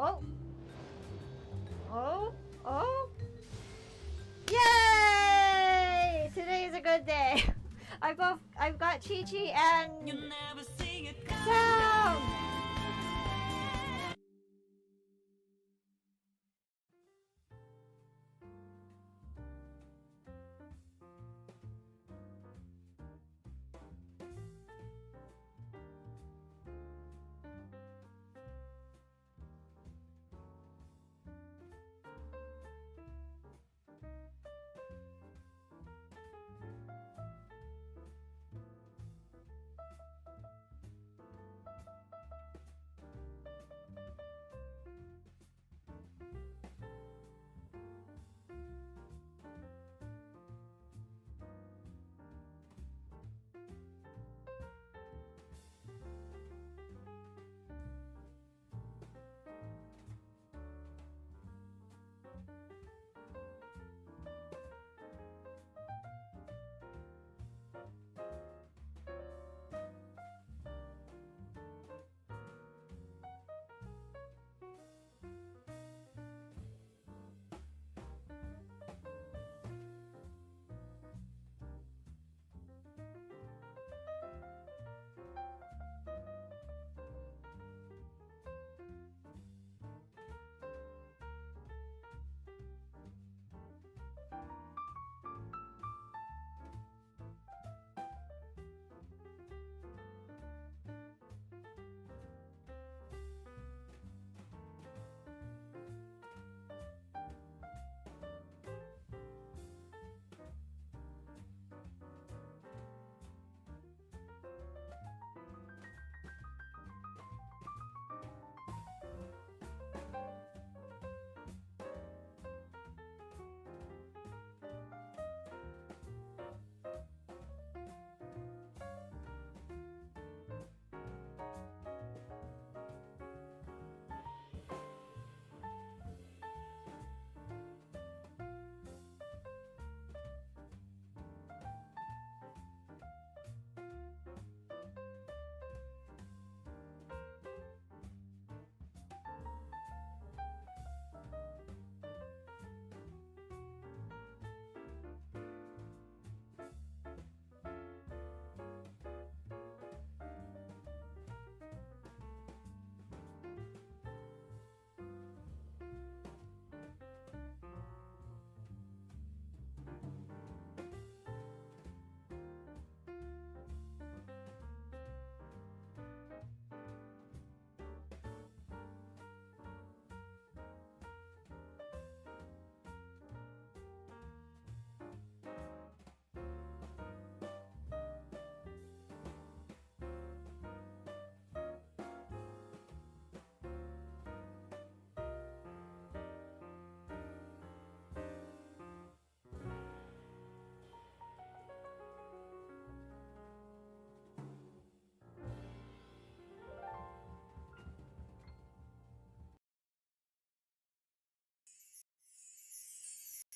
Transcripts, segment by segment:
Oh. Oh. Oh. Yay! Today is a good day. I've got Chi-Chi and Sound.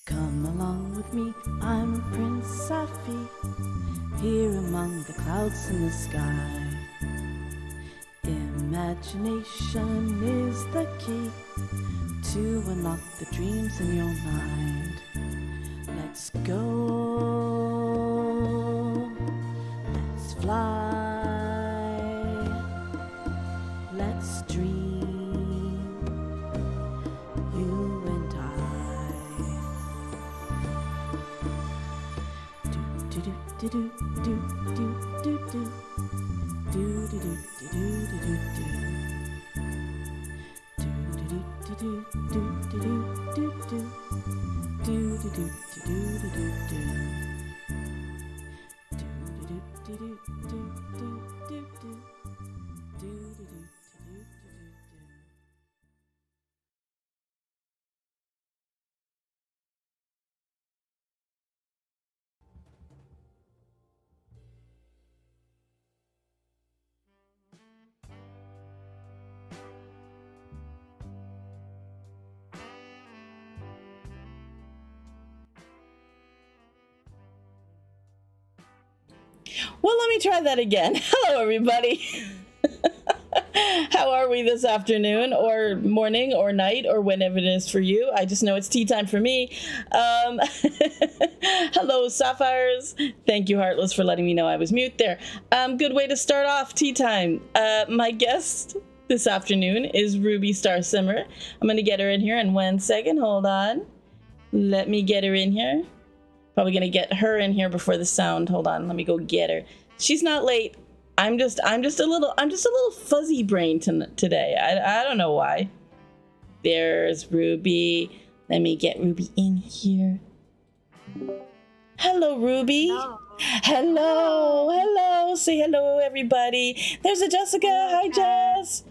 Come along with me, I'm Prince Safi, here among the clouds in the sky. Imagination is the key to unlock the dreams in your mind. Let's go, let's fly, let's dream, you and I. Do do do do do do do do do do do do do Well, let me try that again. Hello, everybody. How are we this afternoon or morning or night or whenever it is for you? I just know it's tea time for me. Hello, Sapphires. Thank you, Heartless, for letting me know I was mute there. Good way to start off tea time. My guest this afternoon is RubyStarSimmer. I'm going to get her in here in 1 second. Hold on. Let me get her in here. Probably going to get her in here before the sound. Hold on. Let me go get her. She's not late. I'm just a little fuzzy brain today. I don't know why. There's Ruby. Let me get Ruby in here. Hello, Ruby. Hello. Say hello, everybody. There's a Jessica. Hi, Jess.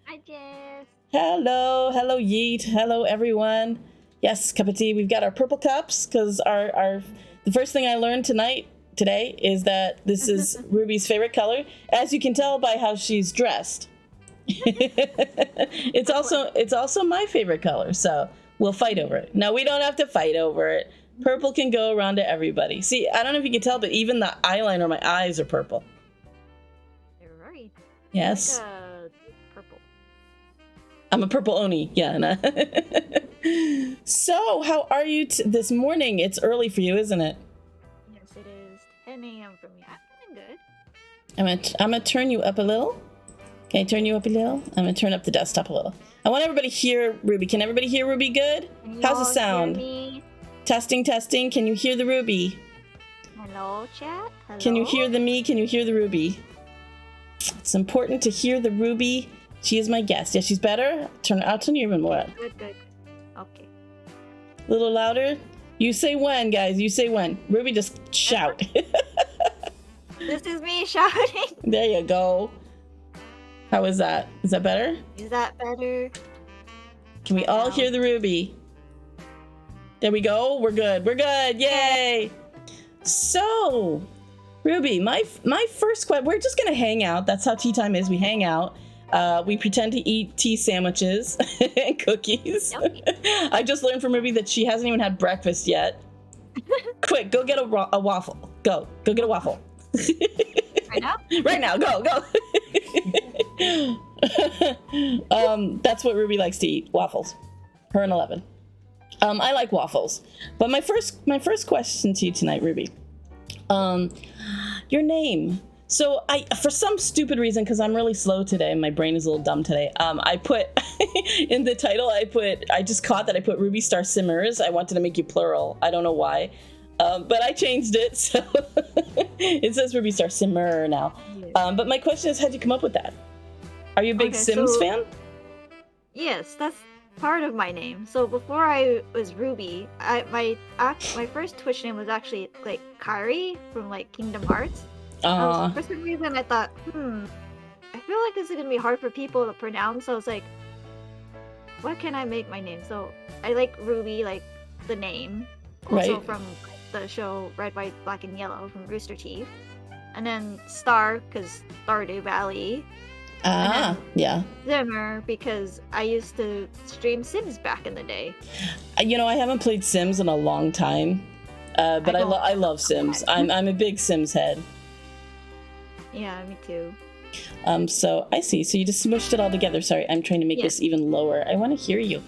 Hi, Jess. Hello, Yeet. Hello, everyone. Yes, cup of tea. We've got our purple cups because the first thing I learned today is that this is Ruby's favorite color, as you can tell by how she's dressed. It's also my favorite color, so we'll fight over it. No, we don't have to fight over it. Purple can go around to everybody. See, I don't know if you can tell, but even the eyeliner on my eyes are purple. You're right. Yes. Like purple. I'm a purple Oni. Yeah. So, how are you this morning? It's early for you, isn't it? Yes, it is 10 a.m. for me. I'm feeling good. I'm gonna turn you up a little. Can I turn you up a little? I'm gonna turn up the desktop a little. I want everybody to hear Ruby. Can everybody hear Ruby good? How's the sound? Testing. Can you hear the Ruby? Hello, chat. Hello? Can you hear the me? Can you hear the Ruby? It's important to hear the Ruby. She is my guest. Yeah, she's better. I'll turn you even more. Good. Okay. A little louder. You say when, guys. You say when. Ruby, just shout. This is me shouting. There you go. How is that? Is that better? Is that better? Can we all hear the Ruby? There we go. We're good. Yay! So, Ruby, my first question. We're just gonna hang out. That's how tea time is. We hang out. We pretend to eat tea sandwiches and cookies. I just learned from Ruby that she hasn't even had breakfast yet. Quick, go get a waffle. Go get a waffle. Right now? Right now, go. That's what Ruby likes to eat, waffles. Her and 11. I like waffles. But my first question to you tonight, Ruby. Your name. So for some stupid reason, because I'm really slow today and my brain is a little dumb today, I put in the title, I just caught that I put RubyStarSimmers. I wanted to make you plural. I don't know why. But I changed it, so it says RubyStarSimmer now. Yes. But my question is, how'd you come up with that? Are you a big Sims fan? Yes, that's part of my name. So before I was Ruby, my first Twitch name was actually like Kairi from like Kingdom Hearts. For some reason I thought, I feel like this is gonna be hard for people to pronounce. So I was like, what can I make my name? So I like Ruby, like the name, also from the show Red, White, Black, and Yellow from Rooster Teeth, and then Star because Stardew Valley. Yeah. Simmer because I used to stream Sims back in the day. You know, I haven't played Sims in a long time, but I love Sims. I'm a big Sims head. Yeah, me too. So I see. So you just smushed it all together. Sorry, I'm trying to make this even lower. I want to hear you.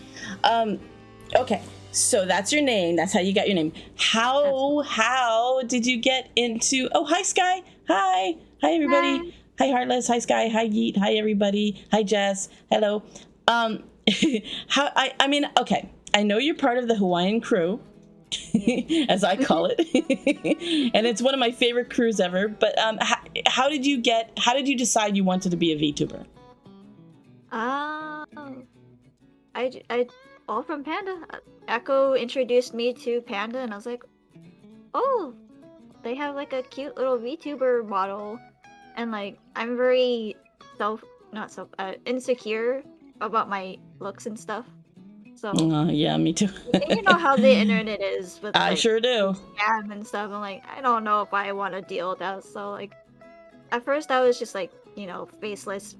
Okay. So that's your name. That's how you got your name. How did you get into? Oh, hi Sky. Hi everybody. Hi Heartless. Hi Sky. Hi Yeet. Hi everybody. Hi Jess. Hello. Okay. I know you're part of the Hawaiian crew. As I call it, and it's one of my favorite crews ever. But how did you decide you wanted to be a VTuber? I all from Panda. Echo introduced me to Panda, and I was like, oh, they have like a cute little VTuber model, and like I'm very insecure about my looks and stuff. So yeah, me too. You know how the internet is with I sure do. Scam and stuff. I'm like, I don't know if I want to deal with that. So like, at first I was just like, faceless.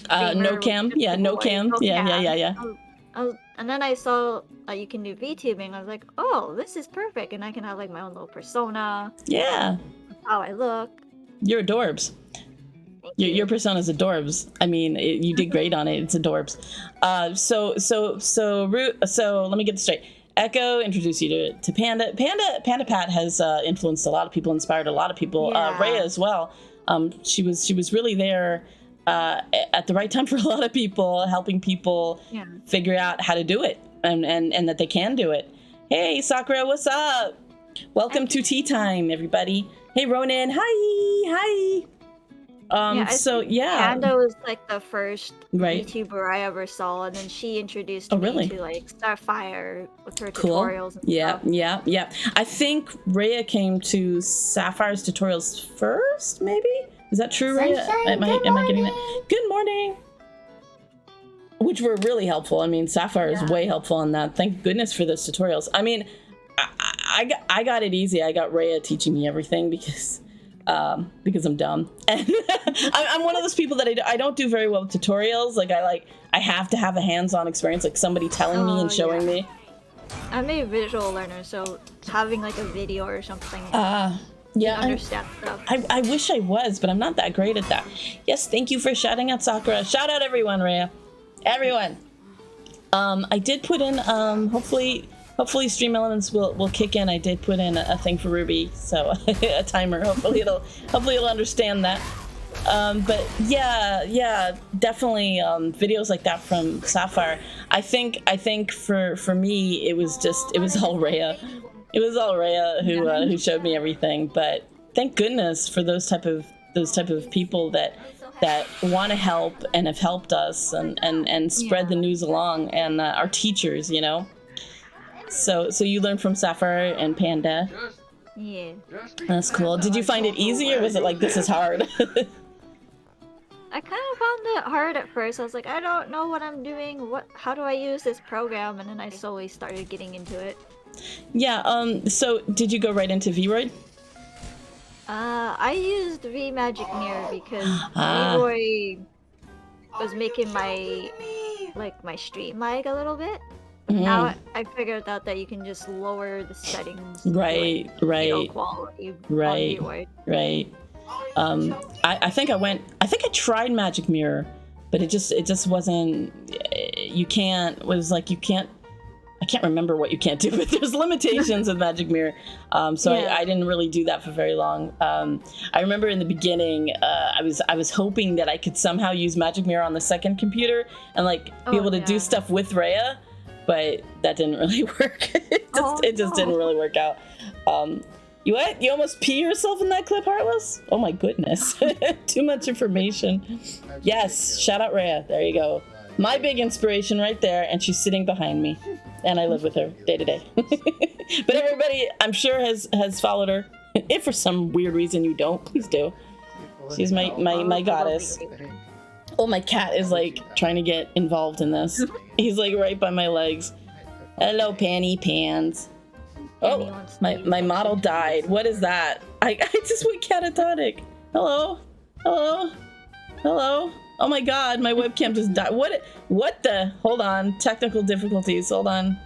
No cam. Yeah, no cam. Yeah. And then I saw you can do VTubing. I was like, oh, this is perfect, and I can have like my own little persona. Yeah. How I look. You're adorbs. Your persona's adorbs. I mean, you did great on it. It's adorbs. So let me get this straight. Echo introduced you to Panda. Panda Pat has influenced a lot of people, inspired a lot of people. Yeah. Rhea as well. She was really there at the right time for a lot of people, helping people figure out how to do it and that they can do it. Hey, Sakura, what's up? Welcome to Tea Time, everybody. Hey, Ronan. Hi. Panda was like the first right. VTuber I ever saw, and then she introduced me to like Sapphire with her tutorials and stuff. Yeah. I think Rhea came to Sapphire's tutorials first, maybe? Is that true, Rhea? Am I getting that? Good morning. Which were really helpful. I mean, Sapphire is way helpful on that. Thank goodness for those tutorials. I mean, I got it easy. I got Rhea teaching me everything because I'm dumb, and I'm one of those people that I don't do very well with tutorials. Like I have to have a hands-on experience, like somebody telling me and showing me. I'm a visual learner, so having like a video or something. Understand stuff. I wish I was, but I'm not that great at that. Yes, thank you for shouting out Sakura. Shout out everyone, Rhea. Everyone. I did put in hopefully Stream Elements will kick in. I did put in a thing for Ruby, so a timer. Hopefully it'll understand that. But yeah, definitely videos like that from Sapphire. I think for me it was all Rhea. It was all Rhea who showed me everything. But thank goodness for those type of people that want to help and have helped us and spread the news along, and our teachers, you know. So you learned from Sapphire and Panda. Yeah. That's cool. Did you find it easy, or was it like, this is hard? I kind of found it hard at first. I was like, I don't know what I'm doing. How do I use this program? And then I slowly started getting into it. Yeah. So did you go right into Vroid? I used VMagic Mirror because Vroid was making my stream lag a little bit. Now I figured out that you can just lower the settings. Right. Quality. Right. I think I tried Magic Mirror, but it just wasn't. I can't remember what you can't do, but there's limitations with Magic Mirror. I didn't really do that for very long. I remember in the beginning, I was hoping that I could somehow use Magic Mirror on the second computer and be able to do stuff with Rhea. But that didn't really work. It just didn't really work out. You almost pee yourself in that clip, Heartless? Oh my goodness. Too much information. Yes, shout out Rhea. There you go. My big inspiration right there, and she's sitting behind me. And I live with her day to day. But everybody, I'm sure, has followed her. If for some weird reason you don't, please do. She's my goddess. Oh, my cat is trying to get involved in this. He's right by my legs. Hello, Panty Pans. Oh, my model died. What is that? I just went catatonic. Hello? Oh my god, my webcam just died. What the? Hold on. Technical difficulties. Hold on.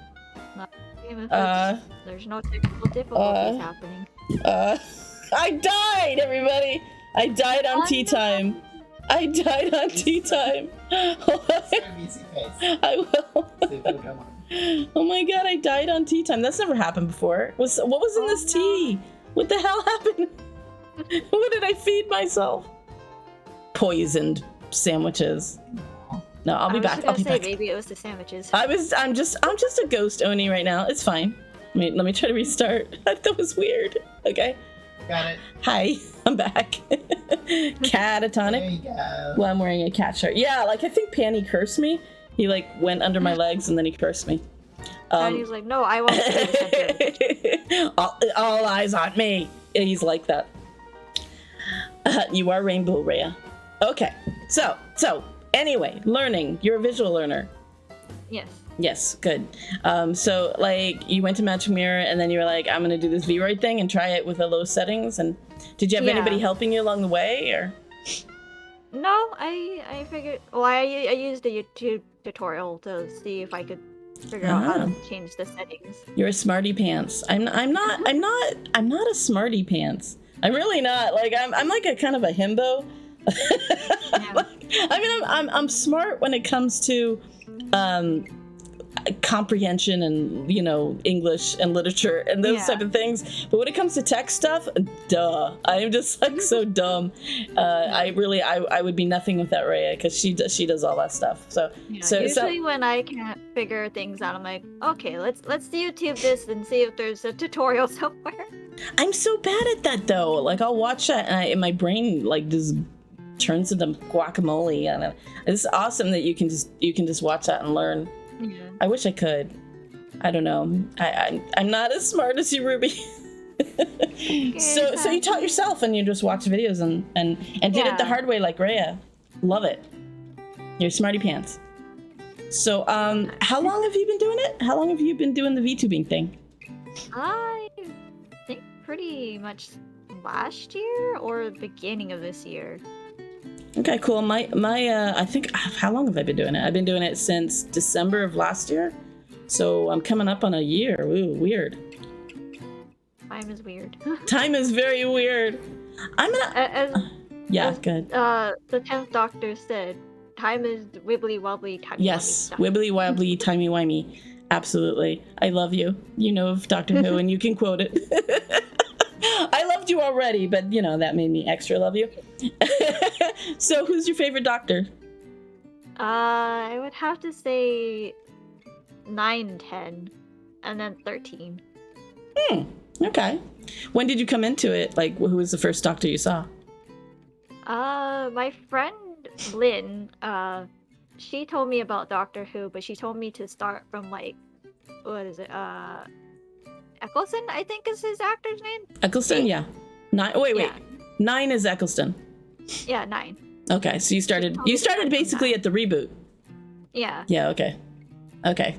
There's no technical difficulties happening. I died, everybody. I died on Tea Time. I died on Tea Time. I will. Oh my god, I died on Tea Time. That's never happened before. What was in this tea? What the hell happened? What did I feed myself? Poisoned sandwiches. No, I'll be back. I'll be back. Maybe it was the sandwiches. I'm just a ghost Oni right now. It's fine. Let me try to restart. That was weird. Okay. Got it. Hi, I'm back. Catatonic. There you go. Well, I'm wearing a cat shirt. Yeah, I think Panny cursed me. He went under my legs and then he cursed me. And he's like, no, I won't. all eyes on me. He's like that. You are Rainbow Rhea. Okay, so anyway, learning. You're a visual learner. Yes. Yes, good. So you went to Magic Mirror and then you were like, I'm gonna do this Vroid thing and try it with the low settings. And did you have anybody helping you along the way, or? No, I figured. Well, I used a YouTube tutorial to see if I could figure out how to change the settings. You're a smarty pants. I'm not a smarty pants. I'm really not. I'm like a kind of a himbo. Yeah. I mean, I'm smart when it comes to comprehension and English and literature and those type of things, but when it comes to tech stuff, duh, I am just like so dumb. I would be nothing without Rhea, because she does all that stuff. So usually when I can't figure things out, I'm like, okay, let's YouTube this and see if there's a tutorial somewhere. I'm so bad at that though. Like I'll watch that and my brain like just turns into guacamole, and it's awesome that you can just watch that and learn. Yeah. I wish I could. I don't know. I'm not as smart as you, Ruby. So you taught yourself and you just watched videos and did it the hard way like Rhea. Love it. You're smarty pants. So how long have you been doing it? How long have you been doing the VTubing thing? I think pretty much last year or beginning of this year. Okay, cool. My I think, how long have I been doing it? I've been doing it since December of last year. So I'm coming up on a year. Ooh, weird. Time is weird. Time is very weird. I'm gonna... good. The 10th Doctor said, time is wibbly wobbly, timey-wimey. Yes, wibbly wobbly, timey wimey. Absolutely. I love you. You know of Doctor Who and you can quote it. I loved you already, but that made me extra love you. So who's your favorite Doctor? I would have to say 9, 10, and then 13. Okay. When did you come into it? Like, who was the first Doctor you saw? My friend Lynn, she told me about Doctor Who, but she told me to start from like, what is it? Eccleston, I think is his actor's name. Eccleston, yeah. Wait. Yeah. 9 is Eccleston. Yeah, 9. Okay, so you started basically at the reboot. Yeah. Yeah. Okay.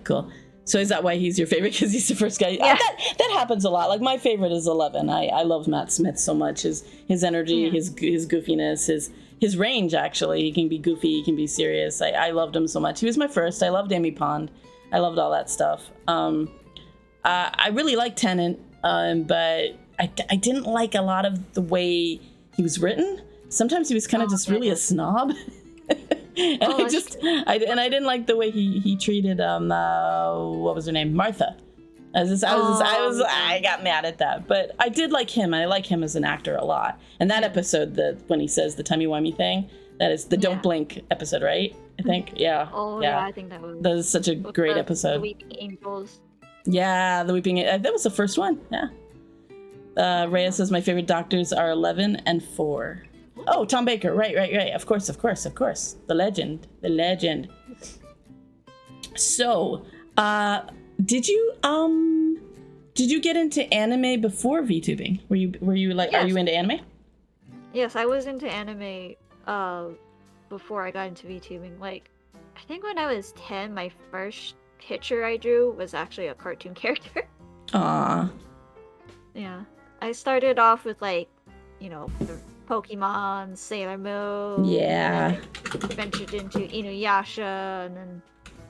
Cool. So is that why he's your favorite? Because he's the first guy? Yeah. That happens a lot. Like my favorite is 11. I love Matt Smith so much. His energy, his goofiness, his range. Actually, he can be goofy, he can be serious. I loved him so much. He was my first. I loved Amy Pond. I loved all that stuff. I really liked Tennant, but I didn't like a lot of the way he was written. Sometimes he was kind of just really a snob. And I didn't like the way he treated what was her name, Martha. I got mad at that, but I did like him. I like him as an actor a lot. And that episode, when he says the timey-wimey thing, that is the Don't Blink episode, right? I think, yeah. Oh yeah, I think that was. That is such a great episode. The Weeping Angels. Yeah, the Weeping. That was the first one. Yeah. Rhea says my favorite Doctors are 11 and 4. Oh, Tom Baker. Right. Of course. The legend. So, did you get into anime before VTubing? Were you like, yes. Are you into anime? Yes, I was into anime before I got into VTubing. Like, I think when I was 10, my first picture I drew was actually a cartoon character. Aww. Yeah. I started off with like, Pokemon, Sailor Moon. Yeah. Ventured into Inuyasha and then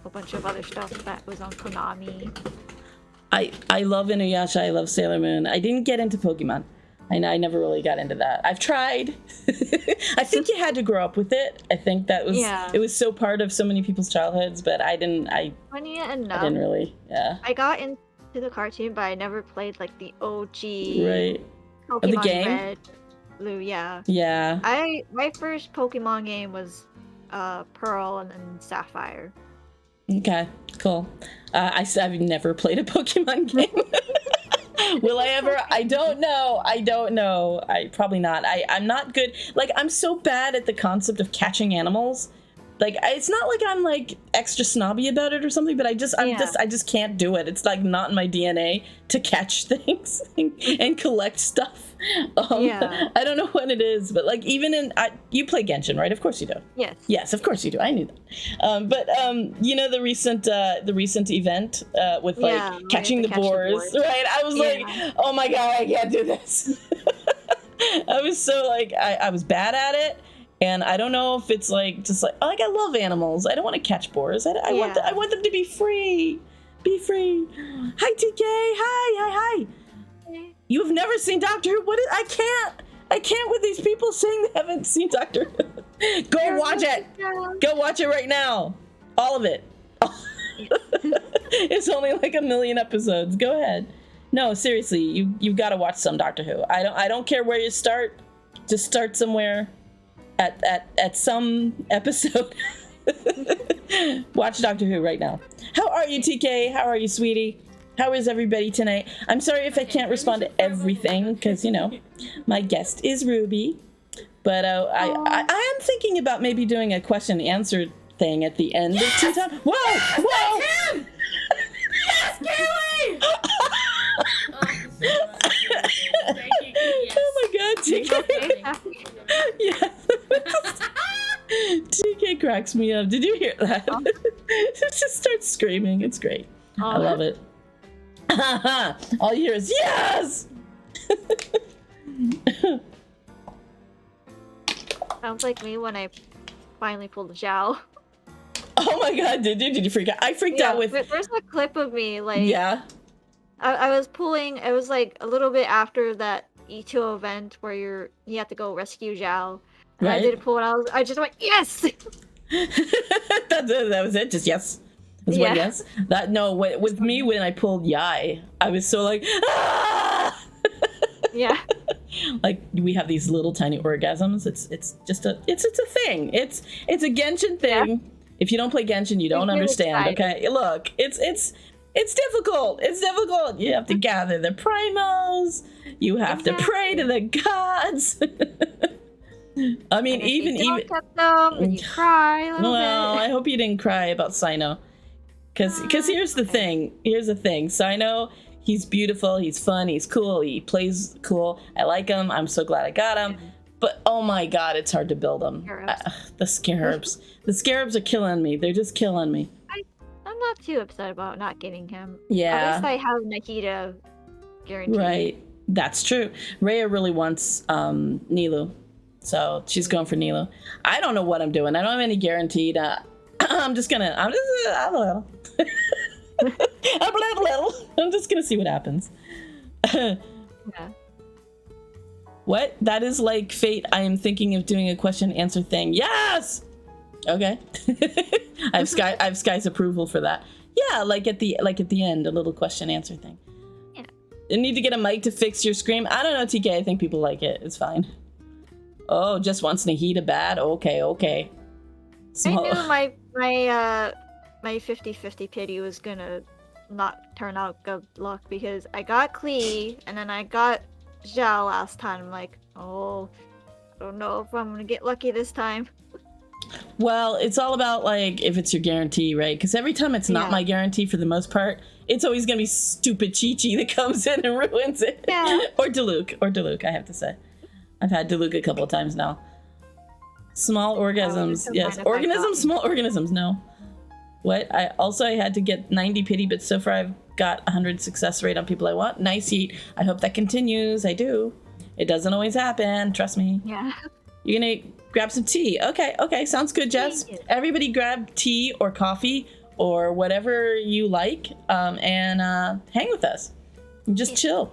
a bunch of other stuff that was on Konami. I love Inuyasha. I love Sailor Moon. I didn't get into Pokemon. I never really got into that. I've tried. I think you had to grow up with it. I think that was it was so part of so many people's childhoods, but I didn't. Funny enough, I didn't really. Yeah. I got into the cartoon, but I never played like the OG. Right. Pokemon the game. Red, Blue, yeah. Yeah. My first Pokemon game was Pearl and then Sapphire. Okay, cool. I've never played a Pokemon game. Will I ever? I don't know. I probably not. I'm not good. Like, I'm so bad at the concept of catching animals. Like, it's not like I'm like extra snobby about it or something, but I just can't do it. It's like not in my DNA to catch things and collect stuff. I don't know what it is, but like even you play Genshin, right? Of course you do. Yes. Yes, of course you do. I knew that. But the recent event with like catching the boars, right? I was like, oh my god, I can't do this. I was so like I was bad at it. And I don't know if it's like just like I love animals. I don't want to catch boars. I want them to be free. Be free. Hi TK. Hi. You have never seen Doctor Who. I can't with these people saying they haven't seen Doctor Who. Go watch it. Go watch it right now. All of it. It's only like 1 million episodes. Go ahead. No, seriously, you've got to watch some Doctor Who. I don't care where you start. Just start somewhere at some episode. Watch Doctor Who right now. How are you, TK? How are you, sweetie? How is everybody tonight? I'm sorry if I can't respond to everything because, you know, my guest is Ruby. But I am thinking about maybe doing a question and answer thing at the end of Teatime. Whoa! Whoa! That's him! Yes, Kaylee! Oh my god, TK. Yes. TK cracks me up. Did you hear that? It just starts screaming. It's great. I love it. All you hear is yes! Sounds like me when I finally pulled Zhao. Oh my god, did you freak out? I freaked out with... There's a clip of me, like... Yeah? I was pulling... It was like a little bit after that E2 event where you have to go rescue Zhao. And Right. I did pull and I just went, yes! that was it, just yes. That's one yes. With me, when I pulled Yai, I was so like, ah! Yeah. Like, we have these little tiny orgasms. It's just a thing. It's a Genshin thing. Yeah. If you don't play Genshin, you don't understand. Okay, look, it's difficult. It's difficult. You have to gather the primos. You have to pray to the gods. I mean, even get them and you cry a little bit. I hope you didn't cry about Sino, because here's the thing. Sino, he's beautiful. He's fun. He's cool. He plays cool. I like him. I'm so glad I got him. But oh my god, it's hard to build them. The scarabs. The scarabs are killing me. They're just killing me. I'm not too upset about not getting him. Yeah. At least I have Nahida guaranteed. Right. That's true. Rhea really wants Nilu. So she's going for Nilu. I don't know what I'm doing. I don't have any guaranteed. I'm just gonna see what happens. Yeah. What? That is like fate. I am thinking of doing a question answer thing. Yes. Okay. I have Sky's approval for that. Yeah, like at the end, a little question answer thing. Yeah. You need to get a mic to fix your scream. I don't know, TK. I think people like it. It's fine. Oh, just wants Nahida bad? Okay. Small. I knew my 50-50 pity was gonna not turn out good luck because I got Klee and then I got Zhao last time. I'm like, I don't know if I'm gonna get lucky this time. Well, it's all about like if it's your guarantee, right? Because every time it's not my guarantee for the most part, it's always gonna be stupid Chi-Chi that comes in and ruins it. Yeah. Or Diluc, I have to say. I've had Diluc a couple of times now. Small orgasms, yes. Small organisms, no. What? I had to get 90 pity, but so far I've got 100 success rate on people I want. Nice heat. I hope that continues. I do. It doesn't always happen. Trust me. Yeah. You're gonna grab some tea. Okay. Sounds good, Jess. Everybody grab tea or coffee or whatever you like and hang with us. Just chill.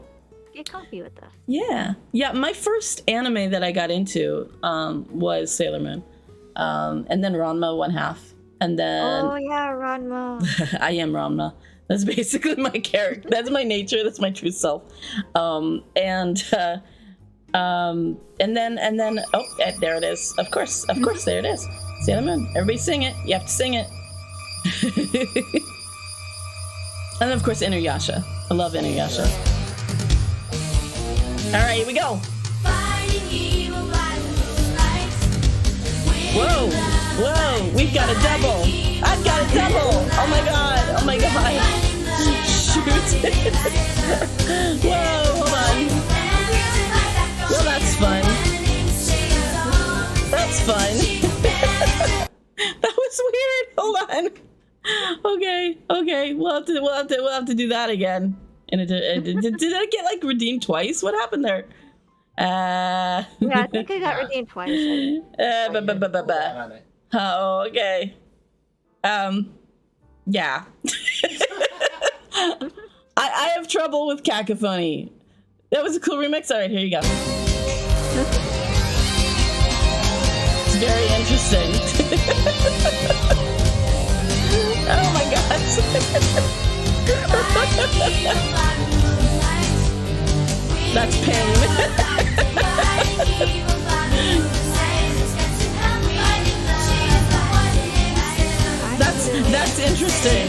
Get comfy with us. Yeah. My first anime that I got into was Sailor Moon, and then Ranma 1/2, and then Ranma. I am Ranma. That's basically my character. That's my nature. That's my true self. And then there it is. Of course, there it is. Sailor Moon. Everybody sing it. You have to sing it. And then of course Inuyasha. I love Inuyasha. All right, here we go. Whoa, we've got a double. I've got a double. Oh my god. Shoot. Whoa, hold on. Well, that's fun. That was weird. Hold on. Okay. We'll have to do that again. And did I get like redeemed twice? What happened there? Yeah, I think I got redeemed twice. Oh, okay. Yeah. I have trouble with cacophony. That was a cool remix. All right, here you go. It's very interesting. Oh my gosh. That's pain. That's interesting.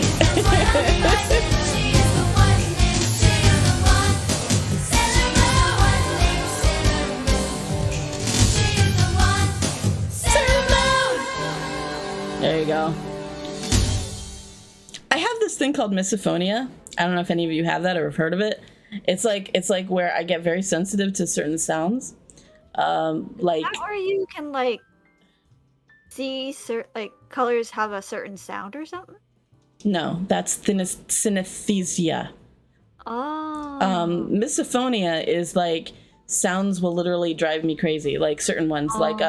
There you go. I have this thing called misophonia. I don't know if any of you have that or have heard of it. It's like where I get very sensitive to certain sounds. Like, or you can like see like colors have a certain sound or something. No, that's synesthesia. Oh. Misophonia is like sounds will literally drive me crazy. Like certain ones, like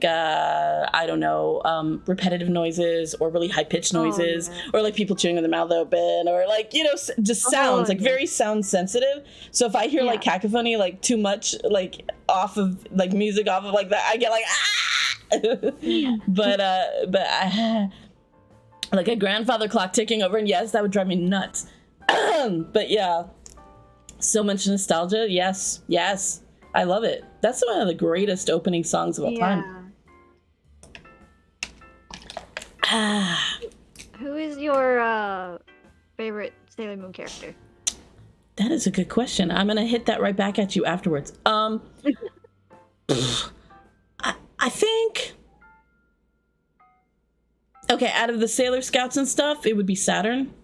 I don't know, repetitive noises or really high pitched noises, or like people chewing with their mouth open, or like, you know, just sounds like very sound sensitive. So if I hear like cacophony, like too much, like off of like music off of like that, I get like but I, like a grandfather clock ticking over, and yes, that would drive me nuts. But yeah, so much nostalgia. Yes, I love it. That's one of the greatest opening songs of all time. Who is your favorite Sailor Moon character? That is a good question. I'm gonna hit that right back at you afterwards. I think, okay, out of the Sailor Scouts and stuff, it would be Saturn.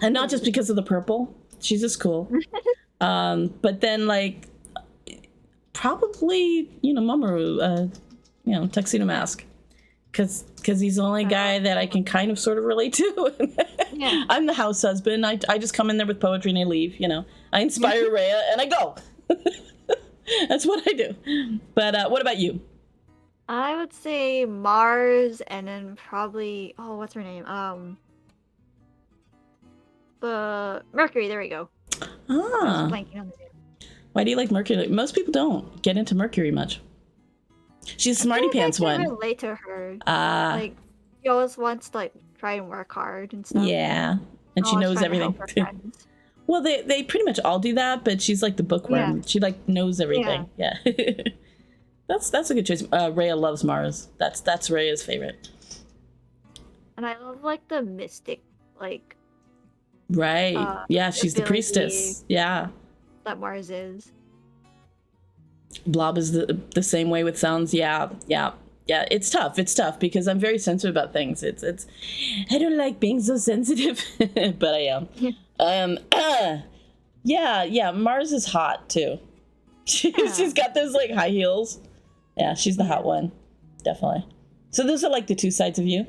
And not just because of the purple. She's just cool. But then, like, probably, you know, Mamoru, you know, Tuxedo Mask. Because he's the only guy that I can kind of sort of relate to. I'm the house husband. I just come in there with poetry and I leave, you know. I inspire Rhea and I go. That's what I do. But what about you? I would say Mars, and then probably, oh, what's her name? The Mercury, there we go. I was blanking on the name. Why do you like Mercury? Most people don't get into Mercury much. She's a smarty pants one. I can relate to her. Like, she always wants to like try and work hard and stuff. Yeah, and she knows everything. Well, they pretty much all do that, but she's like the bookworm. She like knows everything. Yeah. That's a good choice. Rhea loves Mars. That's Rhea's favorite. And I love like the mystic, like. Right. Yeah, she's the priestess. Yeah. That Mars is. Blob is the same way with sounds. Yeah. It's tough because I'm very sensitive about things. It's I don't like being so sensitive, but I am. Yeah. Mars is hot too. She's got those like high heels. Yeah, she's the hot one, definitely. So those are like the two sides of you.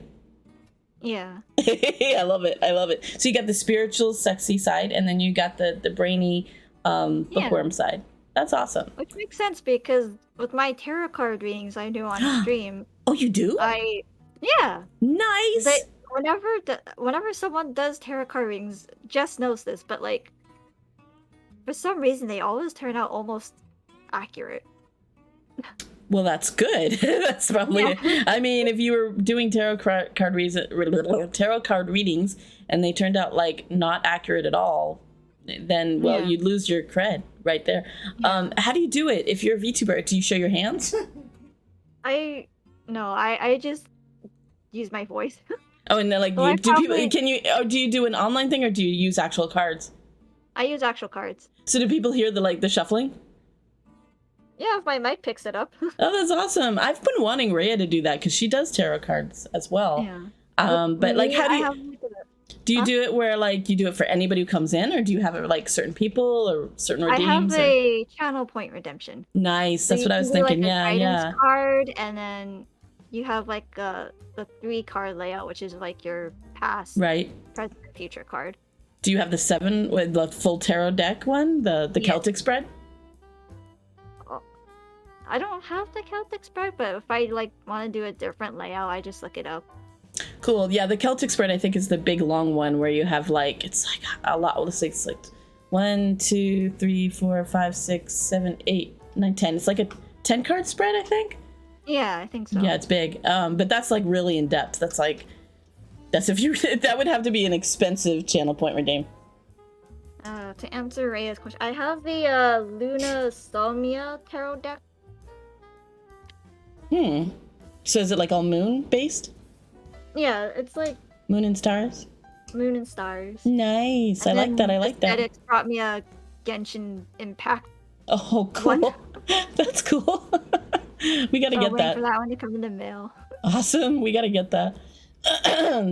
Yeah. I love it. So you got the spiritual, sexy side, and then you got the brainy, bookworm side. That's awesome. Which makes sense because with my tarot card readings I do on stream. Oh, you do? Nice. Whenever someone does tarot card readings, Jess knows this, but like, for some reason they always turn out almost accurate. Well, that's good. That's probably. I mean, if you were doing tarot card readings and they turned out like not accurate at all, then you'd lose your cred right there. How do you do it? If you're a VTuber, do you show your hands? I just use my voice. Oh, and then like, do you do an online thing or do you use actual cards? I use actual cards. So do people hear the shuffling? Yeah, if my mic picks it up. Oh, that's awesome. I've been wanting Rhea to do that because she does tarot cards as well. Yeah. But like, how do you do it where like you do it for anybody who comes in, or do you have it like certain people or certain redeems? I have a channel point redemption. Nice. That's what I was thinking. Like a guidance card, and then you have like the 3-card layout, which is like your past, present, and future card. Do you have the 7 with the full tarot deck one, the Celtic spread? I don't have the Celtic spread, but if I like want to do a different layout, I just look it up. Cool. Yeah, the Celtic spread I think is the big long one where you have like it's like a lot. Let's say it's like 1, 2, 3, 4, 5, 6, 7, 8, 9, 10. It's like a 10-card spread, I think. Yeah, I think so. Yeah, it's big. But that's like really in depth. That's if you that would have to be an expensive channel point redeem. To answer Rhea's question, I have the Luna Salmia tarot deck. So is it like all moon based? Yeah, it's like Moon and stars? moon and stars. Nice. I like that. I like that. Edits brought me a Genshin Impact. Oh, cool. That's cool. We gotta get that. For that one to come in the mail. Awesome. We gotta get that.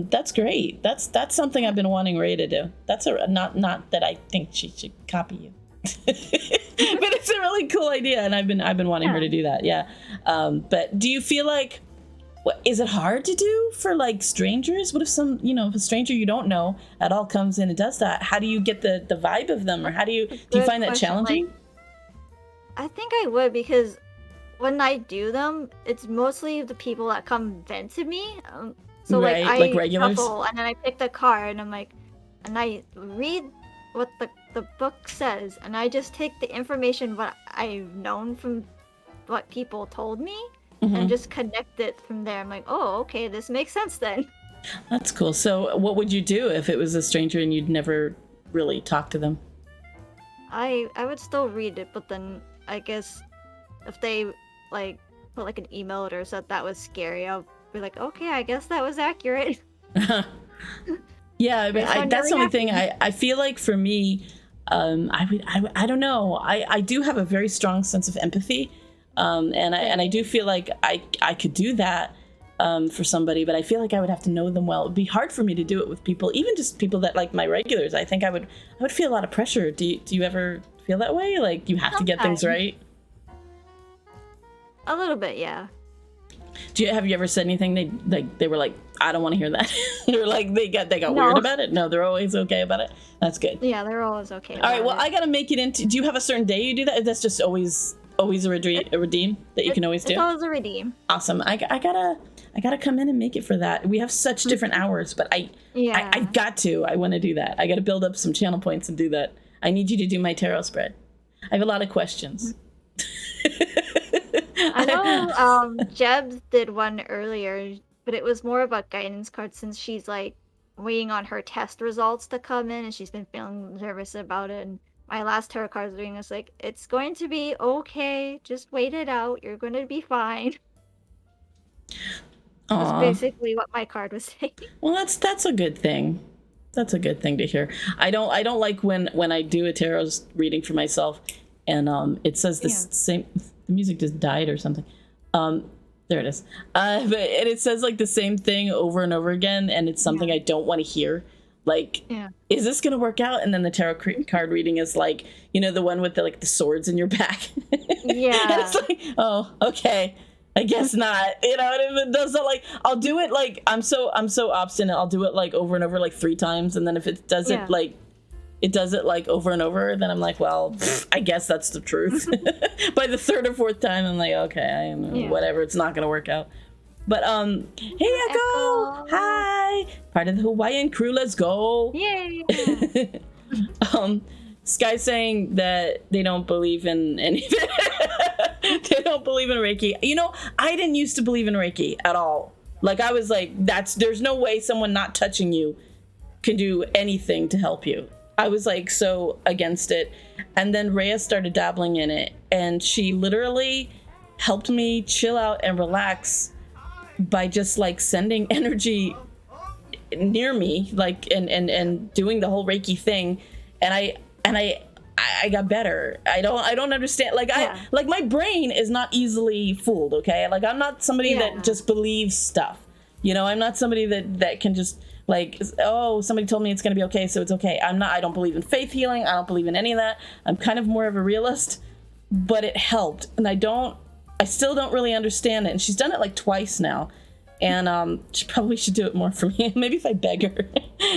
That's great. That's something I've been wanting Ray to do. That's not that I think she should copy you. But it's a really cool idea, and I've been wanting her to do that. Yeah. But do you feel like, is it hard to do for like strangers? What if if a stranger you don't know at all comes in and does that? How do you get the vibe of them, or do you find that challenging? I think I would, because when I do them, it's mostly the people that come vent to me. So right, I like regulars, shuffle, and then I pick the card, and I'm like, and I read what the book says, and I just take the information what I've known from what people told me, and just connect it from there. I'm like, oh, okay, this makes sense then. That's cool. So what would you do if it was a stranger and you'd never really talk to them? I would still read it, but then I guess if they like put like an emote or said that was scary, I'll be like, okay, I guess that was accurate. Yeah, I mean, that's the only thing. I feel like for me, I don't know. I do have a very strong sense of empathy, and I do feel like I could do that for somebody, but I feel like I would have to know them well. It'd be hard for me to do it with people, even just people that like my regulars. I think I would feel a lot of pressure. Do you ever feel that way? Like you have to get things right? A little bit, yeah. Have you ever said anything they were like, I don't want to hear that? Or like they got weird about it? No, they're always okay about it. That's good. Yeah, they're always okay. All right, well, I gotta make it into. Do you have a certain day you do that? That's just always a redeem that you can always do. It's always a redeem. Awesome. I gotta come in and make it for that. We have such different hours, but I want to do that. I gotta build up some channel points and do that. I need you to do my tarot spread. I have a lot of questions. I know Jebs did one earlier, but it was more of a guidance card, since she's like waiting on her test results to come in and she's been feeling nervous about it. And my last tarot card reading was like, it's going to be okay, just wait it out, you're going to be fine. That's basically what my card was saying. Well, that's a good thing. That's a good thing to hear. I don't like when I do a tarot reading for myself and it says the same. The music just died or something. There it is. But it says like the same thing over and over again, and it's something I don't want to hear. Like, is this gonna work out? And then the tarot card reading is like, the one with the swords in your back. Yeah. And it's like, oh, okay, I guess not. And if it does that, like, I'll do it like I'm so obstinate. I'll do it like over and over like 3 times, and then if it doesn't it does it like over and over, then I'm like, well, I guess that's the truth. By the 3rd or 4th time, I'm like, okay, whatever, it's not gonna work out. But hey Echo, hi, part of the Hawaiian crew, let's go. Yay. Sky saying that they don't believe in anything. They don't believe in Reiki. I didn't used to believe in Reiki at all. Like I was like, there's no way someone not touching you can do anything to help you. I was like so against it. And then Rhea started dabbling in it, and she literally helped me chill out and relax by just like sending energy near me, like and doing the whole Reiki thing. And I got better. I don't understand. Like like my brain is not easily fooled, okay? Like I'm not somebody that just believes stuff. I'm not somebody that can just like, oh, somebody told me it's gonna be okay, so it's okay. I don't believe in faith healing. I don't believe in any of that. I'm kind of more of a realist, but it helped. And I still don't really understand it. And she's done it like twice now. And she probably should do it more for me. Maybe if I beg her.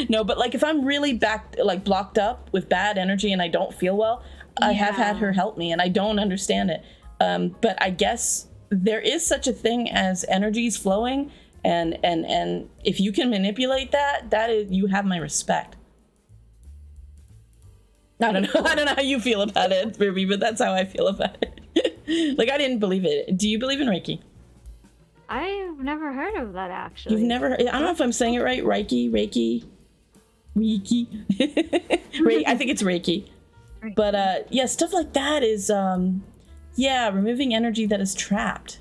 No, but like if I'm really blocked up with bad energy and I don't feel well, I have had her help me, and I don't understand it. But I guess there is such a thing as energies flowing. And if you can manipulate that is, you have my respect. I don't know how you feel about it, Ruby, but that's how I feel about it. Like I didn't believe it. Do you believe in Reiki? I've never heard of that actually. You've never heard, I don't know if I'm saying it right. Reiki. I think it's Reiki. But yeah, stuff like that is removing energy that is trapped.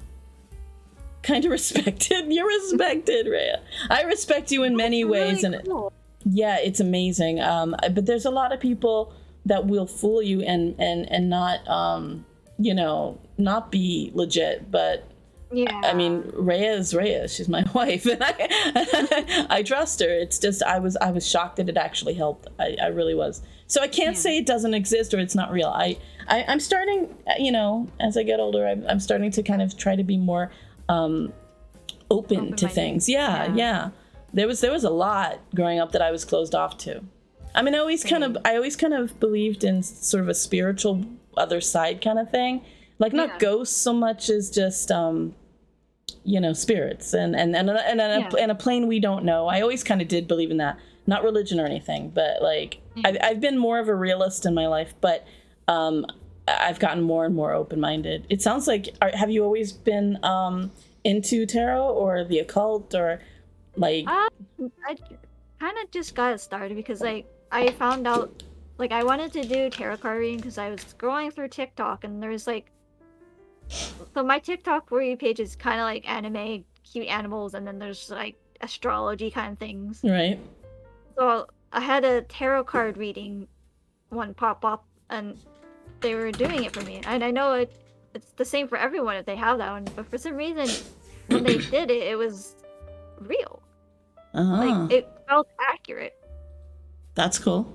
Kind of respected. You're respected, Rhea. I respect you in many ways, really and cool. yeah, it's amazing. But there's a lot of people that will fool you and not not be legit. But Yeah. I mean, Rhea is Rhea. She's my wife, and I trust her. It's just I was shocked that it actually helped. I really was. So I can't say it doesn't exist or it's not real. I'm starting, as I get older, I'm starting to kind of try to be more open to things. Yeah. There was a lot growing up that I was closed off to. I mean, I always kind of believed in sort of a spiritual other side kind of thing, like not ghosts so much as just spirits and a plane we don't know. I always kind of did believe in that, not religion or anything, but like I've been more of a realist in my life, but I've gotten more and more open-minded. It sounds like, have you always been into tarot or the occult or like? I kind of just got started because like I found out like I wanted to do tarot card reading because I was scrolling through TikTok and there's like, so my TikTok for you page is kind of like anime, cute animals, and then there's like astrology kind of things. Right. So I had a tarot card reading one pop up and they were doing it for me, and I know it's the same for everyone if they have that one, but for some reason when they did it, it was real. Like it felt accurate. That's cool.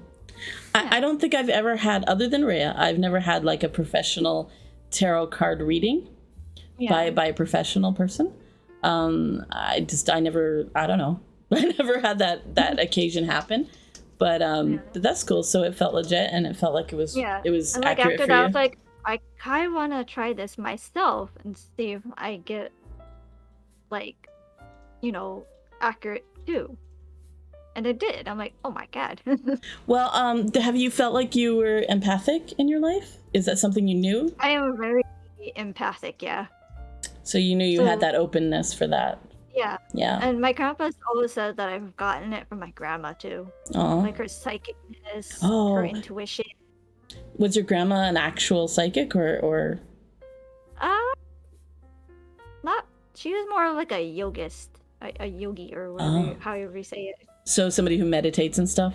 I don't think I've ever had, other than Rhea, I've never had like a professional tarot card reading by a professional person. I don't know. I never had that occasion happen. But that's cool. So it felt legit, and it felt like it was and like accurate after for that, you. I was like, I kind of want to try this myself and see if I get like, accurate too. And it did. I'm like, oh my god. Well, have you felt like you were empathic in your life? Is that something you knew? I am very empathic, yeah. So you knew you had that openness for that. Yeah. Yeah. And my grandpa's always said that I've gotten it from my grandma too. Oh. Like her psychicness, her intuition. Was your grandma an actual psychic or? Not. She was more of like a yogist, a yogi or whatever, however you say it. So somebody who meditates and stuff.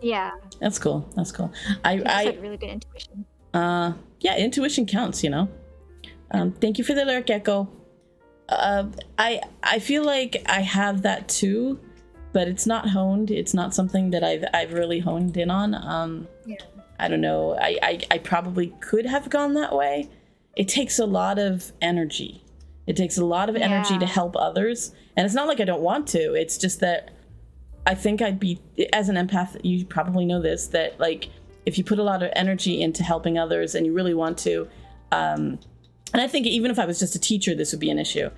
Yeah. That's cool. I had really good intuition. Yeah, intuition counts, Thank you for the alert, Gecko. I feel like I have that too, but it's not honed. It's not something that I've really honed in on. I don't know. I probably could have gone that way. It takes a lot of energy. It takes a lot of energy to help others, and it's not like I don't want to. It's just that I think I'd be, as an empath, you probably know this, that like if you put a lot of energy into helping others and you really want to, and I think even if I was just a teacher, this would be an issue.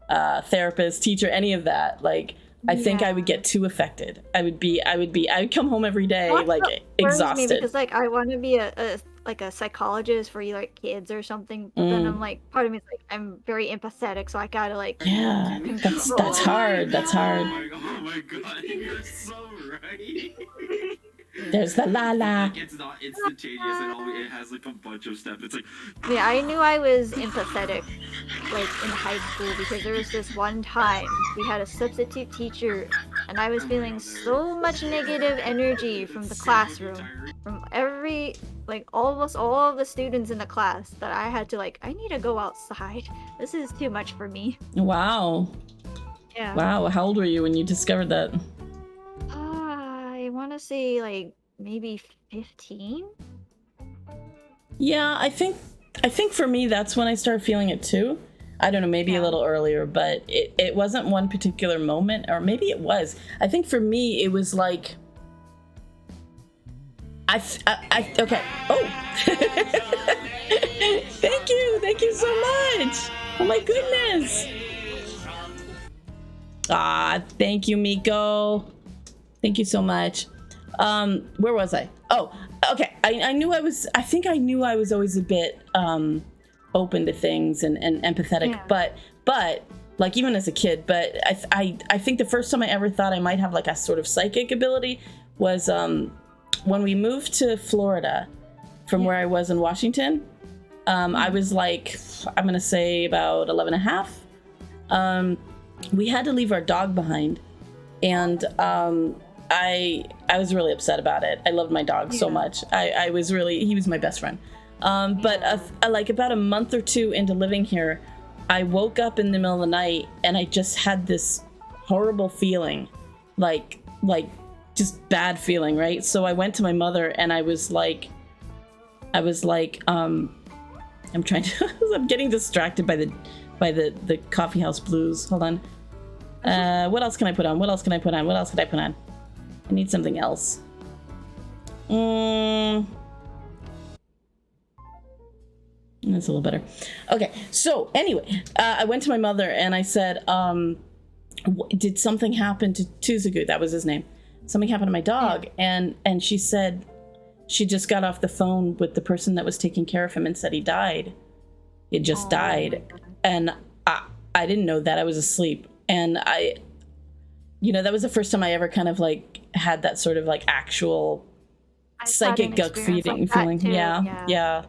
Therapist, teacher, any of that. Like, I think I would get too affected. I would come home every day like exhausted. Me because like I want to be a psychologist for like kids or something. But then I'm like, part of me is like I'm very empathetic, so I gotta like that's hard. That's hard. Oh my god, you're so right. There's the la. Like, it's not instantaneous at all. It has like a bunch of steps. It's like I knew I was empathetic like in high school because there was this one time we had a substitute teacher and I was feeling so much negative energy from the classroom, from almost all of the students in the class, that I had to I need to go outside. This is too much for me. Wow. Yeah. Wow. How old were you when you discovered that? I want to say maybe 15. Yeah, I think for me that's when I started feeling it too. I don't know, maybe a little earlier, but it wasn't one particular moment, or maybe it was. I think for me it was like okay. Oh. Thank you so much. Oh my goodness. Thank you, Miko. Thank you so much. Where was I? Oh, okay. I knew I was always a bit open to things and empathetic, but like even as a kid. But I think the first time I ever thought I might have like a sort of psychic ability was when we moved to Florida from where I was in Washington. I was like, I'm gonna say about 11 and a half. We had to leave our dog behind, and I was really upset about it. I loved my dog so much. He was my best friend. But like about a month or two into living here, I woke up in the middle of the night and I just had this horrible feeling, like just bad feeling, right? So I went to my mother and I was like, I'm getting distracted by the coffee house blues. Hold on. What else can I put on? What else can I put on? I need something else. That's a little better. Okay, so anyway, I went to my mother and I said, did something happen to Tuzagu? That was his name. Something happened to my dog. And she said she just got off the phone with the person that was taking care of him and said he died. He just died. And I didn't know that. I was asleep. And that was the first time I ever kind of like had that sort of like actual psychic gut feeling. Yeah.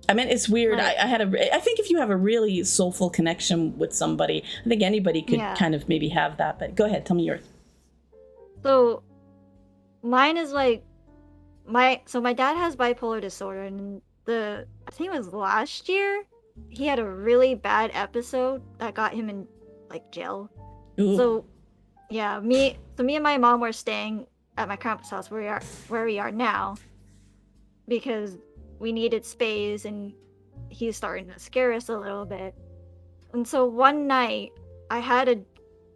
I mean, it's weird. Like, I think if you have a really soulful connection with somebody, I think anybody could kind of maybe have that. But go ahead, tell me yours. So mine is like my dad has bipolar disorder, and I think it was last year, he had a really bad episode that got him in like jail. Ooh. So me and my mom were staying at my grandpa's house where we are now, because we needed space and he's starting to scare us a little bit. And so one night I had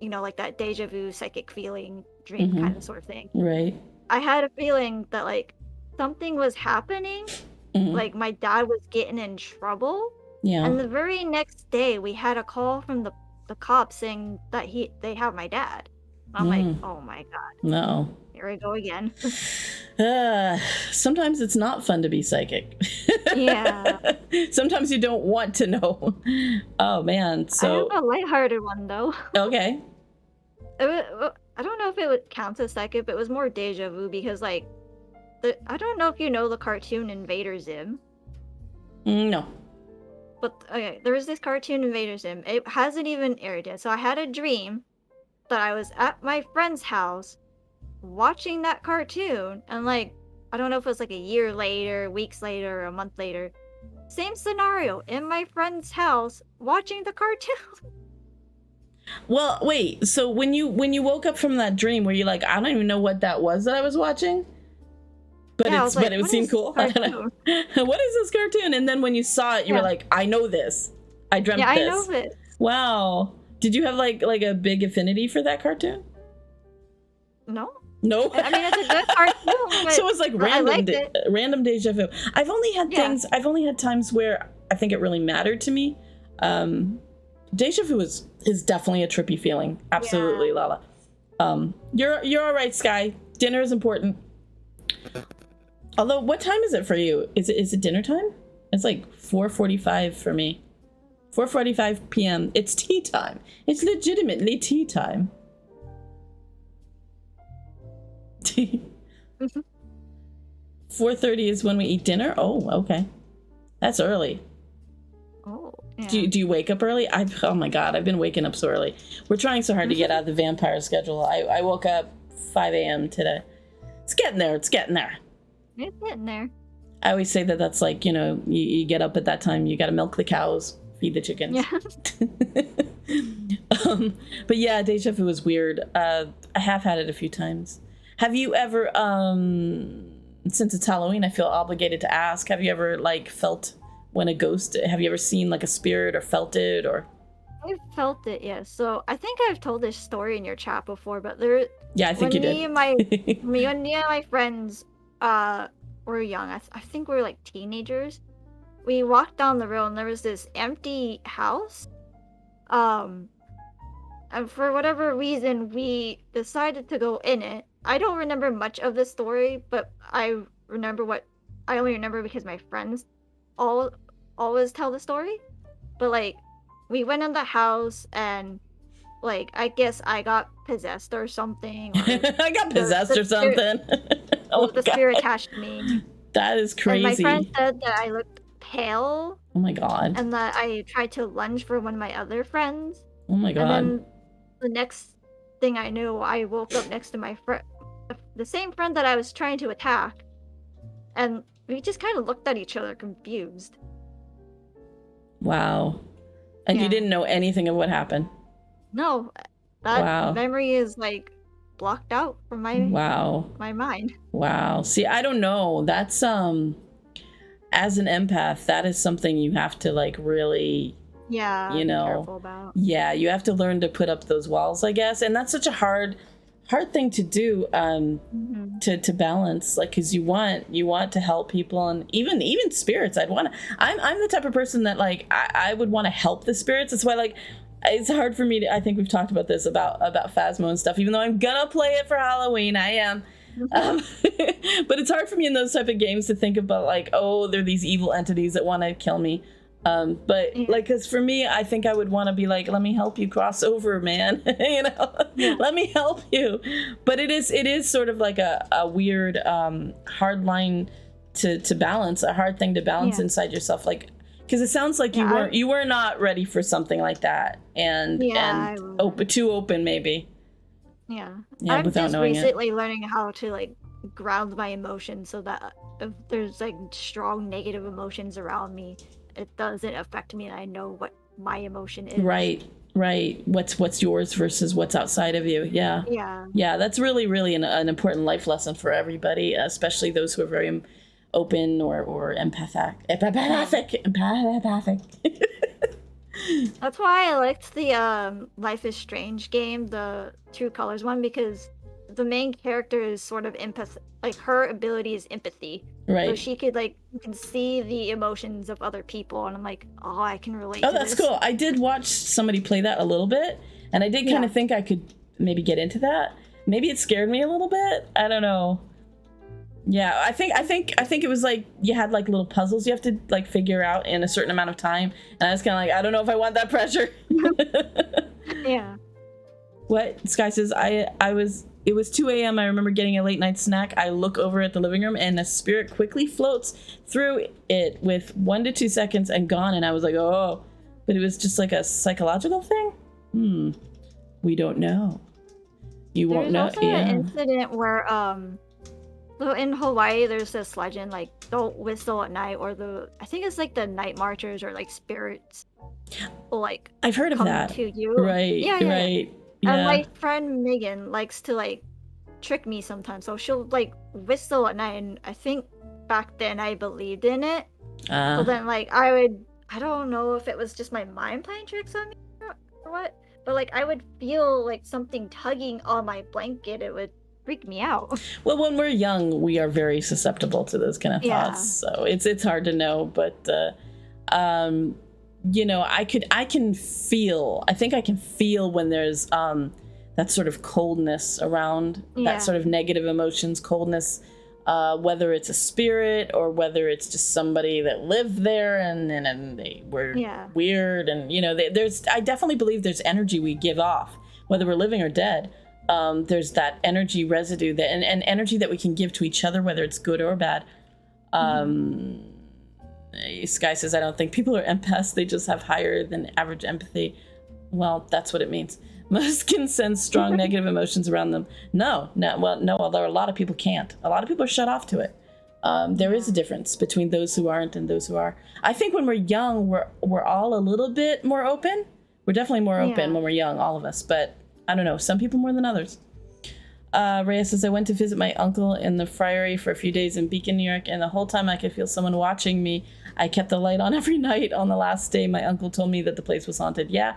like that deja vu psychic feeling dream kind of sort of thing. Right. I had a feeling that like something was happening, like my dad was getting in trouble. Yeah. And the very next day we had a call from the cops saying that they have my dad. I'm like, oh my God. No. Here we go again. Sometimes it's not fun to be psychic. Yeah. Sometimes you don't want to know. Oh man. So I have a lighthearted one though. Okay. I don't know if it would count as psychic, but it was more deja vu because like I don't know if you know the cartoon Invader Zim. No. But okay, there was this cartoon Invader Zim. It hasn't even aired yet. So I had a dream that I was at my friend's house watching that cartoon, and like I don't know if it was like a year later, weeks later, or a month later, same scenario in my friend's house watching the cartoon. Well, wait, so when you woke up from that dream, were you like, I don't even know what that was that I was watching, but it seemed cool. I don't know. What is this cartoon? And then when you saw it, you were like, I know this, I dreamt this. I know this. Wow. Did you have like a big affinity for that cartoon? No. I mean, it's a good cartoon. But so it's like random deja vu. I've only had times where I think it really mattered to me. Deja vu is definitely a trippy feeling. Absolutely, Lala. You're all right, Sky. Dinner is important. Although, what time is it for you? Is it dinner time? It's like 4:45 for me. 4:45 p.m. It's tea time. It's legitimately tea time. 4:30 is when we eat dinner. Oh, okay, that's early. Oh, yeah. Do you wake up early? Oh my God, I've been waking up so early. We're trying so hard to get out of the vampire schedule. I woke up 5 a.m. today. It's getting there. It's getting there. I always say that's like, you get up at that time, you got to milk the cows, feed the chickens. Yeah. But yeah, deja vu is weird. I have had it a few times. Have you ever, since it's Halloween, I feel obligated to ask, have you ever like felt when a ghost, have you ever seen like a spirit or felt it or? I felt it, yes. So I think I've told this story in your chat before, but I think you did. Me and my friends were young. I think we were like teenagers. We walked down the road and there was this empty house. And for whatever reason, we decided to go in it. I don't remember much of the story, but I only remember because my friends always tell the story. But like, we went in the house and like I guess I got possessed or something, or I got possessed or spirit, something. Oh well, my the spirit god. attached to me. That is And my friend crazy. said that I looked pale Oh my god. and that I tried to lunge for one of my other friends. Oh my And god. then the next thing I knew, I woke up next to my friend, the same friend that I was trying to attack. And we just kind of looked at each other confused. Wow. And you Yeah. didn't know anything of what happened. No, that Wow. memory is like blocked out from my mind. Wow. See, I don't know. That's as an empath, that is something you have to like really, Yeah, you be know, careful about. yeah, you have to learn to put up those walls, I guess. And that's such a hard thing to do, to balance, like, because you want to help people, and even spirits. I'm the type of person that like I would want to help the spirits. That's why like it's hard for me to, I think we've talked about this about Phasmo and stuff, even though I'm gonna play it for Halloween. I am. But it's hard for me in those type of games to think about like, oh, they're these evil entities that want to kill me. But Yeah. like, because for me, I think I would want to be like, let me help you cross over, man. You know, Yeah. let me help you. But it is sort of like a weird hard line to balance, a hard thing to balance Yeah. inside yourself, like, because it sounds like Yeah, you were not ready for something like that, and Yeah, too open maybe. Yeah. Yeah, I'm without just knowing it. recently learning how to like ground my emotions so that if there's like strong negative emotions around me, it doesn't affect me and I know what my emotion is. Right. What's yours versus what's outside of you. Yeah. Yeah. That's really an important life lesson for everybody, especially those who are very open or empathic. That's why I liked the Life is Strange game, the True Colors one, because the main character is sort of like her ability is empathy. Right. So she could like, you can see the emotions of other people, and I'm like, oh, I can relate Oh, to that's this. cool. I did watch somebody play that a little bit, and I did kind of think I could maybe get into that. Maybe it scared me a little bit. I don't know. Yeah, I think it was like you had like little puzzles you have to like figure out in a certain amount of time, and I was kind of like, I don't know if I want that pressure. Yeah. What Sky says, it was 2 a.m. I remember getting a late night snack. I look over at the living room and a spirit quickly floats through it with 1 to 2 seconds and gone. And I was like, oh, but it was just like a psychological thing. We don't know. You won't know. There's also an incident where so in Hawaii there's this legend like don't whistle at night, or I think it's like the night marchers or like spirits will like I've heard of come that. to you. Right. Yeah. Right. And my friend Megan likes to like trick me sometimes, so she'll like whistle at night, and I think back then I believed in it. So then like I don't know if it was just my mind playing tricks on me or what, but like I would feel like something tugging on my blanket. It would freak me out. Well, when we're young, we are very susceptible to those kind of thoughts. So it's hard to know, but you know, I can feel when there's that sort of coldness around, that sort of negative emotions, coldness, whether it's a spirit or whether it's just somebody that lived there and they were weird, and you know, I definitely believe there's energy we give off, whether we're living or dead. There's that energy residue that and energy that we can give to each other, whether it's good or bad. Sky says, I don't think people are empaths. They just have higher than average empathy. Well, that's what it means. Most can sense strong negative emotions around them. No, although a lot of people can't. A lot of people are shut off to it. There is a difference between those who aren't and those who are. I think when we're young, we're all a little bit more open. We're definitely more open when we're young, all of us. But I don't know, some people more than others. Rhea says, I went to visit my uncle in the friary for a few days in Beacon, New York, and the whole time I could feel someone watching me. I kept the light on every night. On the last day, my uncle told me that the place was haunted. Yeah,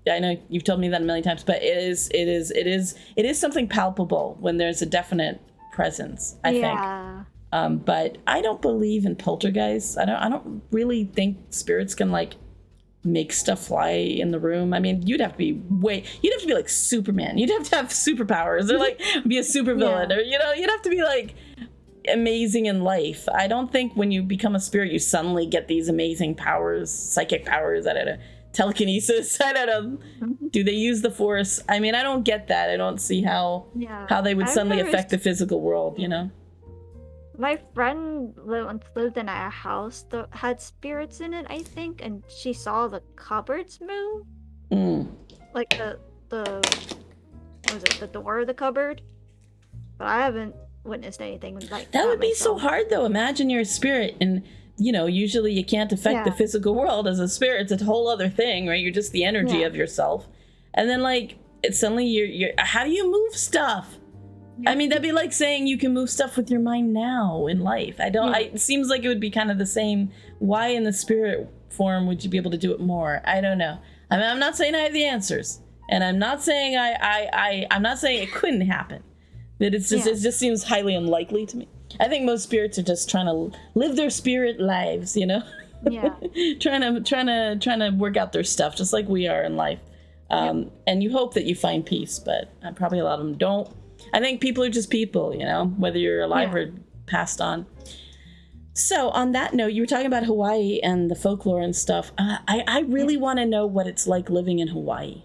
I know you've told me that a million times, but it is something palpable when there's a definite presence, I think. But I don't believe in poltergeists. I don't really think spirits can like make stuff fly in the room. I mean, you'd have to be like Superman. You'd have to have superpowers, or like be a supervillain, or you know, you'd have to be like amazing in life. I don't think when you become a spirit you suddenly get these amazing powers, psychic powers, I don't know, telekinesis. I don't know. Do they use the Force? I mean, I don't get that. I don't see how they would suddenly affect the physical world, you know? My friend once lived in a house that had spirits in it, I think, and she saw the cupboards move. Like the what was it, the door of the cupboard? But I haven't witnessed anything like that. That would be so hard, though. Imagine you're a spirit, and you know, usually you can't affect the physical world as a spirit. It's a whole other thing, right? You're just the energy of yourself, and then like it's suddenly you're. How do you move stuff? I mean, that'd be like saying you can move stuff with your mind now in life. It seems like it would be kind of the same. Why in the spirit form would you be able to do it more? I don't know. I mean, I'm not saying I have the answers, and I'm not saying I'm not saying it couldn't happen. That it's just it just seems highly unlikely to me. I think most spirits are just trying to live their spirit lives, you know. Yeah. trying to work out their stuff, just like we are in life. And you hope that you find peace, but probably a lot of them don't. I think people are just people, you know, whether you're alive or passed on. So on that note, you were talking about Hawaii and the folklore and stuff. I really want to know what it's like living in Hawaii.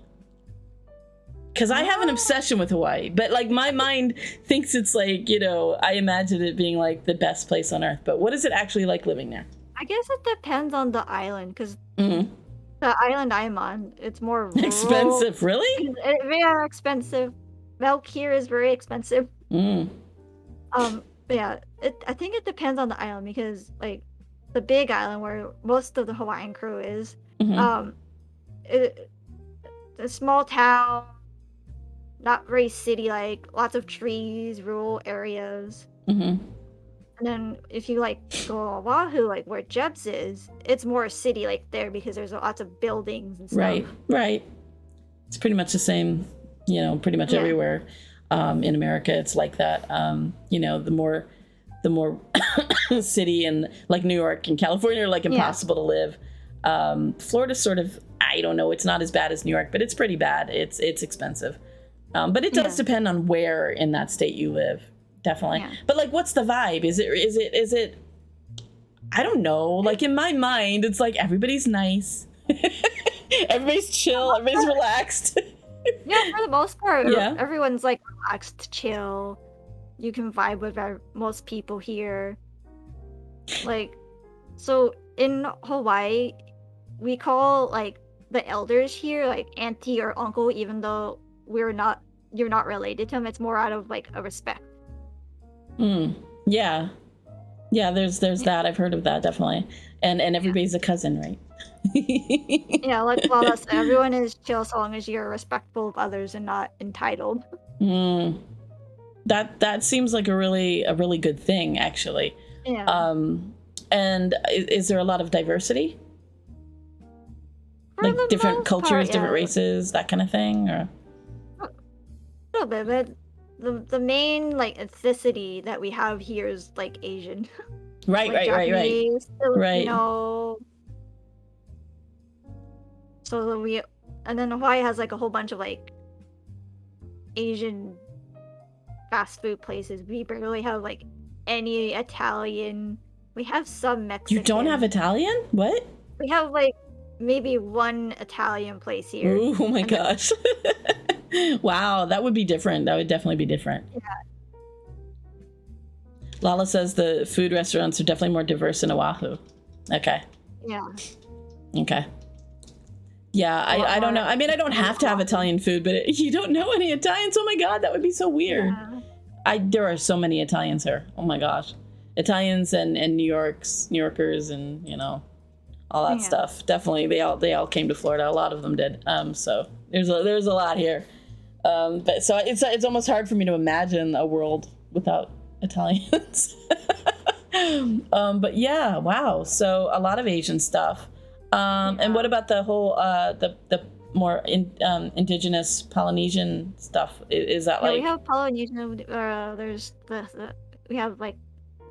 Because I have an obsession with Hawaii, but like my mind thinks it's like, you know, I imagine it being like the best place on earth. But what is it actually like living there? I guess it depends on the island, because the island I'm on, it's more rural. Expensive, really? Very expensive. Milk here is very expensive. But yeah, I think it depends on the island, because like the big island where most of the Hawaiian crew is, it's a small town, not very city-like, lots of trees, rural areas. And then if you like go to Oahu, like where Jeb's is, it's more city like there, because there's lots of buildings and stuff. Right. It's pretty much the same. You know, pretty much everywhere in America, it's like that. You know, the more city and like New York and California are like impossible to live. Florida's sort of, I don't know, it's not as bad as New York, but it's pretty bad. It's expensive. But it does depend on where in that state you live, definitely. But like, what's the vibe? Is it? I don't know. Like in my mind, it's like everybody's nice, everybody's chill, everybody's relaxed. Yeah, for the most part, everyone's like relaxed, chill. You can vibe with most people here. Like, so in Hawaii, we call like the elders here like auntie or uncle, even though you're not related to them. It's more out of like a respect. Yeah, there's that. I've heard of that, definitely. And everybody's a cousin, right? Yeah, like everyone is chill so long as you're respectful of others and not entitled. That seems like a really good thing, actually. Yeah. And is there a lot of diversity? For like different cultures, part, different races, that kind of thing, or? A little bit, but the main like ethnicity that we have here is like Asian. Right, like Japanese, Filipino. Right. So and then Hawaii has like a whole bunch of like Asian fast food places. We barely have like any Italian. We have some Mexican. You don't have Italian? What? We have like maybe one Italian place here. Ooh, oh my gosh. Wow, that would be different. That would definitely be different. Yeah. Lala says the food restaurants are definitely more diverse in Oahu. Okay. Yeah. Okay. Yeah, I don't know. I mean, I don't have to have Italian food, but you don't know any Italians? Oh my God, that would be so weird. Yeah. There are so many Italians here. Oh my gosh. Italians and New Yorkers and, you know, all that stuff. Definitely, they all came to Florida. A lot of them did. So there's a lot here. But so it's almost hard for me to imagine a world without Italians. But yeah, wow. So a lot of Asian stuff. And what about the whole the more indigenous Polynesian stuff? Is that like? We have Polynesian. There's we have like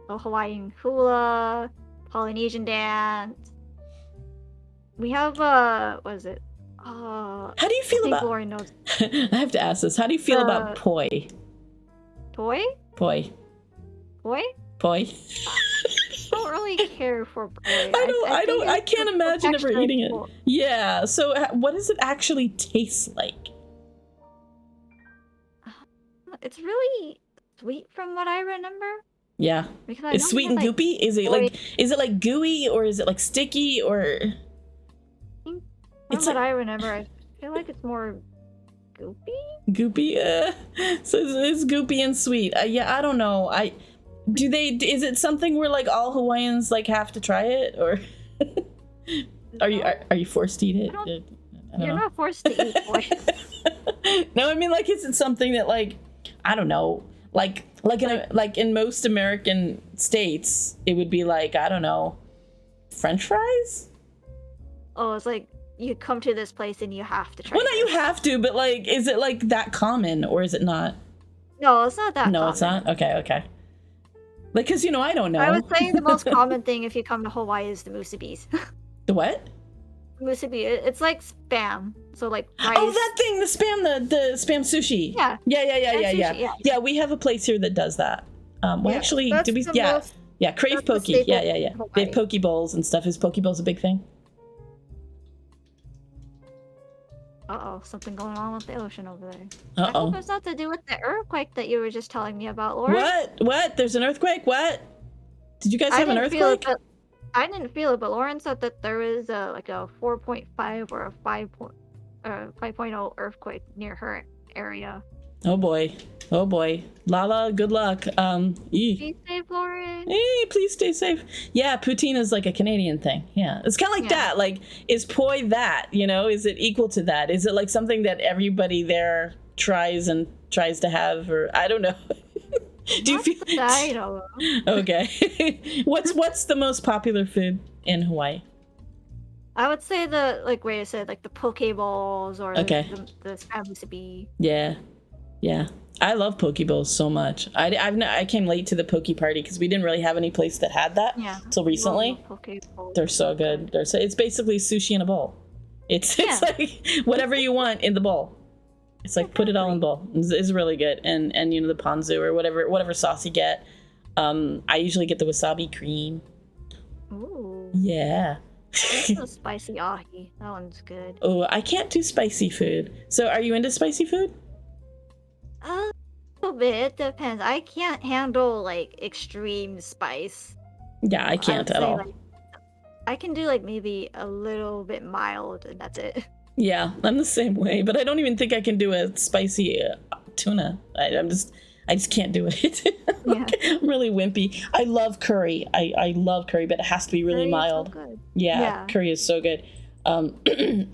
the Hawaiian hula, Polynesian dance. We have what is it? How do you feel about? Lauren knows. I have to ask this. How do you feel about poi? Toy? Poi. Poi? Poi. Don't don't really care for poi. I can't imagine ever eating it. Cool. Yeah. So what does it actually taste like? It's really sweet from what I remember. Yeah. Because It's sweet and goopy? Is it like gooey or is it like sticky or? From what I remember, I feel like it's more goopy. Goopy? So it's goopy and sweet. Yeah, I don't know. Is it something where like all Hawaiians like have to try it, or are you forced to eat it? You're not forced to eat poi. No, I mean, like, is it something that, like, I don't know, like in most American states, it would be like, I don't know, French fries? Oh, it's like you come to this place and you have to try. Well, not you have to, but like, is it like that common or is it not? No, it's not that common. No, it's not? Okay. Like, because, I don't know. I would say the most common thing if you come to Hawaii is the musubis. The what? Musubi. It's like Spam. So like rice. Oh, that thing, the Spam sushi. Yeah. Yeah. Yeah, we have a place here that does that. Actually, do we? Yeah, Crave Poke. Yeah. They have poke bowls and stuff. Is poke bowls a big thing? Something going on with the ocean over there. I hope it's not to do with the earthquake that you were just telling me about, Lauren. What? There's an earthquake? What? Did you guys have an earthquake? I didn't feel it, but Lauren said that there was like a 4.5 or a 5.0 earthquake near her area. Oh boy. Lala, good luck. Be safe, Lauren. Please stay safe. Yeah, poutine is like a Canadian thing. Yeah. It's kind of like that. Like, is poi that, Is it equal to that? Is it like something that everybody there tries to have, or I don't know. Do you feel? I don't know. Okay. What's the most popular food in Hawaii? I would say where you said like the poke bowls or the spam musubi. Yeah. I love poke bowls so much. I came late to the poke party because we didn't really have any place that had that until recently. They're so good. It's basically sushi in a bowl. It's like whatever you want in the bowl. It's like put it all in the bowl. It's really good. And the ponzu or whatever sauce you get. I usually get the wasabi cream. Ooh. Yeah. The spicy ahi. That one's good. Oh, I can't do spicy food. So are you into spicy food? A little bit. It depends. I can't handle like extreme spice. Yeah, I can't at all. Like, I can do like maybe a little bit mild and that's it. Yeah, I'm the same way, but I don't even think I can do a spicy tuna. I just can't do it. I'm really wimpy. I love curry. I love curry, but it has to be really mild. So good. Yeah, curry is so good.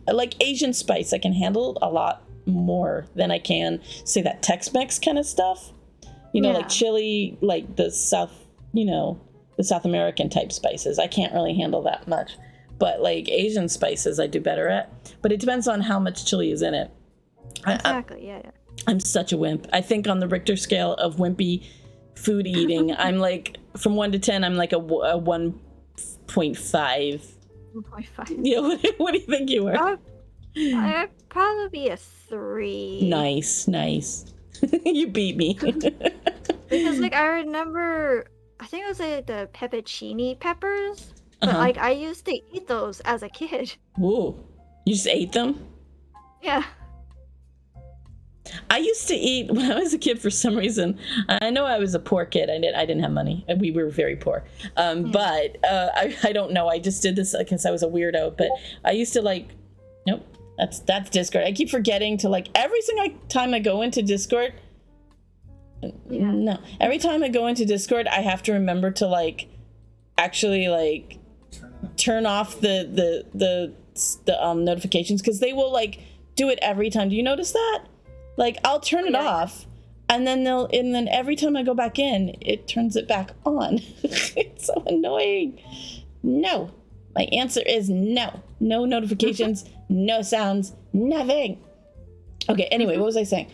Like Asian spice, I can handle a lot more than I can say that Tex-Mex kind of stuff. Like chili, like the South American type spices. I can't really handle that much. But like Asian spices I do better at. But it depends on how much chili is in it. Exactly, yeah. I'm such a wimp. I think on the Richter scale of wimpy food eating, I'm like, from 1 to 10, I'm like a 1.5. 1.5. Yeah, what do you think you were? I'd probably be a 3. Nice. You beat me. Because like I remember, I think it was like the peppercini peppers. But like I used to eat those as a kid. Ooh, you just ate them? Yeah. I used to eat when I was a kid for some reason. I know I was a poor kid. I didn't have money. We were very poor. But I don't know. I just did this because I was a weirdo. But I used to like, nope, that's Discord. I keep forgetting to like every single time I go into Discord. Yeah. No, every time I go into Discord, I have to remember to like actually like turn off the notifications because they will like do it every time. Do you notice that? Like I'll turn it off and then every time I go back in, it turns it back on. It's so annoying. No. My answer is no. No notifications, no sounds, nothing. Okay, anyway, what was I saying?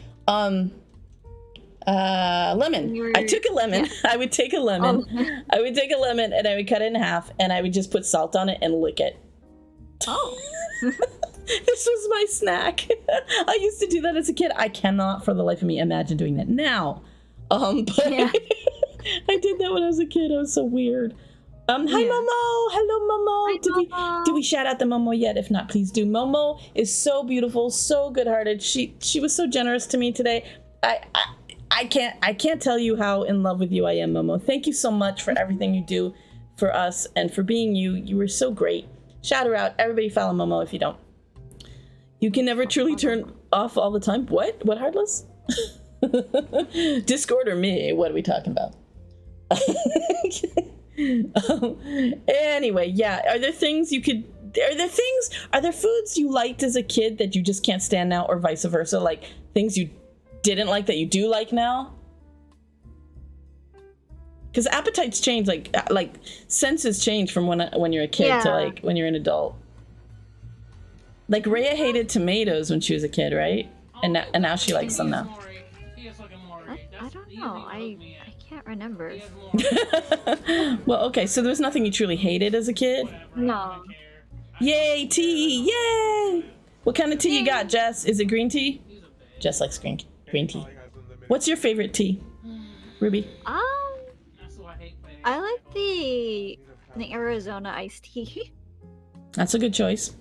Lemon. I took a lemon. Yeah. I would take a lemon. I would take a lemon and I would cut it in half and I would just put salt on it and lick it. Oh. This was my snack. I used to do that as a kid. I cannot for the life of me imagine doing that now. But I did that when I was a kid. I was so weird. Hi Momo! Hello Momo! Did we shout out the Momo yet? If not, please do. Momo is so beautiful, so good-hearted. She was so generous to me today. I can't tell you how in love with you I am, Momo. Thank you so much for everything you do for us and for being you. You were so great. Shout her out. Everybody follow Momo if you don't. You can never truly turn off all the time. What? What, Heartless? Discord or me? What are we talking about? Anyway, yeah. Are there foods you liked as a kid that you just can't stand now, or vice versa? Like things you didn't like that you do like now? Because appetites change, like senses change from when you're a kid to like when you're an adult. Like Rhea hated tomatoes when she was a kid, right? And now she likes them now. I don't know. I can't remember. Well, okay, so there's nothing you truly hated as a kid? No. Yay, tea! Yay! What kind of tea you got, Jess? Is it green tea? Jess likes green tea. What's your favorite tea, Ruby? I like the Arizona iced tea. That's a good choice.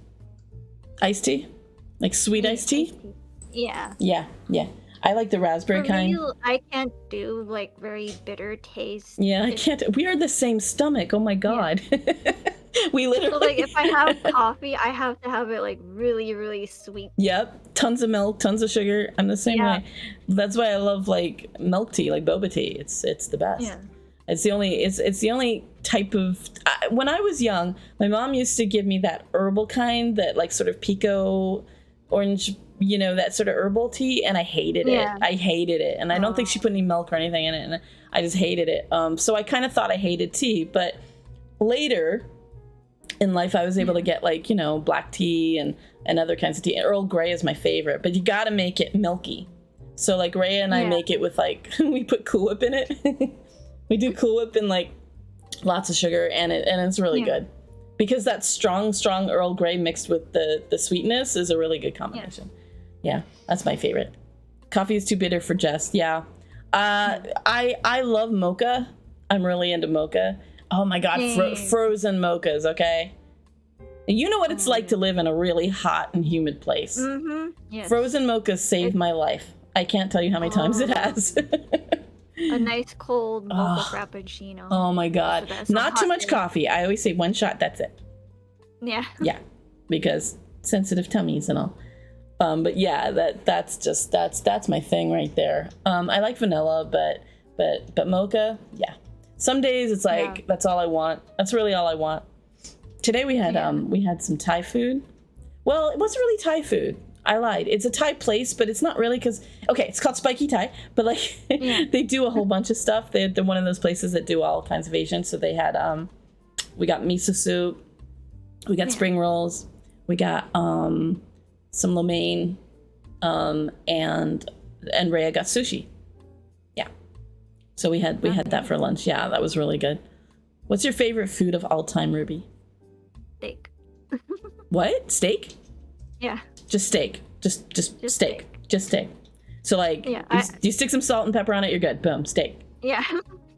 Iced tea? Like sweet iced tea? Yeah. Yeah. I like the raspberry kind. I can't do like very bitter taste. Yeah, I can't. We are the same stomach. Oh my god. Yeah. We literally. So like if I have coffee, I have to have it like really, really sweet. Yep. Tons of milk, tons of sugar. I'm the same way. That's why I love like milk tea, like boba tea. It's the best. Yeah. It's the only type of. When I was young, my mom used to give me that herbal kind, that like sort of pico orange, that sort of herbal tea, and I hated it. I hated it, and I don't think she put any milk or anything in it, and I just hated it. So I kind of thought I hated tea, but later in life, I was able to get like black tea and other kinds of tea. And Earl Grey is my favorite, but you got to make it milky. So like Rhea and I make it with like we put Cool Whip in it. We do Cool Whip and like lots of sugar, and it's really good. Because that strong Earl Grey mixed with the sweetness is a really good combination. Yeah, that's my favorite. Coffee is too bitter for Jess. Yeah. I love mocha. I'm really into mocha. Oh my god, frozen mochas, okay? You know what it's like to live in a really hot and humid place. Mm-hmm. Yes. Frozen mochas saved my life. I can't tell you how many times it has. A nice cold mocha frappuccino. Oh my god. Not too much coffee. I always say one shot, that's it. Yeah. Yeah. Because sensitive tummies and all. But yeah, that's my thing right there. I like vanilla, but mocha, yeah. Some days it's like that's all I want. That's really all I want. Today we had some Thai food. Well, it wasn't really Thai food. I lied. It's a Thai place, but it's not really because it's called Spiky Thai, but like they do a whole bunch of stuff. They're one of those places that do all kinds of Asian. So they had we got miso soup, we got spring rolls, we got some lo mein, and Rhea got sushi. Yeah. So we had that for lunch. Yeah, that was really good. What's your favorite food of all time, Ruby? Steak. What? Steak? Yeah. Just steak. Just steak. Just steak. So like, you stick some salt and pepper on it, you're good. Boom, steak. Yeah.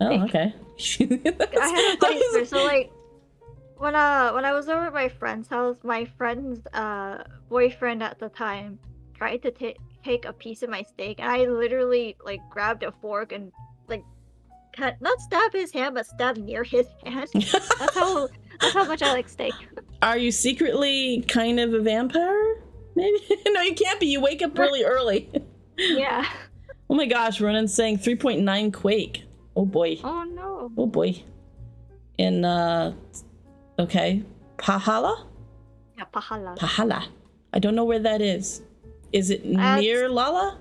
Oh, okay. I had a funny story. So like, when I was over at my friend's house, my friend's boyfriend at the time tried to take a piece of my steak, and I literally like grabbed a fork and like not stab his hand, but stab near his hand. That's how much I like steak. Are you secretly kind of a vampire? Maybe. No, you can't be. You wake up really early. Yeah. Oh my gosh, Ronan's saying 3.9 quake. Oh boy. Oh no. Oh boy. In okay, Pahala? Yeah, Pahala. Pahala. I don't know where that is. Is it near Lala?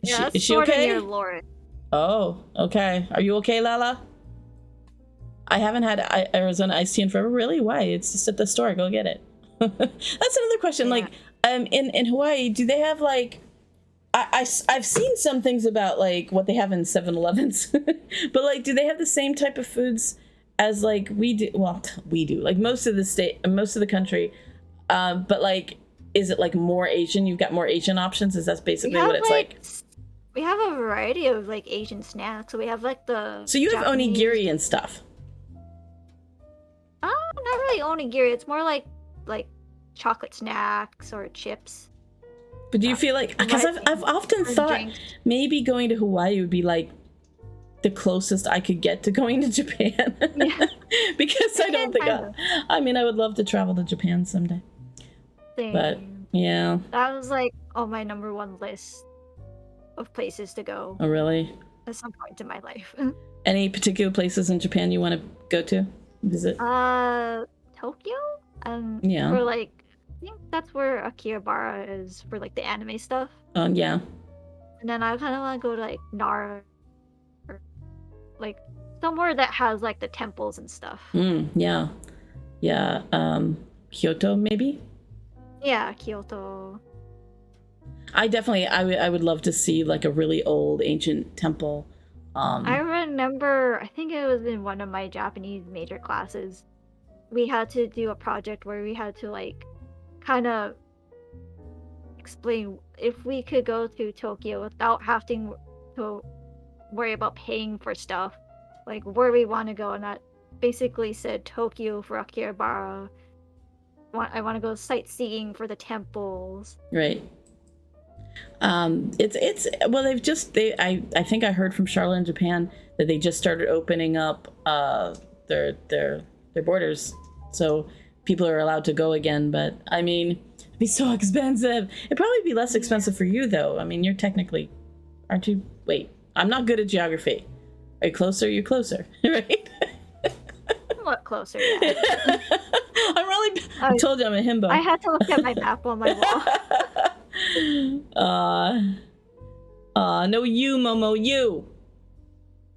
Is she okay? Near Lauren. Oh, okay. Are you okay, Lala? I haven't had Arizona iced tea in forever. Really? Why? It's just at the store. Go get it. That's another question. Yeah. Like, in Hawaii, do they have like? I've seen some things about like what they have in 7-Elevens, but like, do they have the same type of foods as like we do? Well, we do. Like most of the country, but like, is it like more Asian? You've got more Asian options. Is that basically what it's like? We have a variety of like Asian snacks. So we have like the. So you have onigiri and stuff. not really onigiri. It's more like chocolate snacks or chips. But do you feel like, because I've often thought maybe going to Hawaii would be like the closest I could get to going to Japan. Yeah. Because I don't think I mean, I would love to travel to Japan someday. Same. But yeah. That was like on my number one list of places to go. Oh, really? At some point in my life. Any particular places in Japan you want to go to? Visit? Tokyo? Yeah. Or like, I think that's where Akihabara is for like the anime stuff. Yeah. And then I kind of want to go to like Nara, or like somewhere that has like the temples and stuff. Yeah. Yeah. Kyoto, maybe? Yeah, Kyoto. I would love to see like a really old ancient temple. I remember, I think it was in one of my Japanese major classes, we had to do a project where we had to like kind of explain if we could go to Tokyo without having to worry about paying for stuff, like where we want to go, and that basically said Tokyo for Akihabara. I want to go sightseeing for the temples. Right. It's well, I think I heard from Charlotte in Japan that they just started opening up their borders, so people are allowed to go again. But I mean, it'd be so expensive. It'd probably be less expensive for you though. I mean, you're technically, aren't you? Wait, I'm not good at geography. Are you closer? You're closer, right? Somewhat closer. Yeah. I told you I'm a himbo. I had to look at my map on my wall. No, you, Momo, you.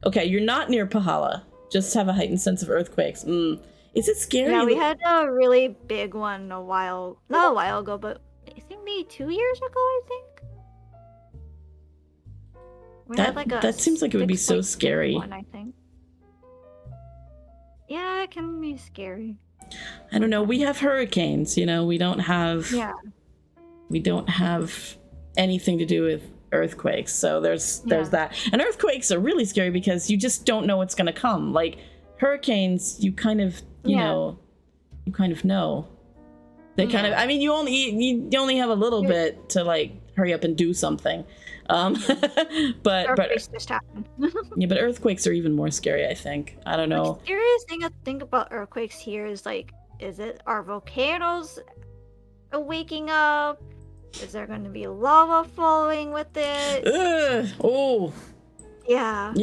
Okay, you're not near Pahala. Just have a heightened sense of earthquakes. Is it scary? Yeah, we had a really big one not a while ago, but I think maybe 2 years ago, I think. That seems like it would be so scary. One, I think. Yeah, it can be scary. I don't know. We have hurricanes, you know. We don't have anything to do with earthquakes. So there's that. And earthquakes are really scary because you just don't know what's going to come. Like hurricanes, you kind of, you know. They kind of, I mean, you only have a little bit to like hurry up and do something. But earthquakes just happen. Yeah, but earthquakes are even more scary, I think. I don't know. The scariest thing I think about earthquakes here is like, are volcanoes waking up? Is there going to be lava following with it? Oh. Yeah.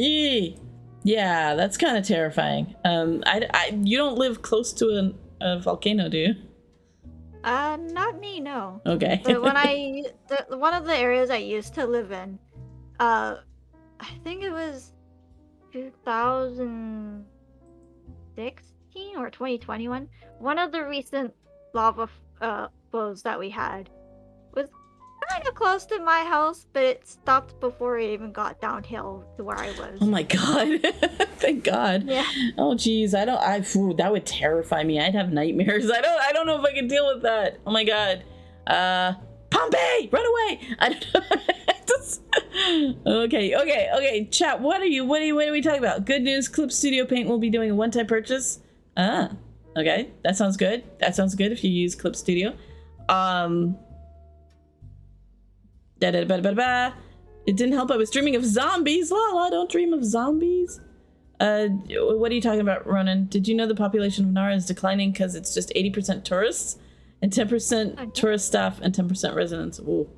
Yeah, that's kind of terrifying. You don't live close to a volcano, do you? Not me, no. Okay. But when one of the areas I used to live in, I think it was 2016 or 2021. One of the recent lava flows that we had was kind of close to my house, but it stopped before it even got downhill to where I was. Oh my god. Thank God. Yeah. Oh geez, that would terrify me. I'd have nightmares. I don't know if I can deal with that. Oh my god. Pompeii, run away. I don't know. Okay. Chat, what are we talking about? Good news, Clip Studio Paint will be doing a one-time purchase. Okay. That sounds good. If you use Clip Studio. It didn't help. I was dreaming of zombies. La, don't dream of zombies. What are you talking about, Ronan? Did you know the population of Nara is declining because it's just 80% tourists and 10% tourist staff and 10% residents? Ooh.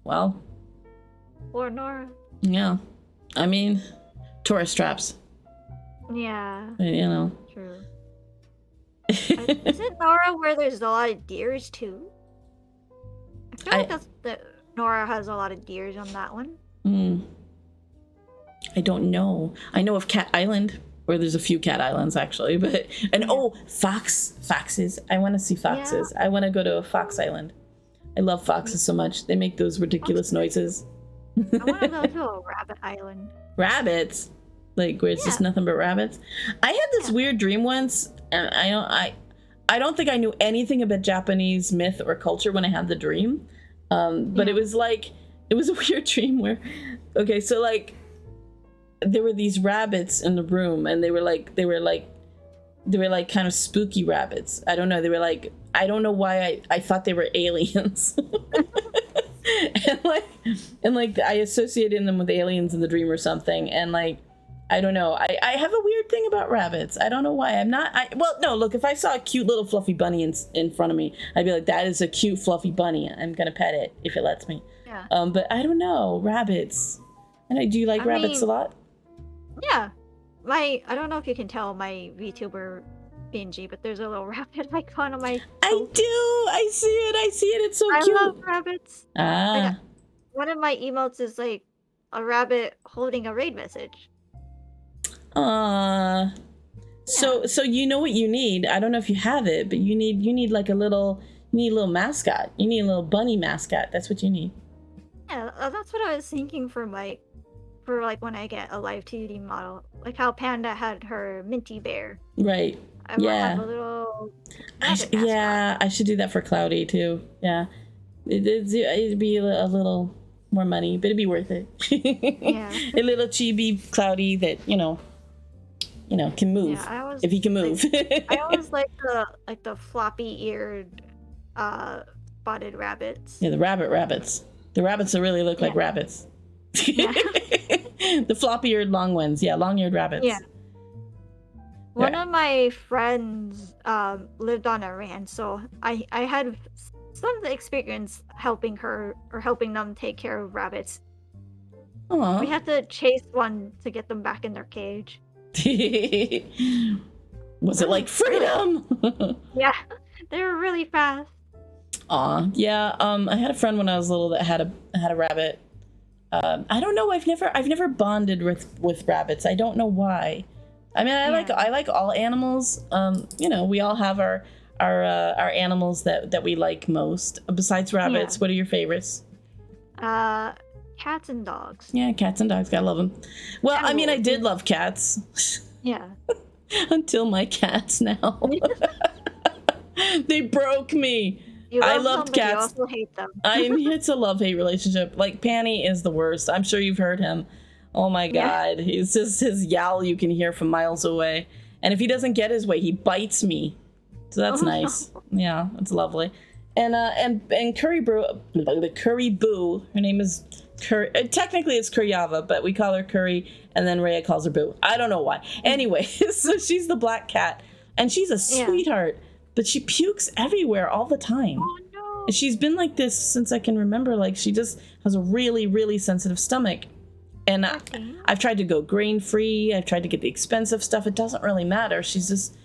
Well. Or Nara. Yeah. I mean, tourist traps. Yeah. You know. True. Is it Nara where there's a lot of deers too? I feel like Nora has a lot of deers on that one. I don't know. I know of Cat Island, where there's a few cat islands actually, foxes. I want to see foxes. Yeah. I want to go to a fox island. I love foxes so much. They make those ridiculous noises. I want to go to a rabbit island. Rabbits? Like where it's just nothing but rabbits? I had this weird dream once, and I don't think I knew anything about Japanese myth or culture when I had the dream. But it was a weird dream where, so like, there were these rabbits in the room, and they were like They were like kind of spooky rabbits. I don't know. They were like, I don't know why I thought they were aliens. and like I associated them with aliens in the dream or something. And like, I don't know. I have a weird thing about rabbits. I don't know why. Well, no, look, if I saw a cute little fluffy bunny in front of me, I'd be like, that is a cute fluffy bunny. I'm going to pet it if it lets me. Yeah. But I don't know. Rabbits. And do you like rabbits a lot? Yeah. I don't know if you can tell my VTuber Benji, but there's a little rabbit icon on my I do. I see it. It's so cute. I love rabbits. Ah. One of my emotes is like a rabbit holding a raid message. Yeah. So you know what you need. I don't know if you have it, but you need like a little mascot. You need a little bunny mascot. That's what you need. Yeah, that's what I was thinking for when I get a live 2D model, like how Panda had her Minty Bear. Right. I might have a little I should do that for Cloudy too. Yeah. It'd be a little more money, but it'd be worth it. Yeah. A little chibi Cloudy that can move. Yeah, if he can move. I always like the floppy eared spotted rabbits. Yeah, the rabbits. The rabbits that really look like rabbits. Yeah. The floppy-eared long ones. Yeah, long-eared rabbits. Yeah. One of my friends lived on a ranch, so I had some experience helping her or helping them take care of rabbits. Aww. We had to chase one to get them back in their cage. Was it like freedom? Yeah, they were really fast. Aw, yeah. I had a friend when I was little that had a rabbit. I don't know. I've never bonded with rabbits. I don't know why. I mean, I like all animals. We all have our animals that we like most. Besides rabbits, what are your favorites? Cats and dogs. Yeah, cats and dogs. Gotta love them. Well, I mean, I did love cats. Yeah. Until my cats now. They broke me. I loved cats. You also hate them. It's a love-hate relationship. Like, Panny is the worst. I'm sure you've heard him. Oh my God. He's just his yowl you can hear from miles away. And if he doesn't get his way, he bites me. So that's nice. No. Yeah, it's lovely. And Curry Boo, her name is Curry. Technically it's Kuryava, but we call her Curry, and then Rhea calls her Boo. I don't know why. Anyway, so she's the black cat, and she's a sweetheart. But she pukes everywhere all the time. Oh, no. And she's been like this since I can remember. Like, she just has a really, really sensitive stomach. And I've tried to go grain-free. I've tried to get the expensive stuff. It doesn't really matter. She just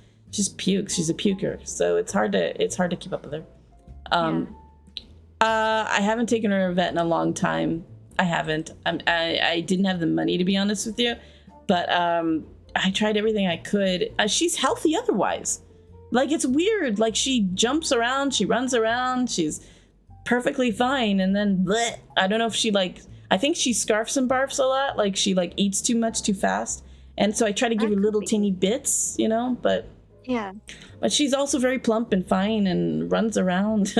pukes. She's a puker. So it's hard to keep up with her. I haven't taken her to a vet in a long time. I haven't. I didn't have the money, to be honest with you. But I tried everything I could. She's healthy otherwise. Like, it's weird. Like, she jumps around, she runs around, she's perfectly fine, and then bleh. I don't know if she I think she scarfs and barfs a lot. Like, she eats too much too fast. And so I try to give her little teeny bits, but she's also very plump and fine and runs around.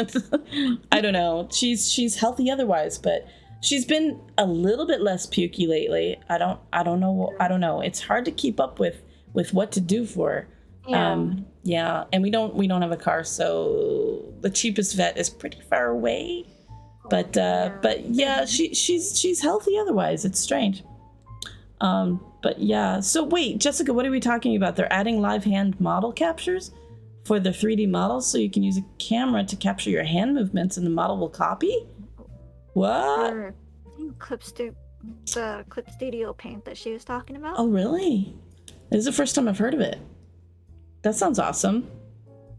I don't know. She's healthy otherwise, but she's been a little bit less pukey lately. I don't know. It's hard to keep up with what to do for her. And we don't have a car, so the cheapest vet is pretty far away. But she's healthy otherwise. It's strange. But yeah. So wait, Jessica, what are we talking about? They're adding live hand model captures for the 3D models, so you can use a camera to capture your hand movements, and the model will copy. What? The Clip Studio Paint that she was talking about. Oh, really? This is the first time I've heard of it. That sounds awesome.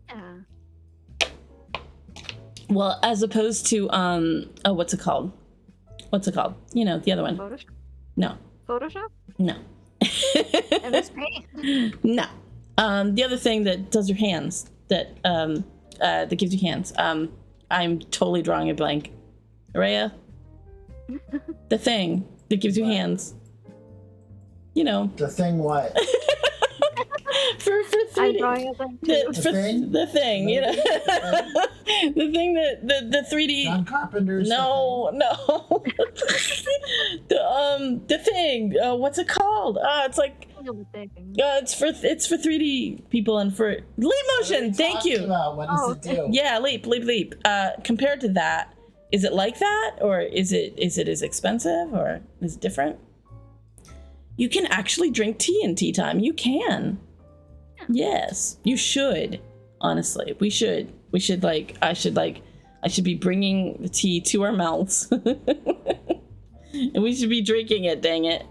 Yeah. Well, as opposed to what's it called? The other one. Photoshop? No. Photoshop? No. MS Paint? No. The other thing that does your hands, that gives you hands. I'm totally drawing a blank. Araya? The thing that gives you hands. The thing what? for 3D, the thing, the thing that the 3D. John Carpenter's. No. the thing. What's it called? It's like know the thing. It's for 3D people and for leap motion. Thank you. What does it do? Yeah, leap. Compared to that, is it like that, or is it as expensive, or is it different? You can actually drink tea in tea time. You can. Yeah. Yes, you should. Honestly, we should. I should be bringing the tea to our mouths, and we should be drinking it. Dang it!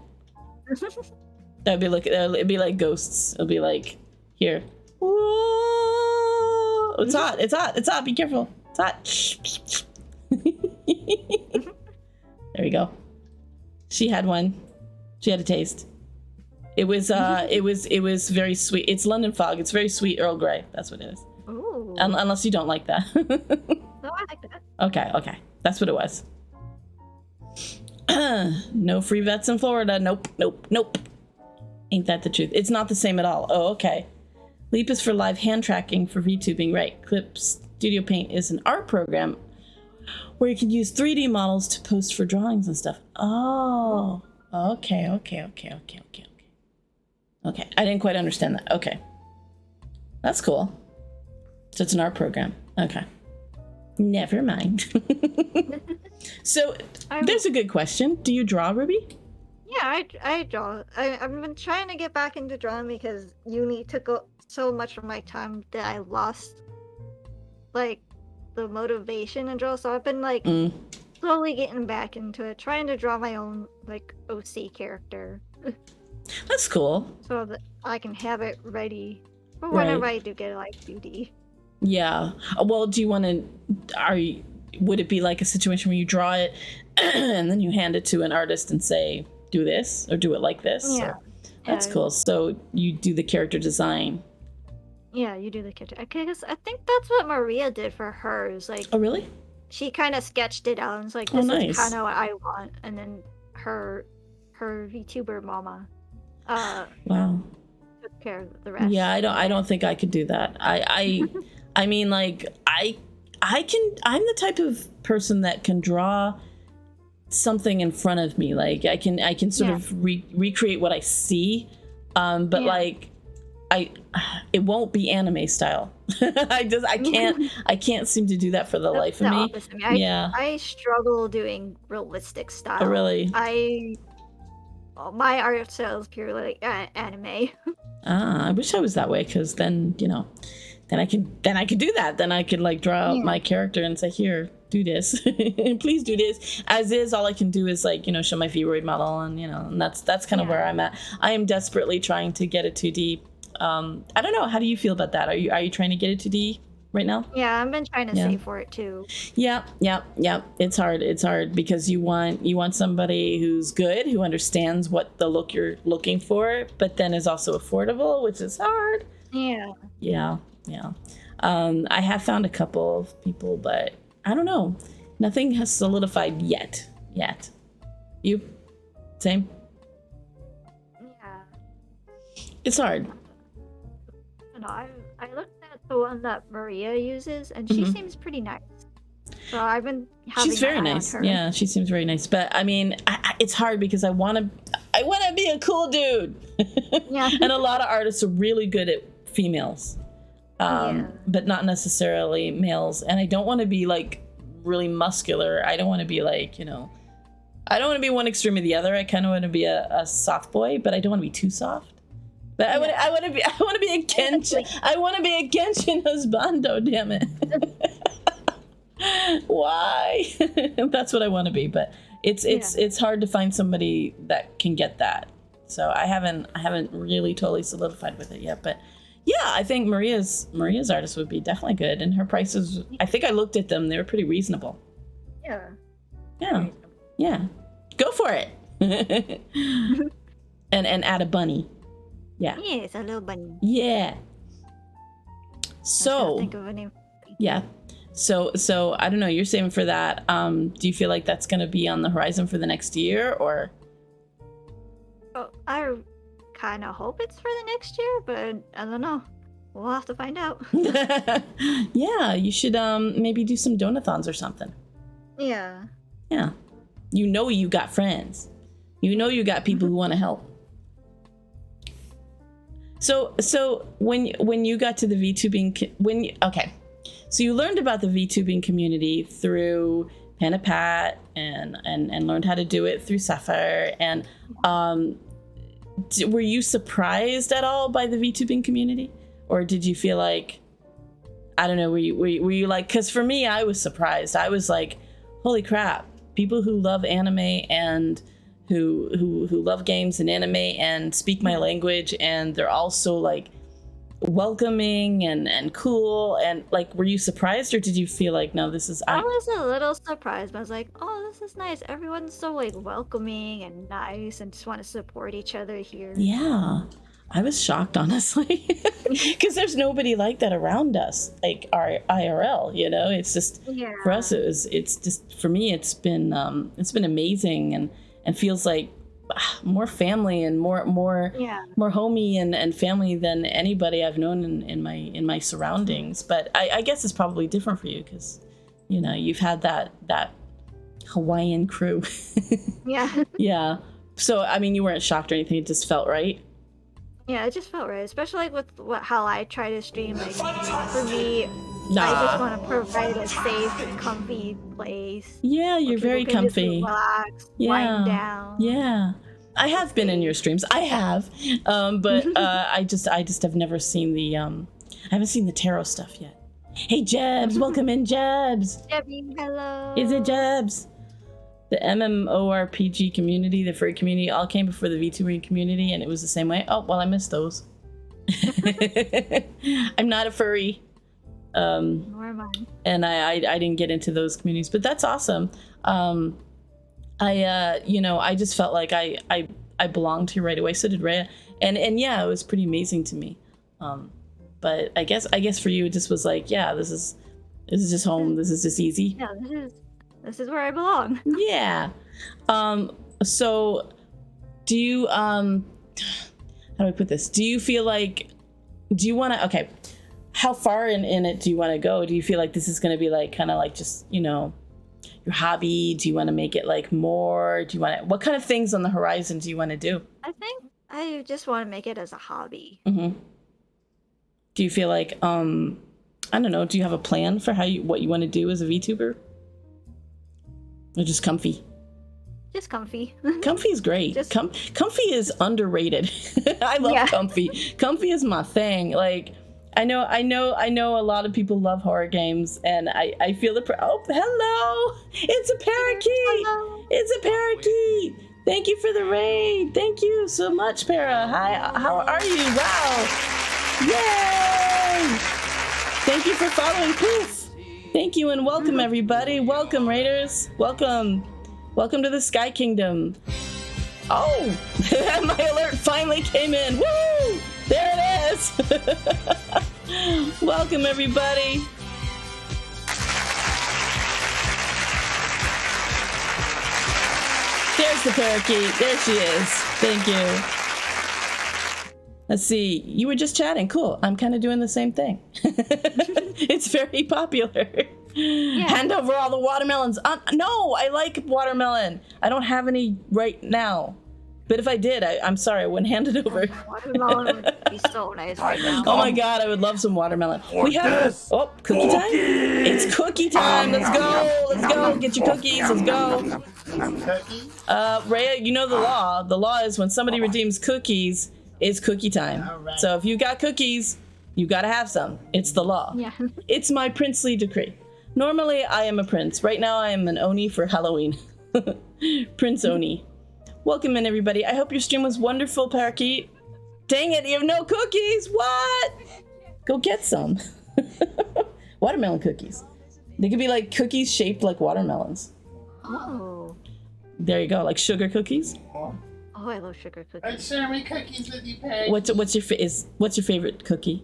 It'd be like ghosts. It'll be like, here. Whoa! It's hot. It's hot. Be careful. It's hot. There we go. She had one. She had a taste. It was very sweet. It's London Fog. It's very sweet Earl Grey. That's what it is. Ooh. Unless you don't like that. No, I like that. Okay. That's what it was. No free vets in Florida. Nope. Ain't that the truth? It's not the same at all. Oh, okay. Leap is for live hand tracking for VTubing, right? Clip Studio Paint is an art program where you can use 3D models to post for drawings and stuff. Oh, okay. Okay, I didn't quite understand that. Okay. That's cool. So it's an art program. Okay. Never mind. So, there's a good question. Do you draw, Ruby? Yeah, I draw. I've been trying to get back into drawing because uni took so much of my time that I lost, like, the motivation to draw. So I've been, like, slowly getting back into it, trying to draw my own, like, OC character. That's cool. So that I can have it ready for whenever I do get, like, 2D. Yeah. Well, do you want to... Would it be like a situation where you draw it and then you hand it to an artist and say, do this or do it like this? Yeah. That's cool. So you do the character design. Yeah, you do the character. Because I think that's what Maria did for hers. Like, oh, really? She kind of sketched it out and was like, this nice. is kind of what I want. And then her VTuber mama wow. took care of the rest. Yeah, I don't think I could do that. I mean, like, I'm the type of person that can draw something in front of me. Like I can sort of recreate what I see. But like it won't be anime style. I can't seem to do that for the life of me. Opposite. I struggle doing realistic style. Oh, really? My art style is purely like anime. I wish I was that way, because then, then I could do that. Then I could like draw out my character and say, here, do this. Please do this. As is, all I can do is like, show my Vroid model, and that's kind of where I'm at. I am desperately trying to get a 2D. I don't know. How do you feel about that? Are you trying to get a 2D right now? Yeah, I've been trying to save for it too. Yeah. It's hard because you want somebody who's good, who understands what the look you're looking for, but then is also affordable, which is hard. Yeah. I have found a couple of people, but I don't know. Nothing has solidified yet. You? Same? Yeah. It's hard. No, I looked at the one that Maria uses, and she seems pretty nice. So I've been having She's very nice. Yeah, she seems very nice. But I mean, it's hard because I want to be a cool dude. Yeah. And a lot of artists are really good at females. But not necessarily males. And I don't want to be like really muscular. I don't want to be like, I don't want to be one extreme or the other. I kind of want to be a soft boy, but I don't want to be too soft. But I want to be a Genshin. I want to be a Genshin husbando, damn it. Why? That's what I want to be, but it's hard to find somebody that can get that. So I haven't really totally solidified with it yet, but yeah, I think Maria's artist would be definitely good, and her prices, I think I looked at them, they were pretty reasonable. Yeah. Go for it. and add a bunny. Yeah. Yes, a little bunny. Yeah. So think of a name. Yeah. So I don't know, you're saving for that. Do you feel like that's going to be on the horizon for the next year, or? Oh, I kind of hope it's for the next year, but I don't know. We'll have to find out. Yeah, you should maybe do some donathons or something. Yeah. You got friends. You got people who want to help. So when you got to the VTubing, so you learned about the VTubing community through Panapat and learned how to do it through Sapphire. And were you surprised at all by the VTubing community, or did you feel like, I don't know, were you like? Because for me, I was surprised. I was like, holy crap! People who love anime and who love games and anime and speak my language, and they're also like welcoming and cool, and like, were you surprised, or did you feel like, no, this is I was a little surprised, but I was like, oh, this is nice. Everyone's so like welcoming and nice and just want to support each other here. Yeah, I was shocked, honestly, because there's nobody like that around us, like our IRL, you know. It's just, for us, it's just, for me, it's been amazing, and feels like more family and more homey and family than anybody I've known in my surroundings. But I guess it's probably different for you because, you know, you've had that Hawaiian crew. Yeah. Yeah. So I mean, you weren't shocked or anything. It just felt right. Yeah, it just felt right, especially with how I try to stream. Like, for me, I just want to provide a safe and comfy place. Yeah, you're very comfy. Relax, wind down. Yeah. I have been in your streams. I have, but I just have never seen the I haven't seen the tarot stuff yet. Hey, Jebs, welcome in, Jebs. Jebby, hello. Is it Jebs? The MMORPG community, the furry community, all came before the VTuber community, and it was the same way. Oh, well, I missed those. I'm not a furry. Nor am I. And I didn't get into those communities, but that's awesome. I just felt like I belonged here right away. So did Rhea, and yeah, it was pretty amazing to me. But I guess for you, it just was like, yeah, this is just home. This is just easy. Yeah, this is where I belong. Yeah. So do you how do I put this? Do you feel like, do you want to, okay, how far in it do you want to go? Do you feel like this is going to be like kind of like just, you know, your hobby? Do you want to make it like more? Do you want to, what kind of things on the horizon do you want to do? I think I just want to make it as a hobby. Mm-hmm. Do you feel like, I don't know, do you have a plan for what you want to do as a VTuber? Or just comfy? Just comfy. Comfy is great. Comfy is underrated. I love comfy. Comfy is my thing. Like, I know a lot of people love horror games, and I feel oh, hello! It's a parakeet! Hello. It's a parakeet! Thank you for the raid! Thank you so much, Para! Hi, how are you? Wow! Yay! Thank you for following Poof! Thank you and welcome, everybody. Welcome, Raiders. Welcome. Welcome to the Sky Kingdom. Oh! My alert finally came in. Woo! There it is! Welcome, everybody. There's the parakeet. There she is. Thank you. Let's see. You were just chatting. Cool. I'm kind of doing the same thing. It's very popular. Yeah. Hand over all the watermelons. No, I like watermelon. I don't have any right now. But if I did, I'm sorry, I wouldn't hand it over. Watermelon would be so nice right now. Oh my god, I would love some watermelon. We have cookie time? It's cookie time. Let's go. Let's go. Get your cookies. Let's go. Rhea, you know the law. The law is when somebody redeems cookies, it's cookie time. Right. So if you got cookies, you gotta have some. It's the law. Yeah. It's my princely decree. Normally, I am a prince. Right now, I am an Oni for Halloween. Prince Oni. Welcome in, everybody. I hope your stream was wonderful, Parakeet. Dang it, you have no cookies. What? Go get some. Watermelon cookies. They could be like cookies shaped like watermelons. Oh. There you go, like sugar cookies. Oh, I love sugar cookies. I'd share my cookies with you, Parakeet. What's your favorite cookie?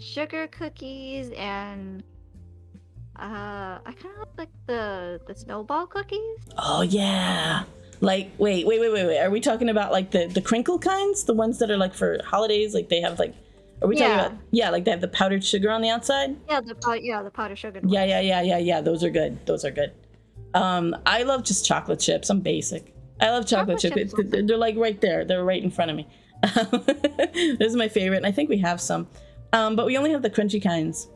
Sugar cookies and I kind of like the snowball cookies. Oh yeah. Like wait. Are we talking about like the crinkle kinds? The ones that are like for holidays? Like they have like. Are we talking about? Yeah, like they have the powdered sugar on the outside. Yeah, the powdered sugar. Yeah. Those are good. I love just chocolate chips. I'm basic. I love chocolate chips. They're like right there. They're right in front of me. This is my favorite, and I think we have some. But we only have the crunchy kinds.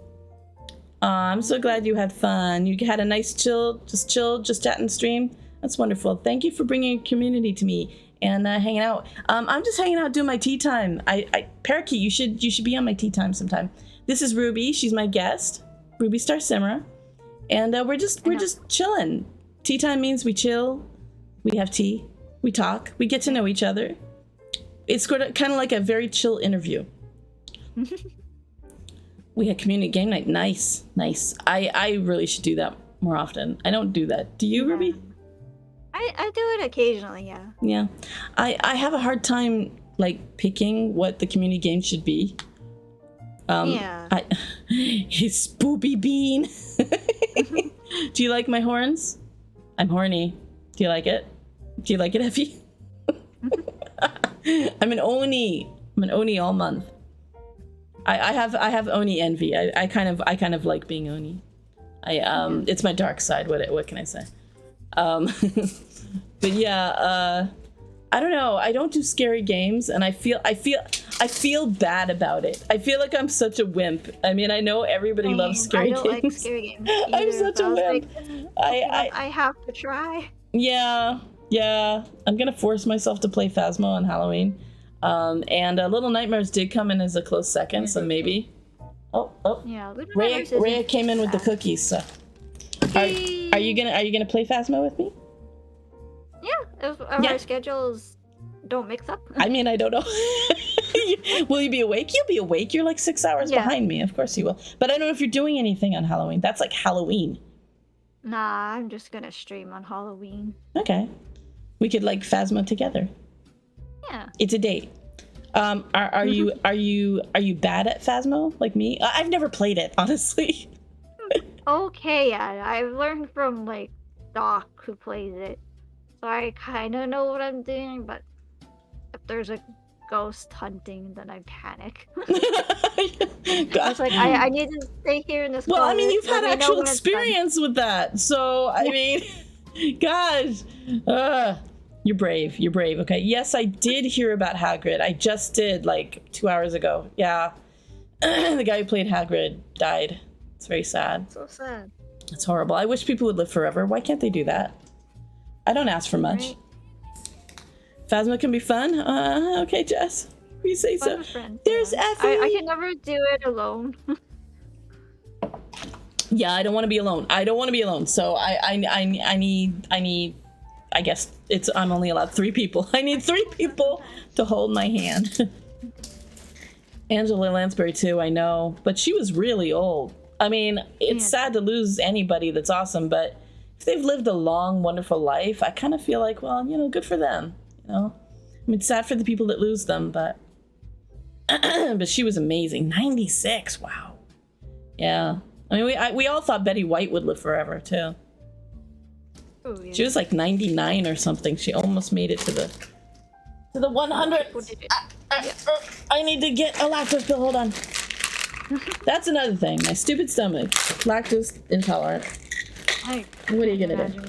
I'm so glad you had fun. You had a nice chill, just chatting stream. That's wonderful. Thank you for bringing your community to me and hanging out. I'm just hanging out doing my tea time. Parakeet, you should be on my tea time sometime. This is Ruby. She's my guest, RubyStarSimmer, and we're just chilling. Tea time means we chill, we have tea, we talk, we get to know each other. It's kind of like a very chill interview. We had community game night. Nice. I really should do that more often. I don't do that. Do you, Ruby? I do it occasionally, yeah. Yeah. I have a hard time like picking what the community game should be. Yeah. It's Spoopy Bean. Do you like my horns? I'm horny. Do you like it? Do you like it, Effie? I'm an Oni all month. I have Oni envy. I kind of like being Oni. It's my dark side. What can I say? But yeah, I don't know. I don't do scary games, and I feel bad about it. I feel like I'm such a wimp. I mean, I know everybody loves scary games. I don't like scary games either, I'm such a wimp. Like, I have to try. Yeah. I'm gonna force myself to play Phasmo on Halloween. And Little Nightmares did come in as a close second, so maybe. Oh. Yeah, Rhea came in with the cookies. So. Are you gonna play Phasmo with me? Yeah, if our schedules don't mix up. I mean, I don't know. Will you be awake? You'll be awake. You're like 6 hours behind me. Of course you will. But I don't know if you're doing anything on Halloween. That's like Halloween. Nah, I'm just gonna stream on Halloween. Okay. We could like Phasmo together. Yeah. It's a date. Are you bad at Phasmo like me? I've never played it, honestly. Okay, yeah. I've learned from like Doc who plays it. So I kind of know what I'm doing, but if there's a ghost hunting, then I panic. I was like, I need to stay here in this Well, closet. I mean, you've had actual experience with that. So, I mean, gosh. You're brave. Okay. Yes, I did hear about Hagrid. I just did like 2 hours ago. Yeah. The guy who played Hagrid died. It's very sad. So sad. It's horrible. I wish people would live forever. Why can't they do that? I don't ask for much. Right. Phasmo can be fun. Okay, Jess. You say so. There's Effie. I can never do it alone. Yeah, I don't want to be alone. So I need. I guess I'm only allowed 3 people. I need 3 people to hold my hand. Angela Lansbury too, I know, but she was really old. I mean, it's sad to lose anybody that's awesome, but if they've lived a long, wonderful life, I kind of feel like, well, good for them. I mean, it's sad for the people that lose them, but but she was amazing. 96, wow. Yeah, I mean, we all thought Betty White would live forever too. Oh, yeah. She was like 99 or something. She almost made it to the 100. I need to get a lactose pill. Hold on. That's another thing. My stupid stomach. Lactose intolerant. What are you gonna do?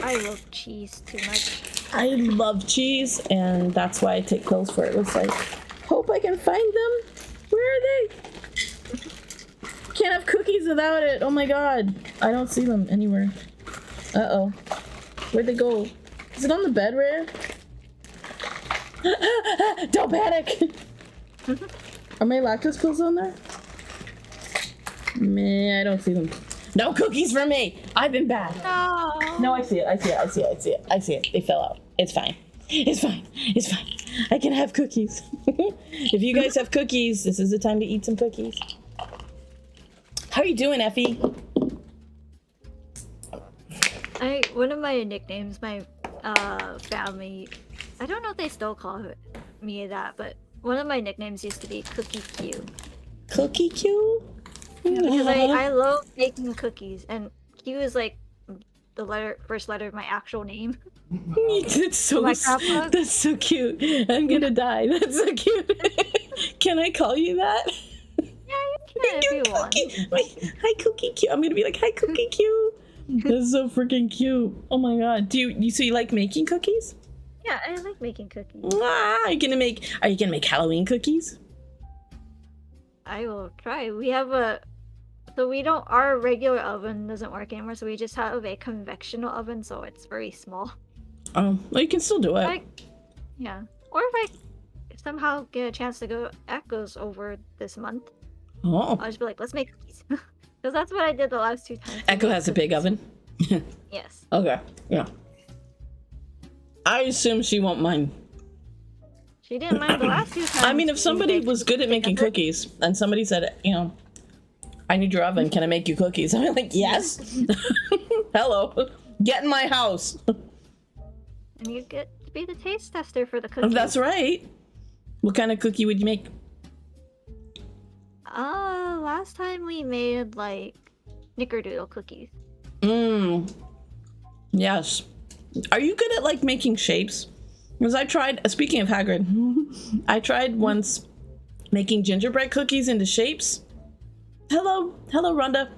I love cheese too much. I love cheese, and that's why I take pills for it. Looks like. Hope I can find them. Where are they? Can't have cookies without it. Oh my god. I don't see them anywhere. Uh-oh. Where'd they go? Is it on the bed, Rhea? Don't panic! Are my lactose pills on there? Meh, I don't see them. No cookies for me! I've been bad. No, I see it. They fell out. It's fine. I can have cookies. If you guys have cookies, this is the time to eat some cookies. How are you doing, Effie? One of my nicknames, my family, I don't know if they still call me that, but one of my nicknames used to be Cookie Q. Cookie Q? Because I love baking cookies, and Q is like the first letter of my actual name. That's so cute. I'm gonna die. That's so cute. Can I call you that? Yeah, you can if you want. Wait, hi Cookie Q. I'm gonna be like, hi Cookie Q. That's so freaking cute. Oh my god. So you like making cookies? Yeah, I like making cookies. Are you gonna make Halloween cookies? I will try. We have our regular oven doesn't work anymore, so we just have a convectional oven, so it's very small. Oh, well, you can still do it. Yeah. Or if I somehow get a chance to go Echoes over this month, Oh. I'll just be like, let's make cookies. Because that's what I did the last 2 times. Echo has a big oven? Yes. Okay, yeah. I assume she won't mind. She didn't mind the last 2 times. I mean, if somebody was good at making cookies and somebody said, I need your oven, can I make you cookies? I'm like, yes. Hello. Get in my house. And you get to be the taste tester for the cookies. That's right. What kind of cookie would you make? Last time we made like snickerdoodle cookies. Yes. Are you good at like making shapes? Because I tried, speaking of Hagrid, I tried once making gingerbread cookies into shapes. Hello, Rhonda.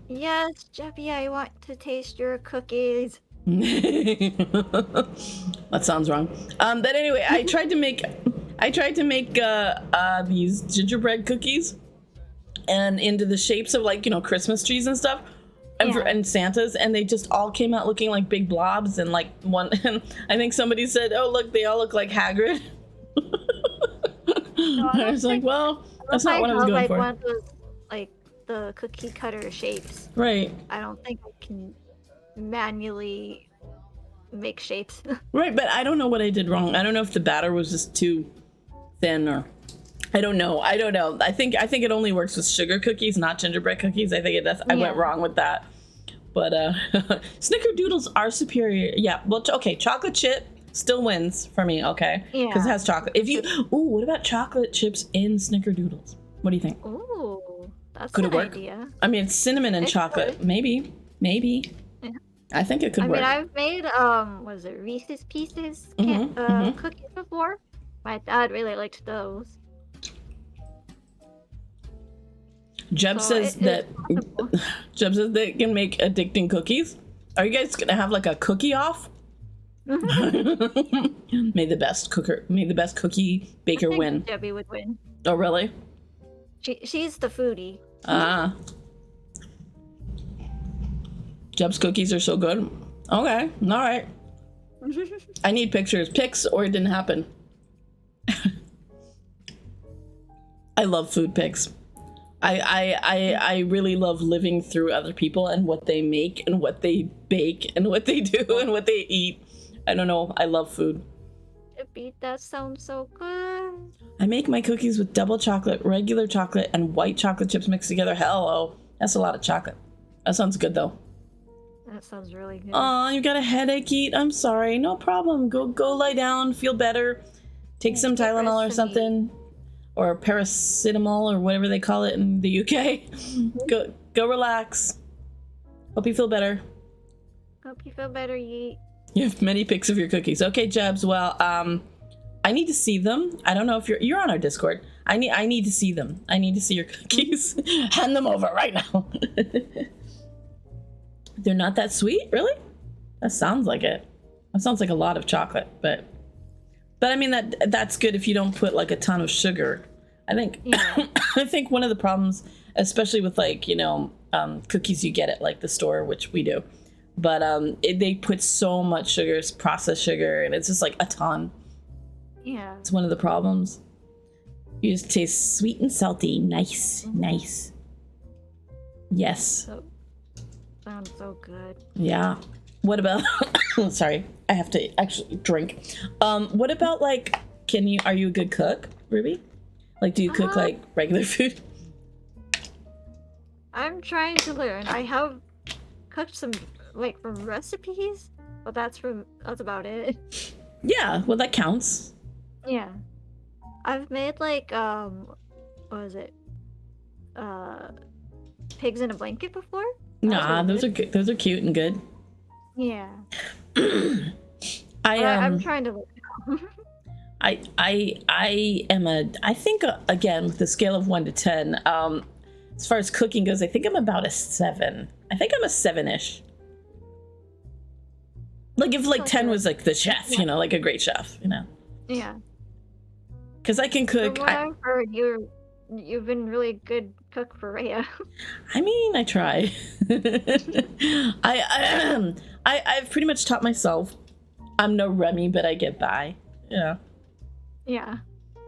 Yes, Jeffy, I want to taste your cookies. That sounds wrong. But anyway, I tried to make these gingerbread cookies and into the shapes of like, Christmas trees and stuff. And Santas, and they just all came out looking like big blobs, and like one, and I think somebody said, "Oh, look, they all look like Hagrid." I was like, "Well, that's not what I was going for." One of those, like the cookie cutter shapes. Right. I don't think I can manually make shapes. Right, but I don't know what I did wrong. I don't know if the batter was just too thin, or I don't know. I think it only works with sugar cookies, not gingerbread cookies. I think I went wrong with that. But snickerdoodles are superior. Yeah. Well, okay. Chocolate chip still wins for me. Okay. Yeah. Because it has chocolate. What about chocolate chips in snickerdoodles? What do you think? Ooh, that's Could an it work? idea. I mean, it's cinnamon and chocolate. Could. Maybe. Yeah. I think it could work. I mean, I've made was it Reese's Pieces cookies before. My dad really liked those. Jeb says that they can make addicting cookies. Are you guys gonna have like a cookie off? May the best cookie baker win. Debbie would win. Oh, really? She's the foodie. Ah. Jeb's cookies are so good. Okay, all right. I need pics, or it didn't happen. I love food pics. I really love living through other people and what they make and what they bake and what they do and what they eat. I don't know. I love food. That sounds so good. I make my cookies with double chocolate, regular chocolate, and white chocolate chips mixed together. Hello. That's a lot of chocolate. That sounds good, though. That sounds really good. Oh, you got a headache, Eat? I'm sorry. No problem. Go lie down. Feel better. Take some Tylenol or something. Or paracetamol or whatever they call it in the UK. Go relax. Hope you feel better. Hope you feel better, Yeet. You have many pics of your cookies. Okay, Jebs. Well, I need to see them. I don't know if you're on our Discord. I need to see them. I need to see your cookies. Hand them over right now. They're not that sweet, really? That sounds like it. That sounds like a lot of chocolate, but I mean that's good if you don't put like a ton of sugar. I think I think one of the problems, especially with like cookies you get at like the store, which we do, but they put so much sugar, it's processed sugar, and it's just like a ton. Yeah, it's one of the problems. You just taste sweet and salty. Nice. Yes. Sounds so good. Yeah. What about sorry, I have to actually drink. What about like are you a good cook, Ruby? Like do you cook like regular food? I'm trying to learn. I have cooked some like from recipes, but that's about it. Yeah, well that counts. Yeah. I've made like what was it? Pigs in a blanket before? Nah, those are good. Those are cute and good. Yeah. I'm trying to learn. I think again with the scale of 1 to 10, as far as cooking goes, I think I'm about a 7. I think I'm a 7-ish. Like like if like Like 10 a- was like the chef, you know, like a great chef, you know. Yeah. Because I can From cook. what I've heard, you've been really good cook for Rhea. I mean, I try. I've pretty much taught myself. I'm no Remy, but I get by. You know. Yeah.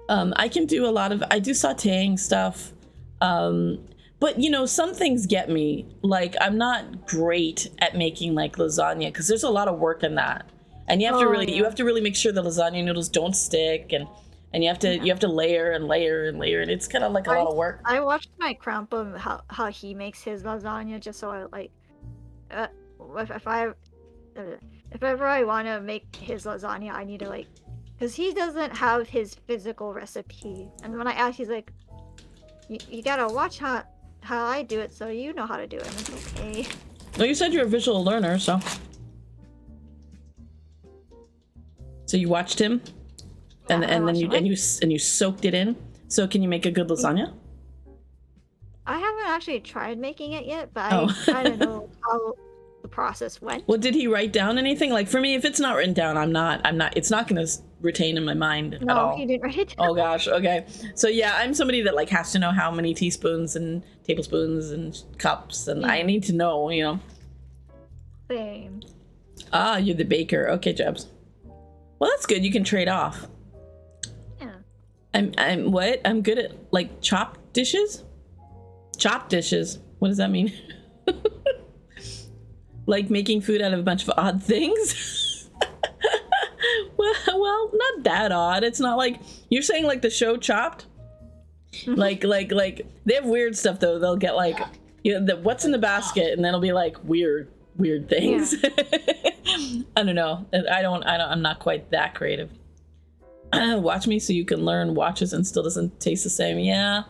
I can do I do sauteing stuff. But you know, some things get me. Like I'm not great at making like lasagna because there's a lot of work in that, and you have you have to really make sure the lasagna noodles don't stick, and you have to layer and layer and layer, and it's kind of like a lot of work. I watched my grandpa how he makes his lasagna just so I like, if ever I want to make his lasagna, I need to like, because he doesn't have his physical recipe, and when I ask, he's like, you gotta watch how I do it so you know how to do it. And it's okay. Well, you said you're a visual learner, so you watched him, and then you soaked it in. So can you make a good lasagna? I haven't actually tried making it yet, but I kind of know how the process went. Well, did he write down anything? Like for me, if it's not written down, I'm not. It's not going to retain in my mind at all. No, he didn't write it down. Oh gosh. Okay. So yeah, I'm somebody that like has to know how many teaspoons and tablespoons and cups, and I need to know. You know. Same. Ah, you're the baker. Okay, Jebs. Well, that's good. You can trade off. Yeah. I'm what? I'm good at like chopped dishes. Chopped dishes. What does that mean? Like making food out of a bunch of odd things. well, not that odd. It's not like you're saying like the show Chopped. like they have weird stuff though. They'll get like what's in the basket, and then it'll be like weird things. Yeah. I don't know. I'm not quite that creative. Watch me so you can learn watches and still doesn't taste the same. Yeah,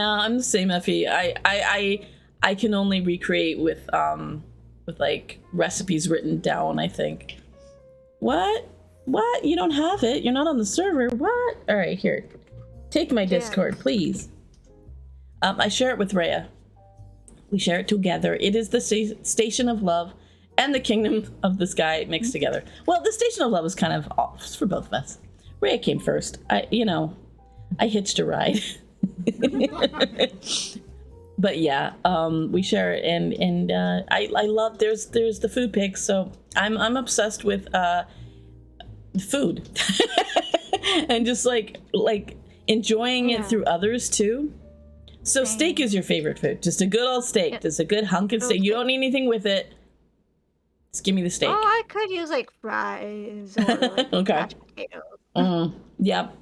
I'm the same, Effie. I can only recreate with like recipes written down, I think. What? You don't have it? You're not on the server? What? All right, here. Take my Discord, please. I share it with Rhea. We share it together. It is the Station of Love and the Kingdom of the Sky mixed together. Well, the Station of Love is kind of off for both of us. Rhea came first. I hitched a ride. But yeah, we share it, and I love. There's the food pics, so I'm obsessed with food, and just like enjoying it through others too. So steak is your favorite food? Just a good old steak, just a good hunk of steak. You don't need anything with it. Just give me the steak. Oh, I could use like fries or like okay. mashed potatoes. Yep.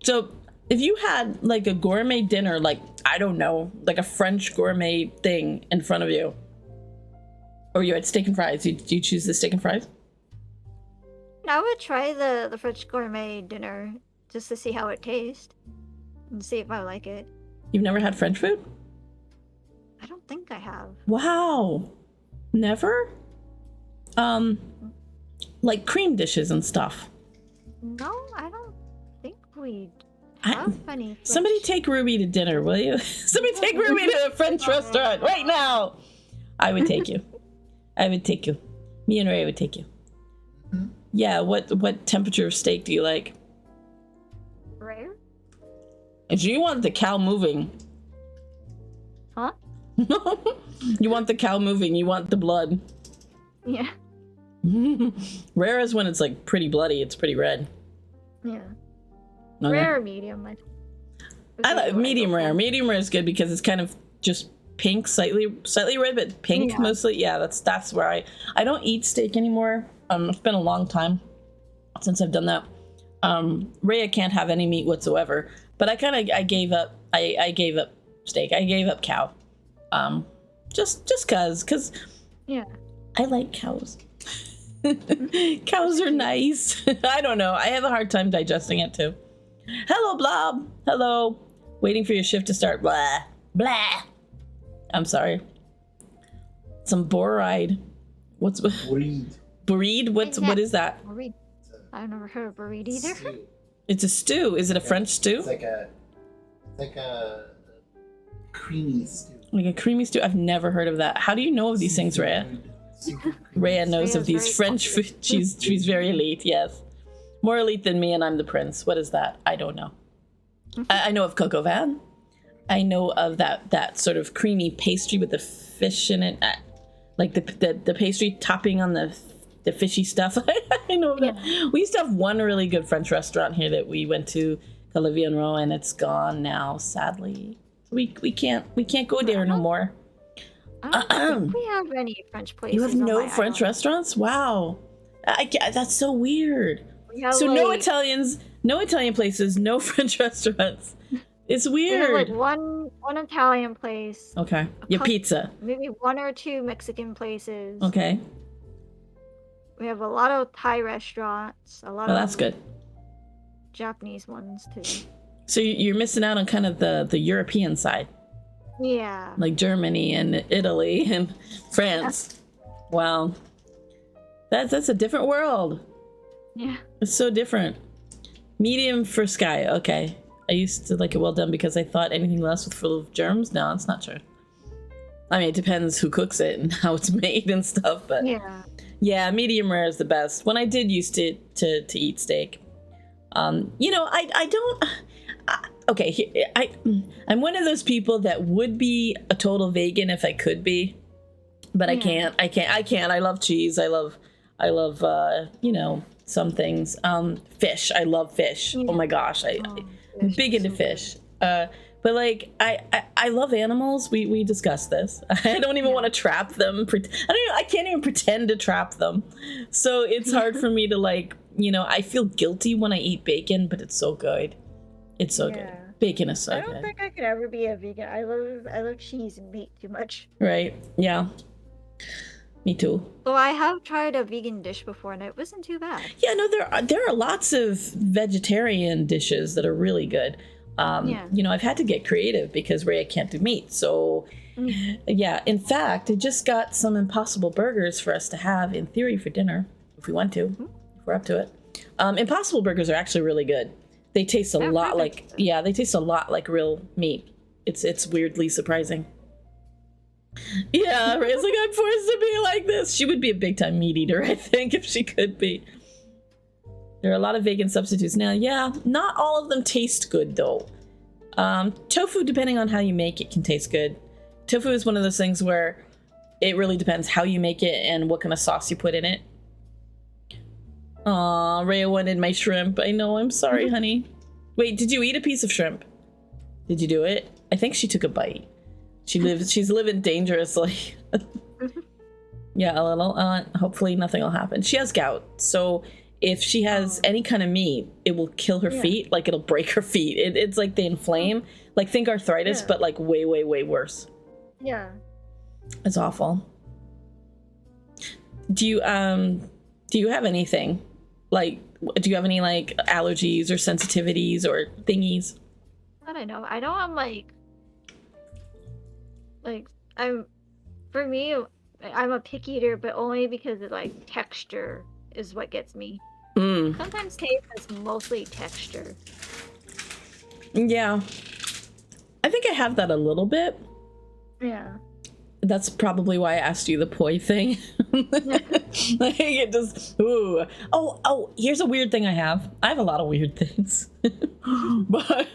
So if you had like a gourmet dinner, like I don't know, like a French gourmet thing in front of you, or you had steak and fries, do you choose the steak and fries? I would try the French gourmet dinner just to see how it tastes and see if I like it. You've never had French food? I don't think I have. Wow. Never? Like cream dishes and stuff. No, I don't think we have any. Somebody take Ruby to dinner, will you? Somebody take Ruby to a French restaurant right now. I would take you. Me and Ray would take you. Mm-hmm. Yeah, what temperature of steak do you like? Rare? If you want the cow moving. Huh? You want the cow moving, you want the blood. Yeah. Rare is when it's like pretty bloody, it's pretty red. Yeah. Okay. Rare or medium? I like medium rare. Medium rare is good because it's kind of just pink, slightly red, but pink mostly. Yeah, that's where I don't eat steak anymore. It's been a long time since I've done that. Rhea can't have any meat whatsoever, but I gave up. I gave up steak. I gave up cow. Just cause yeah, I like cows. Cows are nice. I don't know. I have a hard time digesting it too. Hello, Blob. Hello. Waiting for your shift to start. Blah blah. I'm sorry. Some boride. What's Breed? Breed? What is that? Breed. I've never heard of breed either. Stew. It's a stew. Is it a French stew? It's like a creamy stew. Like a creamy stew. I've never heard of that. How do you know of these things, Rhea? Rhea knows Rhea's of these very French popular. food. She's very elite, yes. More elite than me, and I'm the prince. What is that? I don't know. I know of coq au vin. I know of that sort of creamy pastry with the fish in it, like the pastry topping on the fishy stuff. I know that. We used to have one really good French restaurant here that we went to, called Le Vienneau, and it's gone now, sadly. We can't go there no more. I don't think we have any French places. You have on no my French island. restaurants? Wow. That's so weird. We have, So no like, Italian places, no French restaurants. It's we have weird. like one Italian place, Okay. Yeah, pizza. maybe 1 or 2 Mexican places. Okay. We have a lot of Thai restaurants, a lot Well, of that's good. Japanese ones too. So you're missing out on kind of the European side, Yeah. like Germany and Italy and France. Wow. That's a different world. Yeah. It's so different. Medium for Sky. Okay. I used to like it well done because I thought anything less was full of germs. No, it's not true. I mean, it depends who cooks it and how it's made and stuff, but yeah, medium rare is the best. When I did used to eat steak, I don't. Okay, I'm one of those people that would be a total vegan if I could be, but I can't. I love cheese. I love some things. Fish. I love fish. Oh my gosh, I'm big into fish. But like I love animals. We discussed this. I don't even want to trap them. I can't even pretend to trap them. So it's hard for me to like, I feel guilty when I eat bacon, but it's so good. It's so good. Bacon is so I good. don't think I could ever be a vegan. I love cheese and meat too much. Right. Yeah. Me too. So I have tried a vegan dish before and it wasn't too bad. Yeah, no, there are lots of vegetarian dishes that are really good. I've had to get creative because Rhea can't do meat. So yeah, in fact, I just got some Impossible burgers for us to have in theory for dinner if we want to, if we're up to it. Impossible burgers are actually really good. They taste a lot like real meat. It's weirdly surprising. Yeah, Rhea's like, I'm forced to be like this. She would be a big time meat eater, I think, if she could be. There are a lot of vegan substitutes now. Yeah, not all of them taste good though. Tofu, depending on how you make it, can taste good. Tofu is one of those things where it really depends how you make it and what kind of sauce you put in it. Aw, Rhea wanted my shrimp. I know, I'm sorry, honey. Wait, did you eat a piece of shrimp? Did you do it? I think she took a bite. She's living dangerously. Yeah, a little. Hopefully nothing will happen. She has gout, so if she has any kind of meat, it will kill her feet. Like, it'll break her feet. It's like they inflame. Like, think arthritis, but like way, way, way worse. Yeah. It's awful. Do you have anything? Like, do you have any like allergies or sensitivities or thingies? I don't know. I know I'm like I'm a picky eater, but only because of like texture is what gets me. Sometimes taste is mostly texture. Yeah. I think I have that a little bit. Yeah. That's probably why I asked you the poi thing. Like, it just, ooh. Oh, here's a weird thing I have. I have a lot of weird things. But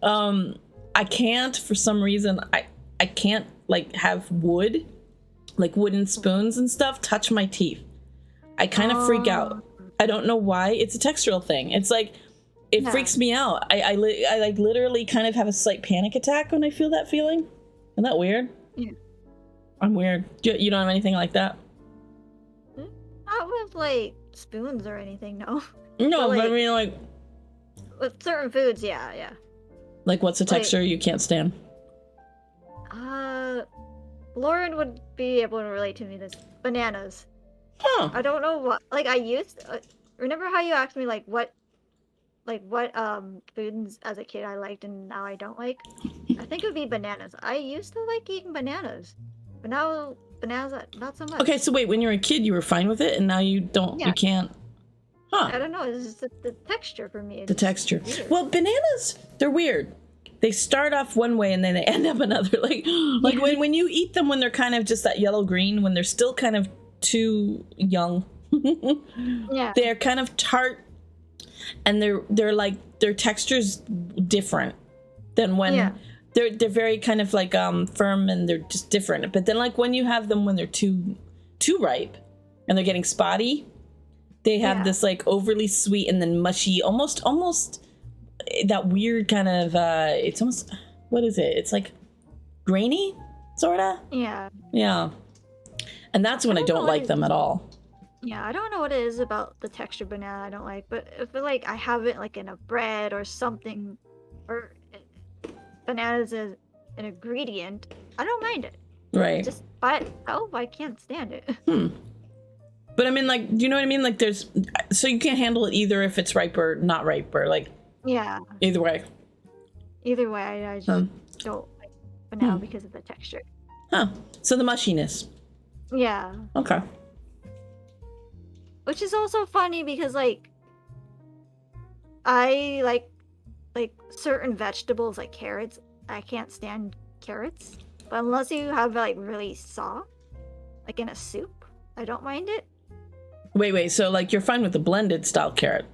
I can't, for some reason, I can't like have wood, like wooden spoons and stuff, touch my teeth. I kind of freak out. I don't know why. It's a textural thing. It's like, it freaks me out. I like literally kind of have a slight panic attack when I feel that feeling. Isn't that weird? Yeah. I'm weird. You don't have anything like that? Not with like spoons or anything, no. No, But, but I like, mean, like, with certain foods, yeah. like what's a texture you can't stand? Lauren would be able to relate to me this. Bananas. Huh. I don't know what, like, I used remember how you asked me like what foods as a kid I liked and now I don't like? I think it would be bananas. I used to like eating bananas, but now bananas not so much. Okay, so wait, when you were a kid, you were fine with it, and now you don't, you can't. Huh. I don't know. It's just the texture for me. The texture. Well, bananas, they're weird. They start off one way and then they end up another. Like when you eat them when they're kind of just that yellow green, when they're still kind of too young. Yeah. They're kind of tart, and they're like their texture's different than when they're very kind of like firm, and they're just different. But then like when you have them when they're too ripe and they're getting spotty, they have this like overly sweet and then mushy, almost that weird kind of it's almost, what is it? It's like grainy, sorta. Yeah. Yeah. And that's when I don't like them at all. Yeah, I don't know what it is about the texture banana I don't like, but if like I have it like in a bread or something, or bananas is an ingredient, I don't mind it. Right. Just by itself, I can't stand it. But I mean, like, do you know what I mean? Like, so you can't handle it either if it's ripe or not ripe, or like, Yeah. either way. Either way, I just don't like banana because of the texture. Huh. So the mushiness. Yeah. Okay. Which is also funny because like I like certain vegetables like carrots. I can't stand carrots. But unless you have like really soft, like in a soup, I don't mind it. Wait. So like you're fine with the blended style carrot,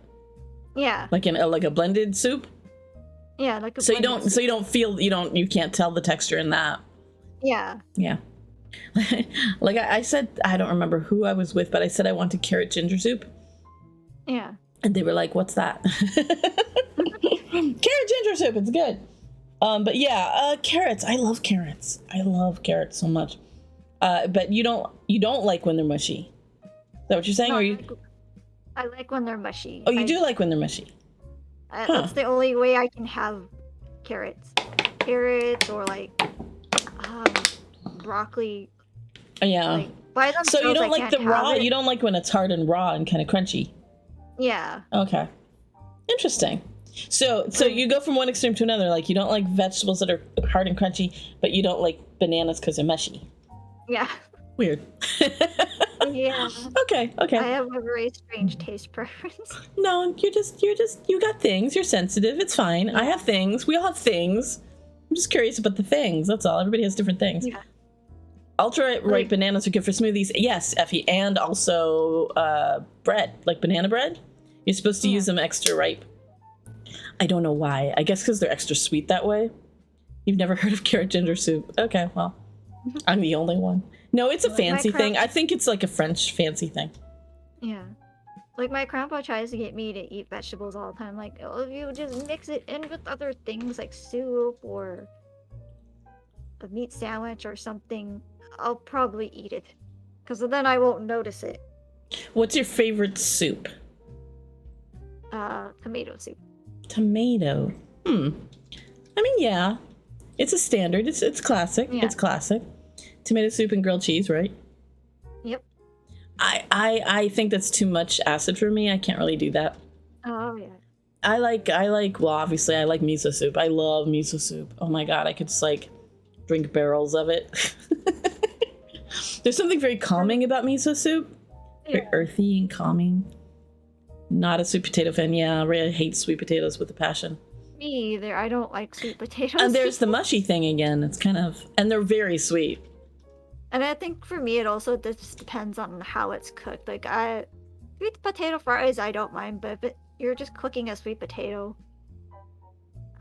Yeah. like in like a blended soup. Yeah, like a So you blended don't. soup. So you don't feel. You can't tell the texture in that. Yeah. Yeah. Like I said, I don't remember who I was with, but I said I wanted carrot ginger soup, Yeah. and they were like, "What's that?" Carrot ginger soup. It's good. But yeah, carrots. I love carrots. I love carrots so much. But you don't like when they're mushy. Is that what you're saying? No, Or you? I like when they're mushy. Oh, you do like when they're mushy. That's the only way I can have carrots. Carrots or like broccoli. Yeah. Like, by themselves, So you don't I like can't the raw. have it. You don't like when it's hard and raw and kind of crunchy. Yeah. Okay. Interesting. So you go from one extreme to another. Like you don't like vegetables that are hard and crunchy, but you don't like bananas because they're mushy. Yeah. Weird. Yeah. Okay. I have a very strange taste preference. No, you got things. You're sensitive. It's fine. I have things. We all have things. I'm just curious about the things. That's all. Everybody has different things. Yeah. Ultra ripe bananas are good for smoothies. Yes, Effie, and also bread, like banana bread. You're supposed to use them extra ripe. I don't know why. I guess because they're extra sweet that way. You've never heard of carrot ginger soup? Okay, well, I'm the only one. No, it's a fancy thing. I think it's like a French fancy thing. Yeah. Like my grandpa tries to get me to eat vegetables all the time. Like, oh, if you just mix it in with other things like soup or a meat sandwich or something, I'll probably eat it. Because then I won't notice it. What's your favorite soup? Tomato soup. Tomato. I mean, yeah. It's a standard. It's classic. Yeah. It's classic. Tomato soup and grilled cheese, right? Yep. I think that's too much acid for me. I can't really do that. Oh, yeah. I like well, obviously I like miso soup. I love miso soup. Oh my god, I could just like drink barrels of it. There's something very calming about miso soup. Very earthy and calming. Not a sweet potato fan. Yeah, I really hate sweet potatoes with a passion. Me either. I don't like sweet potatoes. And there's the mushy thing again. It's kind of, and they're very sweet. And I think for me, it also just depends on how it's cooked. Like, sweet potato fries, I don't mind, but if you're just cooking a sweet potato,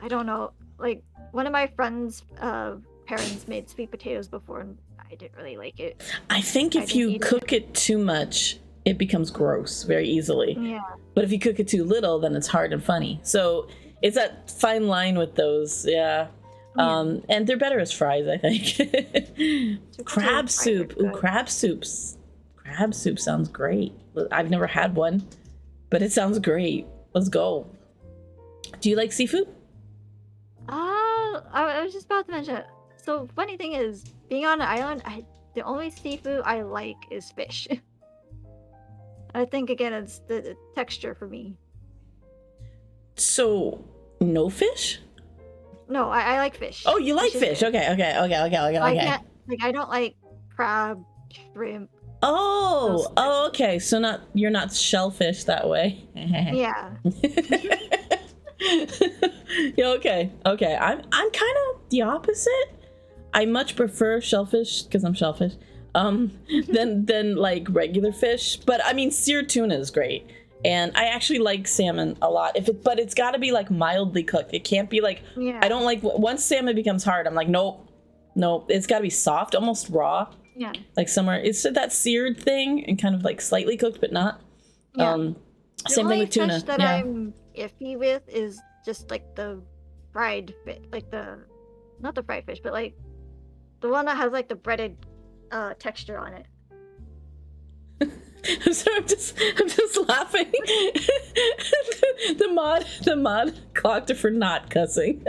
I don't know. Like, one of my friends' parents made sweet potatoes before, and I didn't really like it. I think if you cook it too much, it becomes gross very easily. Yeah. But if you cook it too little, then it's hard and funny. So it's that fine line with those, yeah. And they're better as fries, I think. Crab soup. Ooh, crab soups. Crab soup sounds great. I've never had one, but it sounds great. Let's go. Do you like seafood? I was just about to mention it. So funny thing is, being on an island, the only seafood I like is fish. I think again it's the texture for me. So no fish? No, I like fish. Oh, you like fish? Okay. I don't like crab, shrimp. Oh, okay. So you're not shellfish that way. Yeah. Yeah, okay. I'm kind of the opposite. I much prefer shellfish because I'm shellfish than like regular fish. But I mean, seared tuna is great. And I actually like salmon a lot. But it's got to be like mildly cooked. It can't be like, I don't like, once salmon becomes hard, I'm like, nope. It's got to be soft, almost raw. Yeah. Like somewhere, it's that seared thing and kind of like slightly cooked, but not. Yeah. Same thing with tuna. The only fish that I'm iffy with is just like the fried fish, like not the fried fish, but like the one that has like the breaded texture on it. I'm sorry, I'm just laughing. the mod clocked her for not cussing.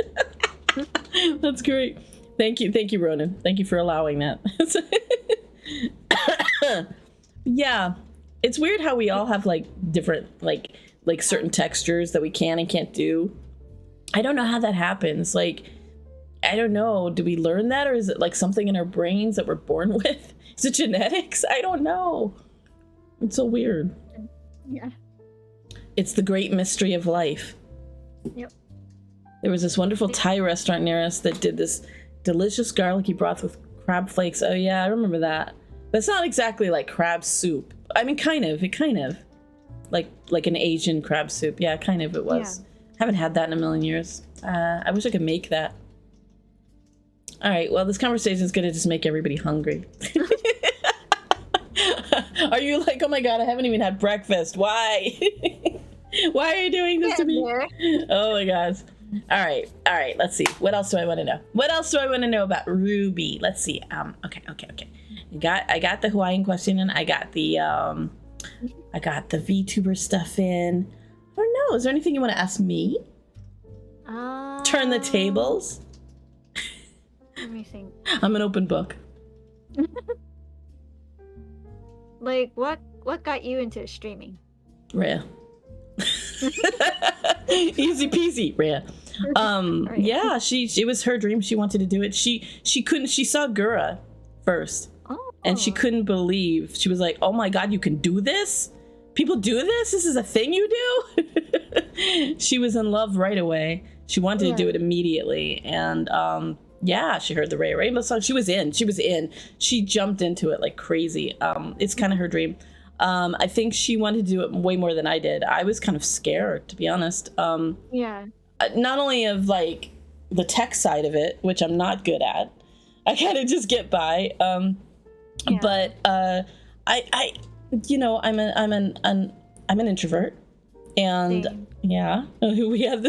That's great. Thank you, Ronan. Thank you for allowing that. Yeah, it's weird how we all have like different like certain textures that we can and can't do. I don't know how that happens. Like, I don't know. Do we learn that, or is it like something in our brains that we're born with? Is it genetics? I don't know. It's so weird. Yeah. It's the great mystery of life. Yep. There was this wonderful Thai restaurant near us that did this delicious garlicky broth with crab flakes. Oh yeah, I remember that. But it's not exactly like crab soup. I mean, kind of. Like an Asian crab soup. Yeah, kind of it was. Yeah. Haven't had that in a million years. I wish I could make that. All right, well, this conversation is going to just make everybody hungry. Are you like, oh my god, I haven't even had breakfast. Why? Why are you doing this to me? Oh my gosh. All right, let's see. What else do I want to know? What else do I want to know about Ruby? Let's see. Okay. I got the Hawaiian question and I got the Vtuber stuff in. I don't know. Is there anything you want to ask me? Turn the tables. Let me think. I'm an open book. Like, what got you into streaming? Rhea. Easy peasy, Rhea. Right. Yeah, it was her dream. She wanted to do it. She saw Gura first. Oh. And she couldn't believe. She was like, oh my god, you can do this? People do this? This is a thing you do? She was in love right away. She wanted to do it immediately. And she heard the Ray Rainbow song. She was in. She jumped into it like crazy. It's kind of her dream. I think she wanted to do it way more than I did. I was kind of scared, to be honest. Not only of like the tech side of it, which I'm not good at. I kind of just get by. But I I'm an introvert, and we have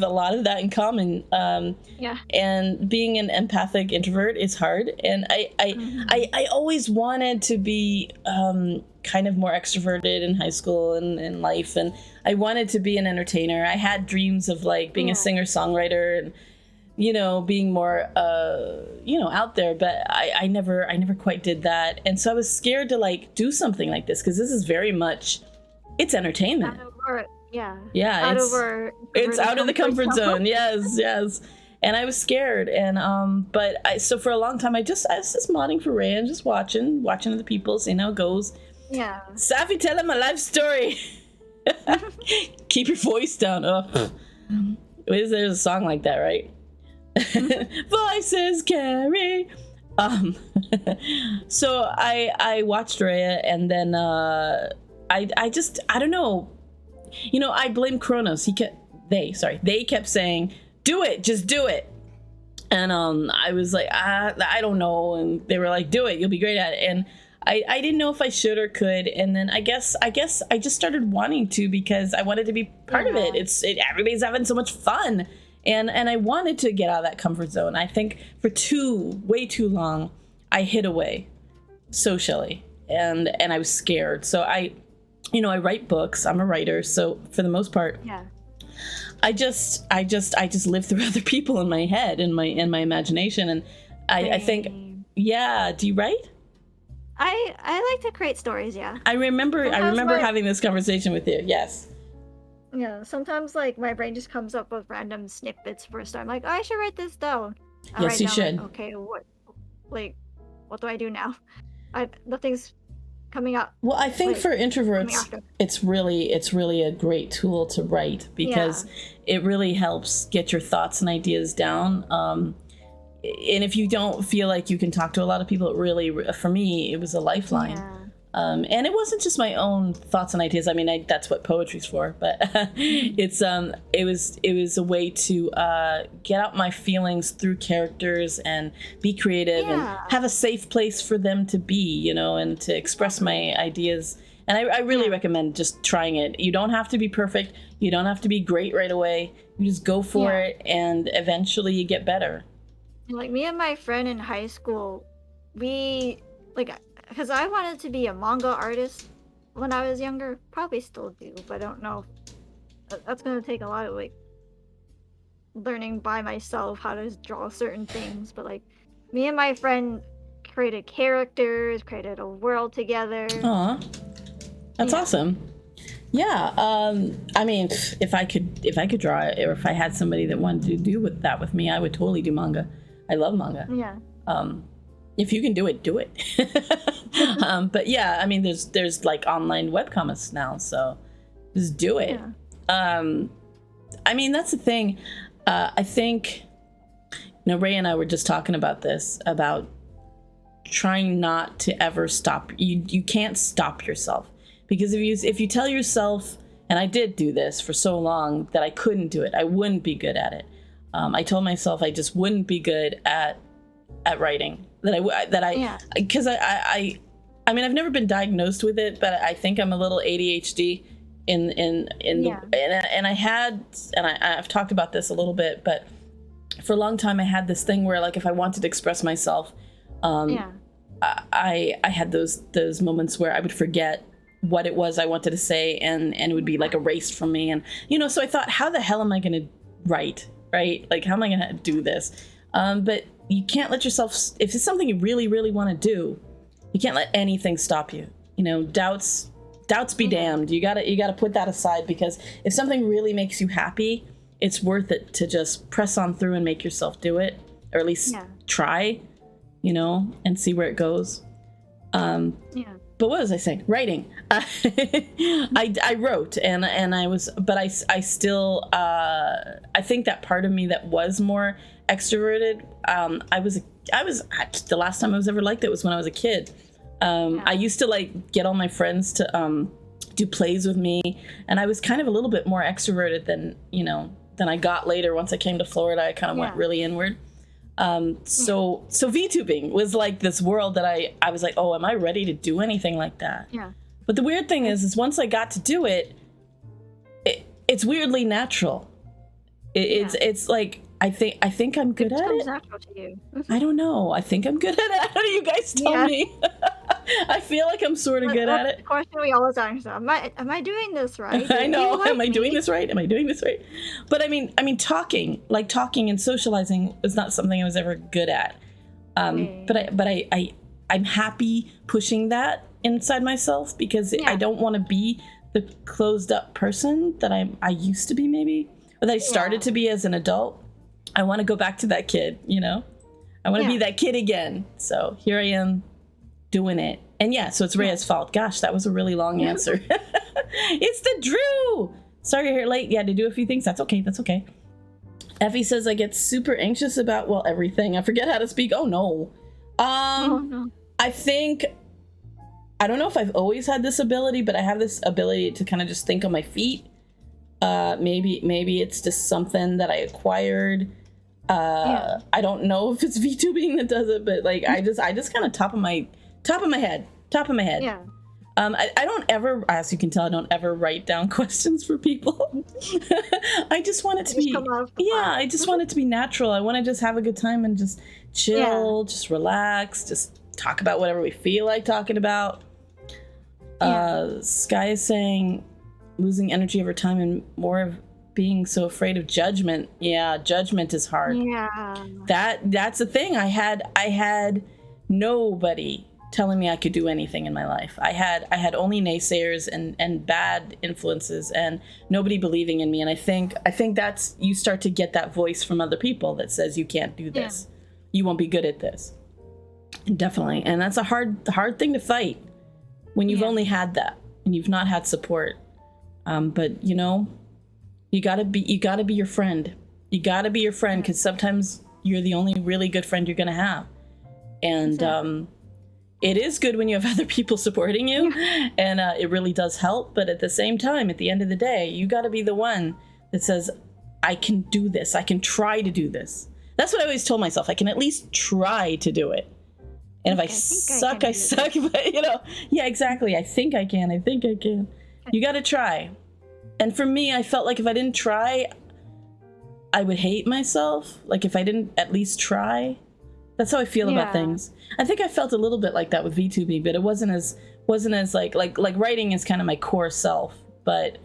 a lot of that in common. And being an empathic introvert is hard, and I always wanted to be kind of more extroverted in high school and in life, and I wanted to be an entertainer. I had dreams of like being a singer-songwriter and being more out there, but I never quite did that. And so I was scared to like do something like this, because this is very much, it's entertainment. It's out of the comfort zone. Yes. And I was scared, and so for a long time I was just modding for Ray and just watching other people, seeing how it goes. Yeah. Safi, tell him my life story. Keep your voice down. There's a song like that, right? Voices carry. So I watched Rhea, and then I don't know. I blame Kronos. They kept saying, do it, just do it. And I was like, I don't know. And they were like, do it, you'll be great at it. And I didn't know if I should or could. And then I guess I just started wanting to, because I wanted to be part of it. Everybody's having so much fun. And I wanted to get out of that comfort zone. I think for way too long, I hid away socially, and I was scared. So I write books. I'm a writer. So for the most part, I just live through other people in my head, in my imagination. And I think, do you write? I like to create stories. Yeah. I remember having this conversation with you. Yes. Yeah, sometimes like my brain just comes up with random snippets for a start. I'm like, I should write this down. Yes, you should. Like, okay, what do I do now? Nothing's coming up. Well, I think for introverts, it's really a great tool to write, because it really helps get your thoughts and ideas down. and if you don't feel like you can talk to a lot of people, it really, for me, it was a lifeline. Yeah. And it wasn't just my own thoughts and ideas. I mean, that's what poetry's for. But it was a way to get out my feelings through characters and be creative and have a safe place for them to be, you know, and to express my ideas. And I really recommend just trying it. You don't have to be perfect. You don't have to be great right away. You just go for it, and eventually you get better. Like me and my friend in high school, we because I wanted to be a manga artist when I was younger. Probably still do, but I don't know. That's gonna take a lot of like learning by myself how to draw certain things. But like me and my friend created characters, created a world together. Aw, that's awesome. Yeah, I mean, if I could draw it, or if I had somebody that wanted to do that with me, I would totally do manga. I love manga. Yeah. If you can do it, do it. But yeah, I mean, there's like online webcomics now, so just do it. Yeah. I mean, that's the thing. I think, you know, Ray and I were just talking about this, about trying not to ever stop. You can't stop yourself, because if you tell yourself, and I did do this for so long, that I couldn't do it, I wouldn't be good at it. I told myself I just wouldn't be good at writing. Because I mean, I've never been diagnosed with it, but I think I'm a little ADHD and I've talked about this a little bit, but for a long time I had this thing where, like, if I wanted to express myself, I had those moments where I would forget what it was I wanted to say, and it would be like erased from me, and you know, so I thought, how the hell am I going to write, right? Like, how am I going to do this? But you can't let yourself, if it's something you really, really want to do, you can't let anything stop you. You know, doubts be damned. You gotta put that aside, because if something really makes you happy, it's worth it to just press on through and make yourself do it, or at least try, you know, and see where it goes. But what was I saying? Writing. I wrote, and I was, but I still, I think that part of me that was more extroverted, I was the last time I was ever like that was when I was a kid. I used to like get all my friends to do plays with me, and I was kind of a little bit more extroverted than I got later. Once I came to Florida, I kind of went really inward. So VTubing was like this world that I was like, oh, am I ready to do anything like that? Yeah. But the weird thing is once I got to do it, it's weirdly natural. It's like, I think I'm good at it. Natural to you. I don't know. I think I'm good at it. How do you guys tell me? I feel like I'm sort of good at it. The question we always ask: Am I doing this right? I know. Am I doing this right? Am I doing this right? But I mean, talking and socializing was not something I was ever good at. But I'm happy pushing that inside myself, because I don't want to be the closed up person that I used to be, maybe, or that I started to be as an adult. I want to go back to that kid, you know? I want to be that kid again. So here I am doing it. And so it's Rhea's fault. Gosh, that was a really long answer. It's the Drew. Sorry you're here late. Yeah, to do a few things. That's okay. That's okay. Effie says I get super anxious about, everything. I forget how to speak. Oh, no. No. I think, I don't know if I've always had this ability, but I have this ability to kind of just think on my feet. Maybe it's just something that I acquired. I don't know if it's VTubing that does it, but like I just kind of top of my head. Yeah. I don't ever, as you can tell, I don't ever write down questions for people. I just want it to be, I just want it to be natural. I want to just have a good time and just chill, just relax, just talk about whatever we feel like talking about. Sky is saying losing energy over time and more of being so afraid of judgment. Yeah, judgment is hard. Yeah. That's the thing. I had nobody telling me I could do anything in my life. I had only naysayers and bad influences and nobody believing in me. And I think that's, you start to get that voice from other people that says you can't do this. You won't be good at this. Definitely. And that's a hard thing to fight when you've only had that and you've not had support. But you gotta be your friend. You gotta be your friend, because sometimes you're the only really good friend you're gonna have. And Exactly. it is good when you have other people supporting you, and it really does help. But at the same time, at the end of the day, you got to be the one that says, I can do this. I can try to do this. That's what I always told myself. I can at least try to do it. And if I suck, I suck. But, yeah, exactly. I think I can. You got to try. And for me, I felt like if I didn't try, I would hate myself. Like if I didn't at least try. That's how I feel about things. I think I felt a little bit like that with VTubing, but it wasn't as like writing is kind of my core self. But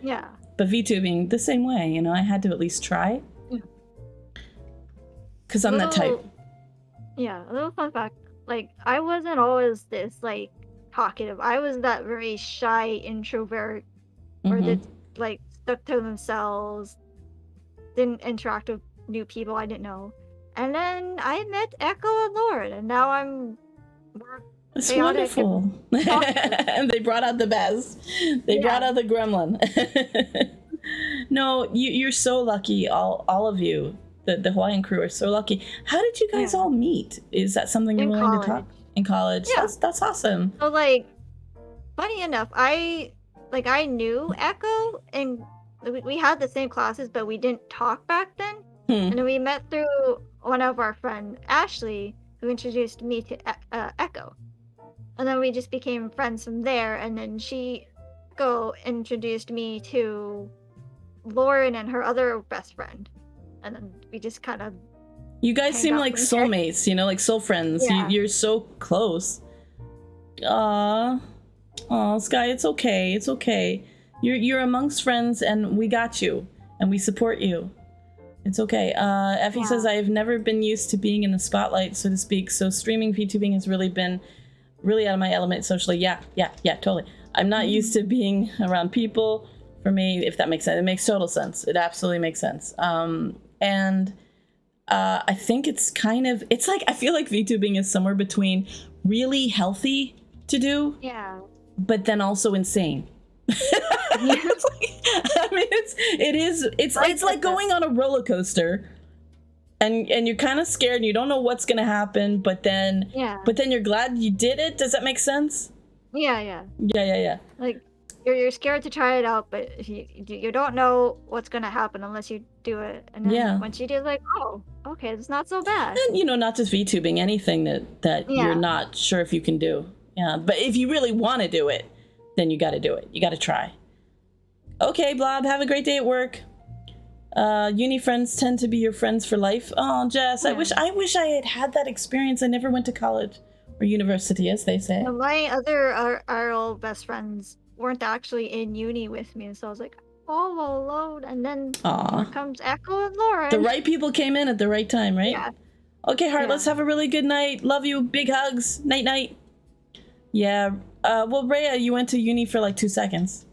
VTubing the same way. I had to at least try. Because I'm that type. Yeah, a little fun fact. Like, I wasn't always this, like, talkative. I was that very shy introvert or that, like, stuck to themselves, didn't interact with new people I didn't know. And then I met Echo and Lauren, and now I'm more It's wonderful. And they brought out the best. They brought out the gremlin. No, you're so lucky, all of you. The Hawaiian crew are so lucky. How did you guys all meet? Is that something you're willing to talk in college? Yeah. That's awesome. So, like, funny enough, I knew Echo, and we had the same classes, but we didn't talk back then. And then we met through one of our friends, Ashley, who introduced me to Echo. And then we just became friends from there. And then Echo introduced me to Lauren and her other best friend. And then we just kind of... You guys seem like soulmates, like soul friends. Yeah. You're so close. Aw, Sky, it's okay. It's okay. You're amongst friends, and we got you, and we support you. It's okay. Effie says, I have never been used to being in the spotlight, so to speak, so streaming VTubing has really been out of my element socially. Yeah, totally. I'm not used to being around people. For me, if that makes sense. It makes total sense. It absolutely makes sense. And I think it's like, I feel like VTubing is somewhere between really healthy to do, but then also insane. It's like going on a roller coaster, and you're kind of scared and you don't know what's gonna happen, but then you're glad you did it. Does that make sense? Yeah. Like, you're scared to try it out, but if you don't know what's gonna happen unless you do it, and then once you do, like, oh, okay, it's not so bad. And not just VTubing, anything that you're not sure if you can do. Yeah, but if you really want to do it, then you got to do it. You got to try. Okay, Blob, have a great day at work. Uni friends tend to be your friends for life. Oh, Jess, I wish I had that experience. I never went to college or university, as they say. My other RL best friends weren't actually in uni with me, so I was like, all alone. And then here comes Echo and Lauren. The right people came in at the right time, right? Yeah. Okay, Heart, let's have a really good night. Love you. Big hugs. Night. Yeah. Well, Rhea, you went to uni for like 2 seconds.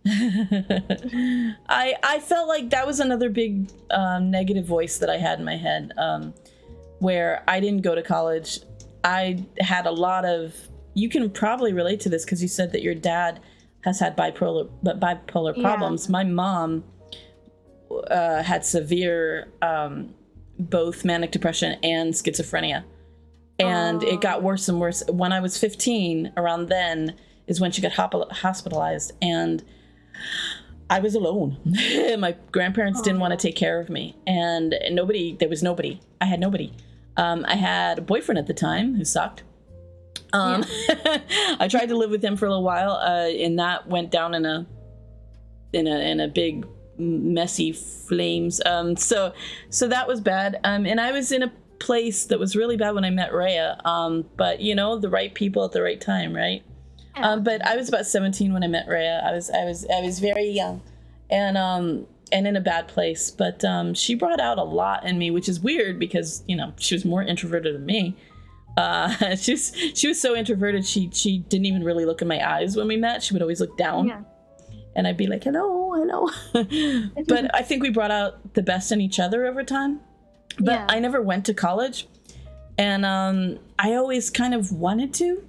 I felt like that was another big negative voice that I had in my head, where I didn't go to college. I had a lot of... You can probably relate to this because you said that your dad has had bipolar problems. My mom had severe both manic depression and schizophrenia. And it got worse and worse. When I was 15, around then, is when she got hospitalized. And I was alone. My grandparents didn't want to take care of me. And there was nobody. I had nobody. I had a boyfriend at the time who sucked. I tried to live with him for a little while, and that went down in a big messy flames. So that was bad. And I was in a place that was really bad when I met Rhea. But the right people at the right time, right? Yeah. But I was about 17 when I met Rhea. I was very young, and in a bad place. But she brought out a lot in me, which is weird because she was more introverted than me. She was so introverted. She didn't even really look in my eyes when we met. She would always look down, and I'd be like, hello. But I think we brought out the best in each other over time. But I never went to college, and I always kind of wanted to,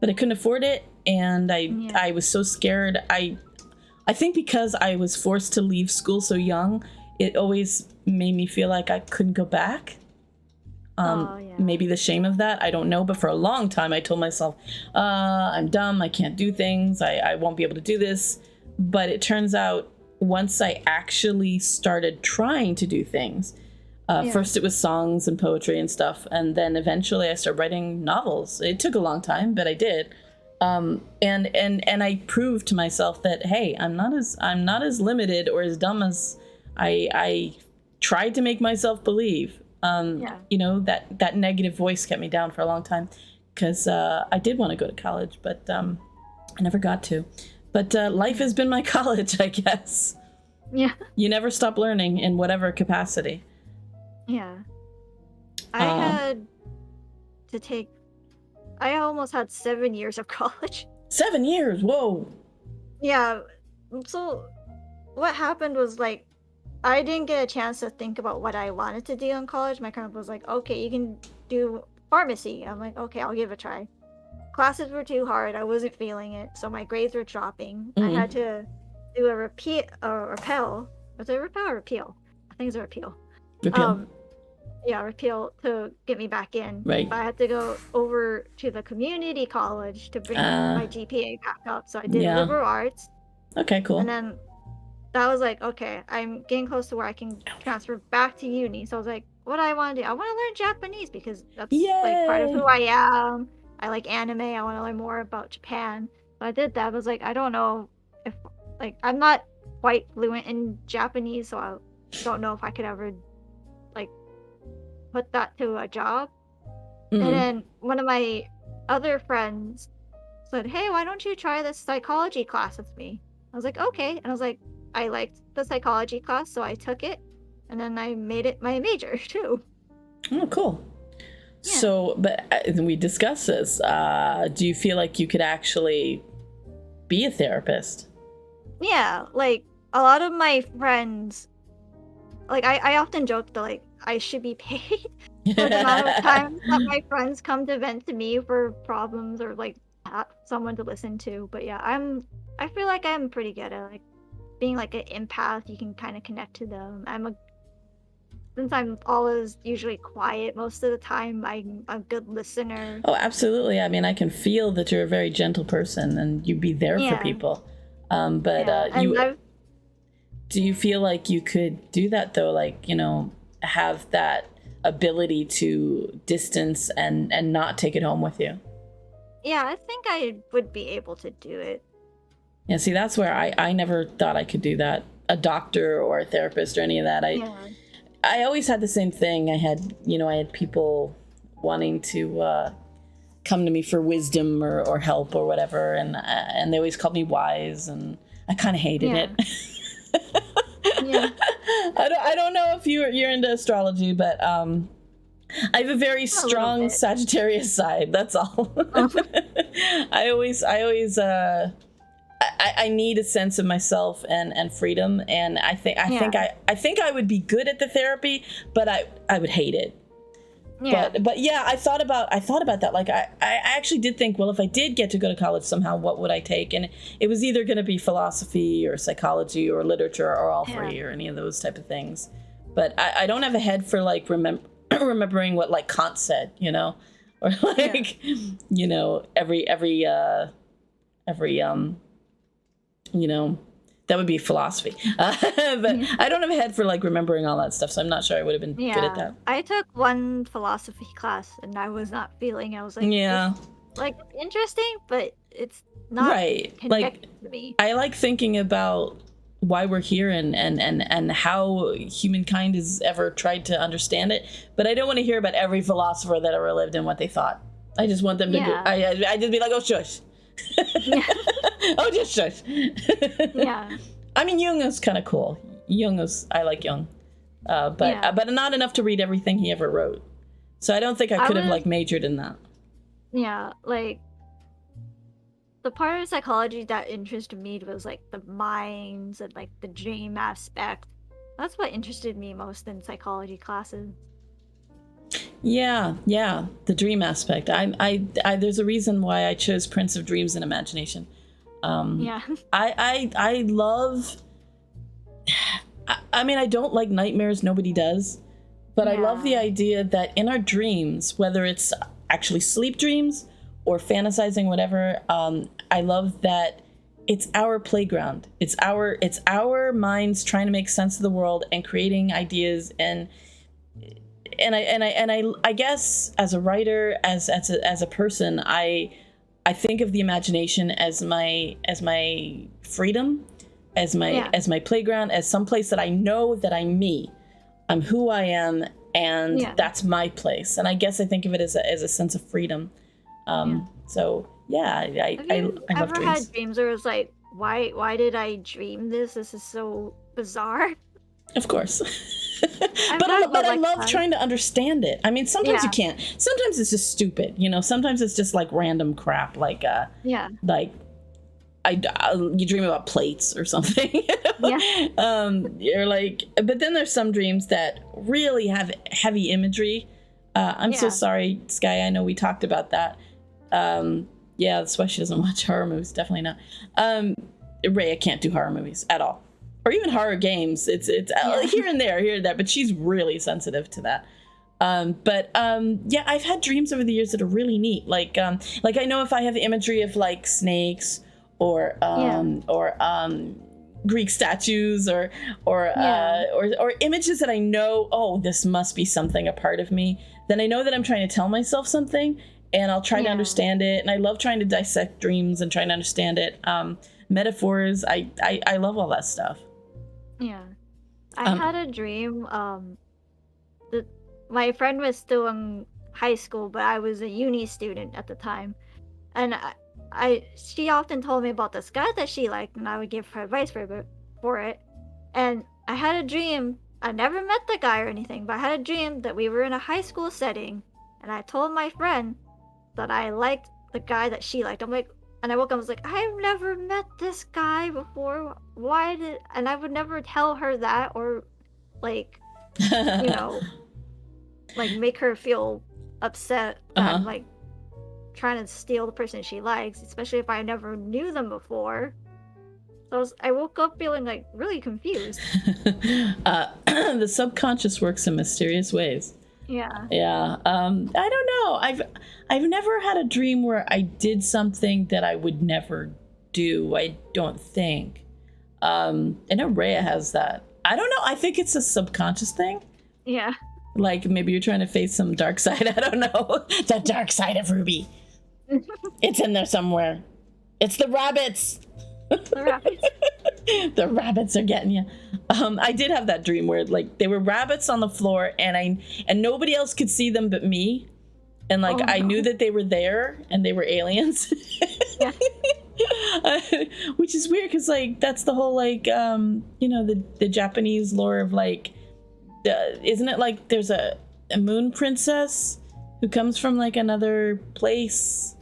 but I couldn't afford it, and I was so scared. I think because I was forced to leave school so young, it always made me feel like I couldn't go back. Yeah. Maybe the shame of that, I don't know. But for a long time, I told myself, I'm dumb. I can't do things. I won't be able to do this. But it turns out once I actually started trying to do things, first it was songs and poetry and stuff. And then eventually I started writing novels. It took a long time, but I did. And I proved to myself that, hey, I'm not as limited or as dumb as I tried to make myself believe. You know, that negative voice kept me down for a long time because I did want to go to college, but I never got to. But life has been my college, I guess. Yeah. You never stop learning in whatever capacity. Yeah. I almost had 7 years of college. 7 years, whoa. Yeah. So what happened was like, I didn't get a chance to think about what I wanted to do in college. My parents was like, okay, you can do pharmacy. I'm like, okay, I'll give it a try. Classes were too hard. I wasn't feeling it. So my grades were dropping. I had to do a repel. Was it repel or repeal? I think it's a repeal. Repeal. Yeah, repeal to get me back in. Right. But I had to go over to the community college to bring my GPA back up. So I did liberal arts. Okay, cool. And then that was like, okay, I'm getting close to where I can transfer back to uni. So I was like, what do I want to do? I want to learn Japanese because that's like part of who I am. I like anime. I want to learn more about Japan. So I did that. I was like, I don't know if, like, I'm not quite fluent in Japanese, so I don't know if I could ever, like, put that to a job. And then one of my other friends said, hey, why don't you try this psychology class with me? I was like, okay. And I was like, I liked the psychology class, so I took it, and then I made it my major too. Oh, cool. Yeah. So, but we discussed this. Do you feel like you could actually be a therapist? Yeah, like a lot of my friends, like I often joke that like I should be paid for the amount of time that my friends come to vent to me for problems or like have someone to listen to. But yeah, I feel like I'm pretty good at like being like an empath. You can kind of connect to them. Since I'm always usually quiet most of the time, I'm a good listener. Oh, absolutely. I mean, I can feel that you're a very gentle person and you'd be there for people. Do you feel like you could do that though? Like, you know, have that ability to distance and not take it home with you? Yeah, I think I would be able to do it. Yeah, see, that's where I never thought I could do that. A doctor or a therapist or any of that. I always had the same thing. I had people wanting to come to me for wisdom or help or whatever, and they always called me wise, and I kind of hated it. Yeah. I don't know if you're into astrology, but I have a very strong Sagittarius side. That's all. I always I need a sense of myself and freedom, and I think I would be good at the therapy, but I would hate it. Yeah. But yeah, I thought about that. Like I actually did think, well, if I did get to go to college somehow, what would I take? And it was either going to be philosophy or psychology or literature or all three or any of those type of things. But I don't have a head for like remembering what like Kant said, or like every that would be philosophy. But I don't have a head for like remembering all that stuff, so I'm not sure I would have been good at that. I took one philosophy class and I was not feeling. I was like, like interesting, but it's not connected to me. I like thinking about why we're here and how humankind has ever tried to understand it, but I don't want to hear about every philosopher that ever lived and what they thought. I just want them to go. I just be like, oh shush. Oh, just shush. Yeah. I mean, Jung is kind of cool. I like Jung, but not enough to read everything he ever wrote. So I don't think I could have like majored in that. Yeah, like the part of psychology that interested me was like the minds and like the dream aspect. That's what interested me most in psychology classes. Yeah, the dream aspect. I there's a reason why I chose Prince of Dreams and Imagination. I love. I mean, I don't like nightmares. Nobody does, But I love the idea that in our dreams, whether it's actually sleep dreams or fantasizing, whatever, I love that it's our playground. It's our minds trying to make sense of the world and creating ideas. And I guess as a writer, as a person, I think of the imagination as my freedom, as my playground, as some place that I know that I'm me. I'm who I am, and that's my place. And I guess I think of it as a sense of freedom. So I love dreams. Had dreams where it was like, why did I dream this? This is so bizarre. Of course. But I love trying to understand it. I mean, sometimes you can't. Sometimes it's just stupid, Sometimes it's just like random crap, like like you dream about plates or something. You're like, but then there's some dreams that really have heavy imagery. I'm so sorry, Sky. I know we talked about that. That's why she doesn't watch horror movies. Definitely not. Rhea can't do horror movies at all. Or even horror games. It's here and there, but she's really sensitive to that. I've had dreams over the years that are really neat. Like I know if I have imagery of like snakes or Greek statues or images that I know, this must be something, a part of me, then I know that I'm trying to tell myself something, and I'll try to understand it. And I love trying to dissect dreams and trying to understand it. Metaphors, I love all that stuff. Yeah. I had a dream. My friend was still in high school, but I was a uni student at the time. And she often told me about this guy that she liked, and I would give her advice for it. And I had a dream. I never met the guy or anything, but I had a dream that we were in a high school setting, and I told my friend that I liked the guy that she liked. And I woke up and was like, I've never met this guy before. And I would never tell her that, or like, like make her feel upset that I'm like trying to steal the person she likes, especially if I never knew them before. So I woke up feeling like really confused. The subconscious works in mysterious ways. Yeah. I don't know. I've never had a dream where I did something that I would never do. I don't think. I know Rhea has that. I don't know. I think it's a subconscious thing. Yeah. Like maybe you're trying to face some dark side. I don't know. The dark side of Ruby. It's in there somewhere. It's the rabbits. The rabbits. The rabbits are getting you. I did have that dream where like there were rabbits on the floor, and nobody else could see them but me, and like I knew that they were there and they were aliens. Which is weird because like that's the whole like the Japanese lore of like isn't it like there's a moon princess who comes from like another place,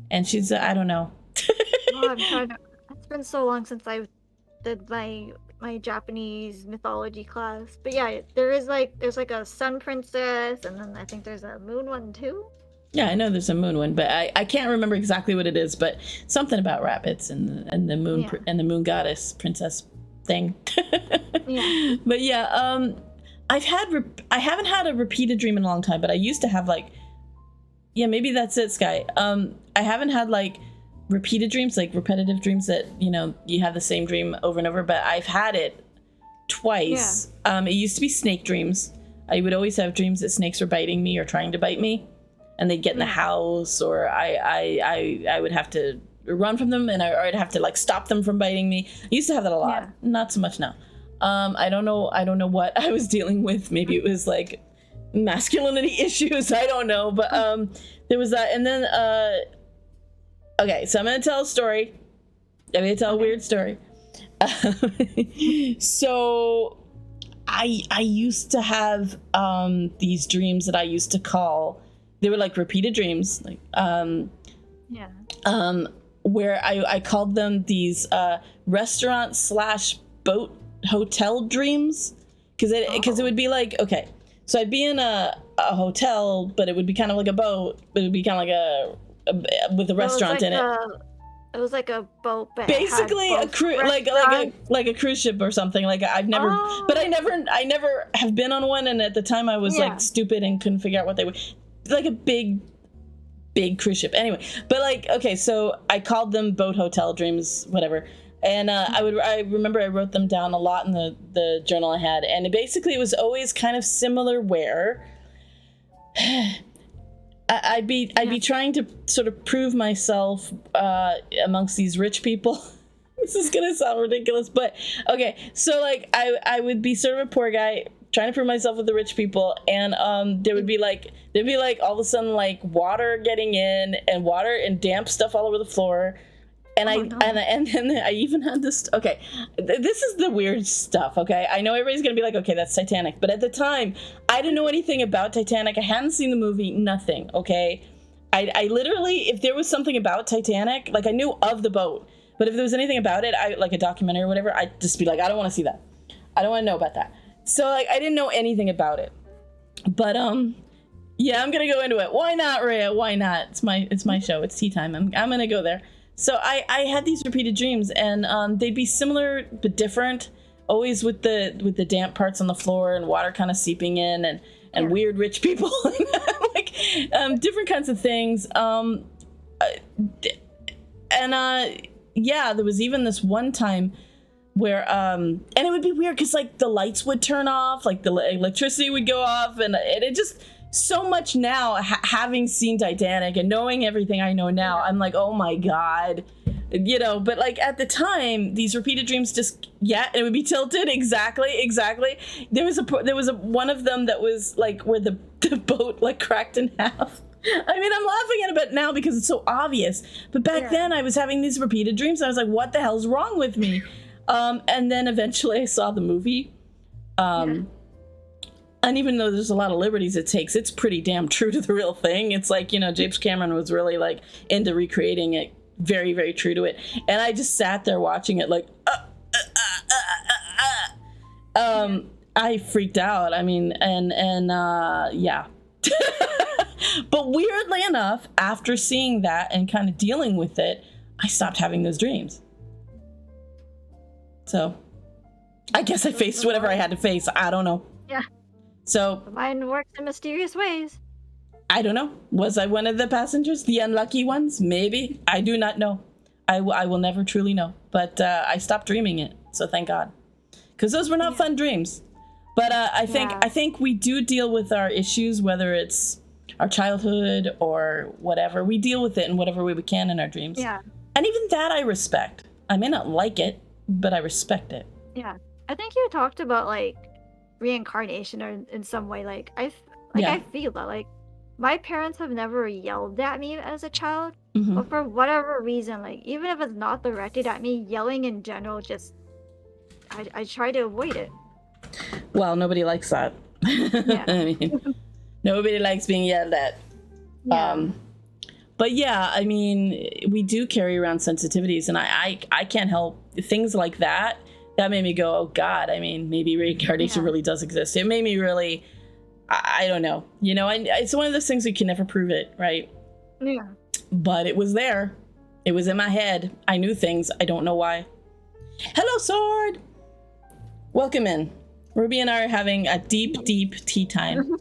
and she's I don't know. I'm trying to. It's been so long since I did my Japanese mythology class, but yeah, there's like a sun princess, and then I think there's a moon one too. Yeah, I know there's a moon one, but I can't remember exactly what it is. But something about rabbits and the moon and the moon goddess princess thing. Yeah. But yeah, I haven't had a repeated dream in a long time, but I used to have like, maybe that's it, Sky. I haven't had like repeated dreams, like repetitive dreams that you have the same dream over and over, but I've had it twice. It used to be snake dreams. I would always have dreams that snakes were biting me or trying to bite me, and they'd get in the house, or I would have to run from them, or I'd have to like stop them from biting me. I used to have that a lot. Not so much now. I don't know what I was dealing with. Maybe it was like masculinity issues, I don't know, but there was that. And then okay, so I'm gonna tell a story. I'm gonna tell a weird story. So I used to have these dreams that I used to call, they were like repeated dreams, like where I called them these restaurant / boat hotel dreams, because it would be like, okay, so I'd be in a hotel, but it would be kind of like a boat, but it would be kind of like a with a restaurant in it. It was like a boat, but basically a cruise, like a cruise ship or something. Like I've never, but I never have been on one. And at the time, I was like stupid and couldn't figure out what they were. Like a big cruise ship. Anyway, but like okay, so I called them boat hotel dreams, whatever. And I remember I wrote them down a lot in the journal I had, and it was always kind of similar where. I'd be trying to sort of prove myself amongst these rich people. This is gonna sound ridiculous, but okay. So like I would be sort of a poor guy trying to prove myself with the rich people, and there'd be like all of a sudden like water getting in and water and damp stuff all over the floor. And and then I even had this. Okay, this is the weird stuff. Okay, I know everybody's gonna be like, okay, that's Titanic, but at the time, I didn't know anything about Titanic. I hadn't seen the movie, nothing. Okay, I literally, if there was something about Titanic, like I knew of the boat, but if there was anything about it, like a documentary or whatever, I'd just be like, I don't want to see that. I don't want to know about that. So like, I didn't know anything about it. But yeah, I'm gonna go into it. Why not, Rhea? Why not? It's my show. It's tea time. I'm gonna go there. So I had these repeated dreams, and they'd be similar but different, always with the damp parts on the floor and water kind of seeping in, and weird rich people, like different kinds of things. Yeah, there was even this one time where and it would be weird because like the lights would turn off, like the electricity would go off, and it just. So much now, having seen Titanic and knowing everything I know now, I'm like, oh my God, you know, but like at the time, these repeated dreams just, it would be tilted. Exactly. There was a one of them that was like where the boat like cracked in half. I mean, I'm laughing at it but now because it's so obvious, but back then I was having these repeated dreams. And I was like, what the hell's wrong with me? And then eventually I saw the movie. And even though there's a lot of liberties it takes, it's pretty damn true to the real thing. It's like, you know, James Cameron was really like into recreating it, very, very true to it. And I just sat there watching it like, I freaked out. I mean, and yeah. But weirdly enough, after seeing that and kind of dealing with it, I stopped having those dreams. So I guess I faced whatever I had to face. I don't know. Yeah. So the mind works in mysterious ways. I don't know. Was I one of the passengers? The unlucky ones? Maybe. I do not know. I will never truly know. But I stopped dreaming it. So thank God. Because those were not fun dreams. But I think we do deal with our issues, whether it's our childhood or whatever. We deal with it in whatever way we can in our dreams. Yeah. And even that I respect. I may not like it, but I respect it. Yeah. I think you talked about like reincarnation or in some way. Like I feel that like my parents have never yelled at me as a child, but for whatever reason, like even if it's not directed at me, yelling in general just I try to avoid it. Well, nobody likes that. Yeah. I mean, nobody likes being yelled at. Yeah. But yeah, I mean, we do carry around sensitivities, and I can't help things like that. That made me go, oh God, I mean, maybe reincarnation really does exist. It made me really, I don't know. You know, it's one of those things you can never prove it, right? Yeah. But it was there. It was in my head. I knew things. I don't know why. Hello, Sword. Welcome in. Ruby and I are having a deep, deep tea time.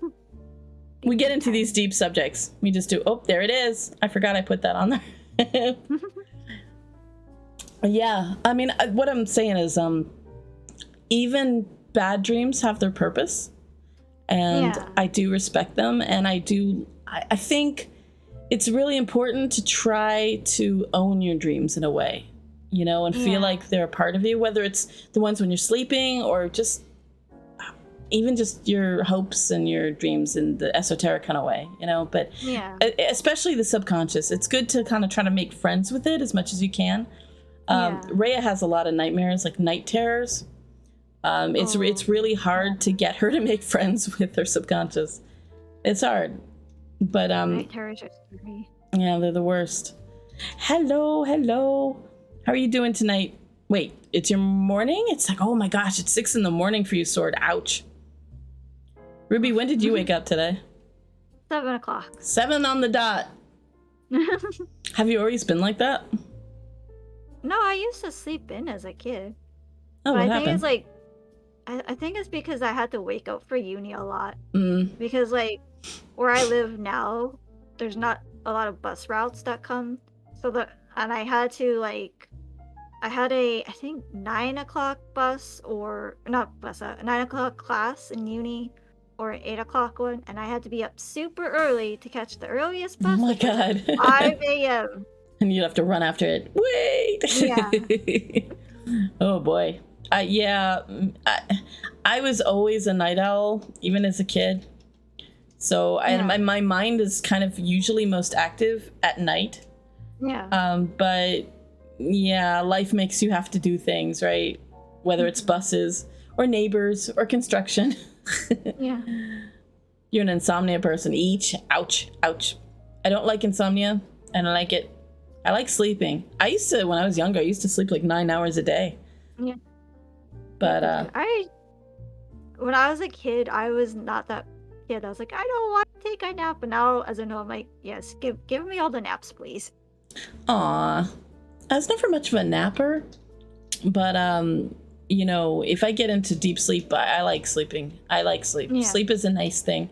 We get into these deep subjects. We just do. Oh, there it is. I forgot I put that on there. Yeah, I mean, what I'm saying is, even bad dreams have their purpose, and I do respect them, and I think it's really important to try to own your dreams in a way, you know, and feel like they're a part of you, whether it's the ones when you're sleeping or just even just your hopes and your dreams in the esoteric kind of way, you know, but especially the subconscious. It's good to kind of try to make friends with it as much as you can. Rhea has a lot of nightmares, like night terrors. It's really hard to get her to make friends with her subconscious. It's hard, but night terrors are scary. Yeah, they're the worst. Hello. How are you doing tonight? Wait, it's your morning? It's like, oh my gosh, it's 6 a.m. for you, Sword. Ouch. Ruby, when did you wake up today? 7 o'clock. 7 on the dot. Have you always been like that? No, I used to sleep in as a kid. Oh, But what I think happened? it's like I think it's because I had to wake up for uni a lot. Mm. Because like where I live now, there's not a lot of bus routes that come. And I had to like I had a I think 9 o'clock bus or not bus a 9 o'clock class in uni or an 8 o'clock one, and I had to be up super early to catch the earliest Oh bus, my which was at god. 5 a.m. And you have to run after it. Yeah. Wait. Oh boy. Yeah, I was always a night owl, even as a kid. So Yeah. my mind is kind of usually most active at night. Yeah. But yeah, life makes you have to do things, right? Whether it's buses or neighbors or construction. Yeah. You're an insomnia person. Ouch. I don't like insomnia. I don't like it. I like sleeping. When I was younger, I used to sleep like 9 hours a day. Yeah. But When I was a kid, I was not that kid. I was like, I don't want to take a nap. But now, as I know, I'm like, yes, give me all the naps, please. aw, I was never much of a napper. But you know, if I get into deep sleep, I like sleeping. I like sleep. Yeah. Sleep is a nice thing.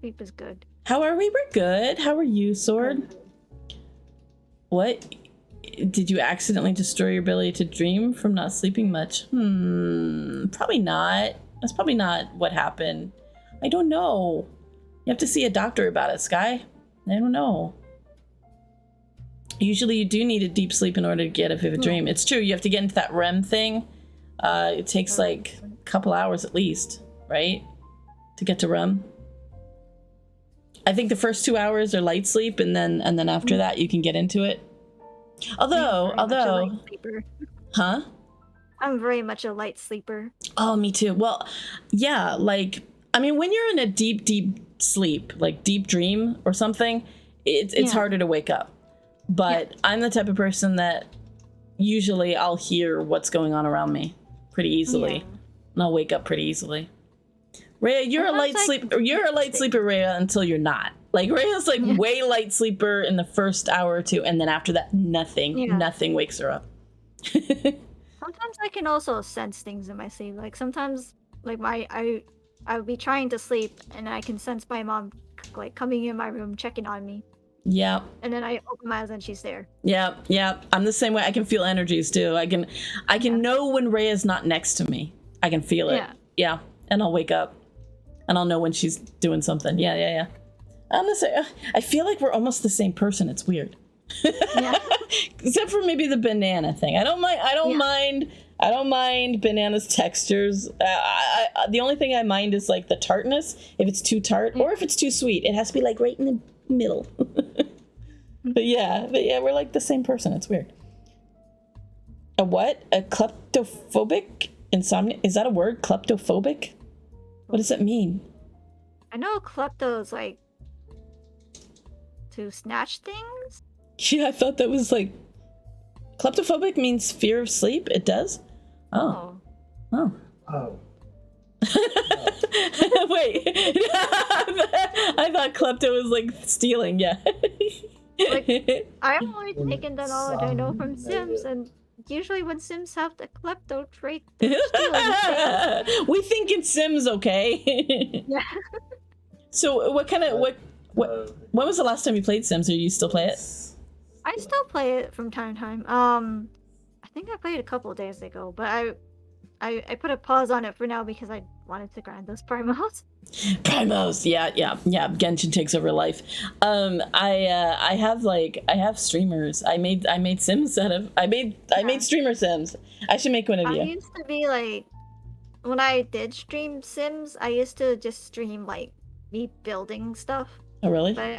Sleep is good. How are we? We're good. How are you, Sword? What? Did you accidentally destroy your ability to dream from not sleeping much? Probably not. That's probably not what happened. I don't know. You have to see a doctor about it, Sky. I don't know. Usually you do need a deep sleep in order to get a vivid dream. It's true. You have to get into that REM thing. It takes like a couple hours at least, right? To get to REM. I think the first 2 hours are light sleep, and then after that you can get into it. Although, huh? I'm very much a light sleeper. Oh, me too. Well, yeah, like, I mean, when you're in a deep sleep, like deep dream or something, it's harder to wake up. But I'm the type of person that usually I'll hear what's going on around me pretty easily, and I'll wake up pretty easily. Rhea, you're a light sleeper. You're a light sleeper, Rhea, until you're not. Like, Rhea's like way light sleeper in the first hour or two, and then after that, nothing wakes her up. Sometimes I can also sense things in my sleep. Like sometimes, like I would be trying to sleep, and I can sense my mom like coming in my room, checking on me. Yeah. And then I open my eyes and she's there. Yeah. I'm the same way. I can feel energies too. I can know when Rhea's not next to me. I can feel it. Yeah. And I'll wake up, and I'll know when she's doing something. Yeah. I'm the same. I feel like we're almost the same person. It's weird. Yeah. Except for maybe the banana thing. I don't mind banana's textures. The only thing I mind is like the tartness. If it's too tart or if it's too sweet, it has to be like right in the middle. But yeah, we're like the same person. It's weird. A what? A kleptophobic insomnia? Is that a word? Kleptophobic? What does that mean? I know klepto is like to snatch things. Yeah, I thought that was like kleptophobic means fear of sleep. It does? Oh. Wait. I thought klepto was like stealing. Yeah. Like, I've only taken the knowledge I know from Sims, and usually when Sims have the klepto trait, they're stealing things. We think it's Sims, okay? Yeah. So when was the last time you played Sims, or you still play it? I still play it from time to time. I think I played a couple of days ago, but I put a pause on it for now because I wanted to grind those primos. Primos, yeah. Genshin takes over life. I have streamers. I made Sims I made streamer Sims. I should make one of you. I used to be like, when I did stream Sims, I used to just stream like me building stuff. Oh really? But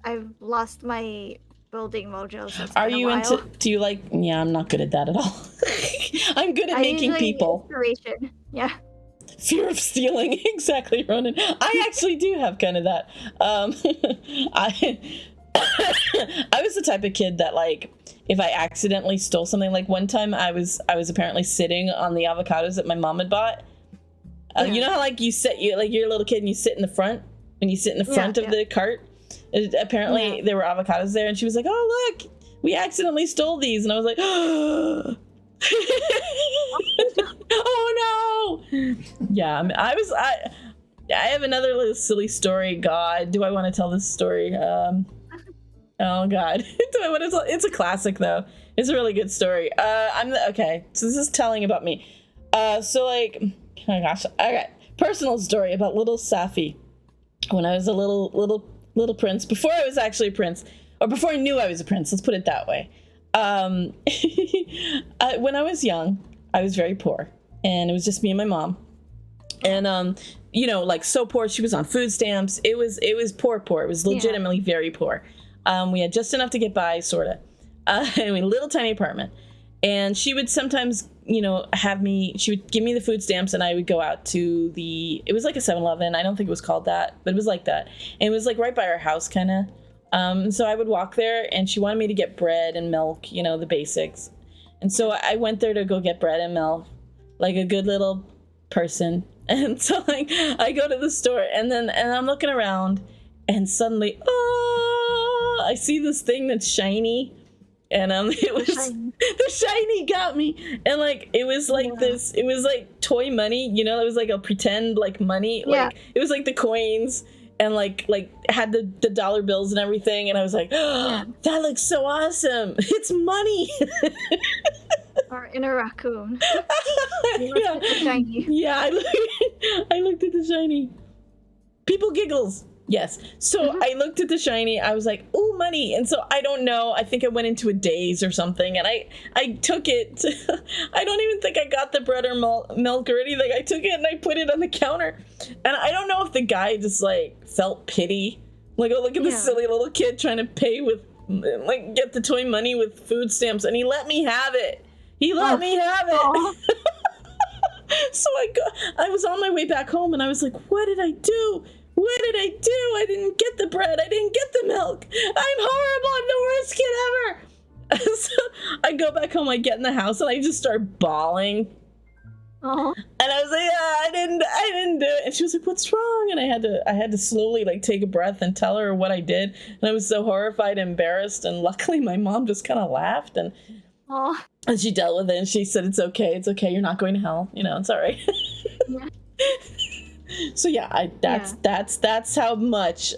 I've lost my building mojo. So are you into? Do you like? Yeah, I'm not good at that at all. I'm good at making people. Inspiration. Yeah. Fear of stealing, exactly, Ronan. I actually do have kind of that. I was the type of kid that, like, if I accidentally stole something, like one time I was apparently sitting on the avocados that my mom had bought. You know how like you're a little kid and you sit in the front when you sit in the front of the cart. Apparently there were avocados there, and she was like, "Oh look, we accidentally stole these. And I was like, oh no. Yeah, I have another little silly story. God, do I want to tell this story? Oh God, do I want to tell? It's a classic though. It's a really good story. Okay. So this is telling about me. So like, oh my gosh. Okay. Personal story about little Safi. When I was a little prince, before I was actually a prince, or before I knew I was a prince. Let's put it that way. When I was young, I was very poor, and it was just me and my mom. And you know, like so poor, she was on food stamps. It was poor. It was legitimately very poor. We had just enough to get by, sorta. I mean, little tiny apartment. And she would sometimes, you know, she would give me the food stamps, and I would go out to it was like a 7-Eleven. I don't think it was called that, but it was like that. And it was like right by our house, kind of. So I would walk there, and she wanted me to get bread and milk, you know, the basics. And so I went there to go get bread and milk, like a good little person. And so like I go to the store, and I'm looking around, and suddenly, I see this thing that's shiny. And it was the shiny got me, and like it was like this, it was like toy money, you know, it was like a pretend like money, like it was like the coins, and like had the dollar bills and everything, and I was like, that looks so awesome, it's money. Or in a raccoon. Yeah, I looked at the shiny. People giggles. Yes. So I looked at the shiny. I was like, "Ooh, money!" And so I don't know. I think I went into a daze or something, and I took it. I don't even think I got the bread or milk or anything. I took it and I put it on the counter, and I don't know if the guy just like felt pity, like, oh, look at this silly little kid trying to pay with, like, get the toy money with food stamps, and he let me have it. He let me have it. So I was on my way back home, and I was like, "What did I do? What did I do? I didn't get the bread. I didn't get the milk. I'm horrible. I'm the worst kid ever." So I go back home, I get in the house, and I just start bawling. And I was like, I didn't do it. And she was like, "What's wrong?" And I had to slowly like take a breath and tell her what I did. And I was so horrified and embarrassed. And luckily my mom just kind of laughed, and she dealt with it, and she said, it's okay. You're not going to hell. You know, it's all right. So yeah, that's how much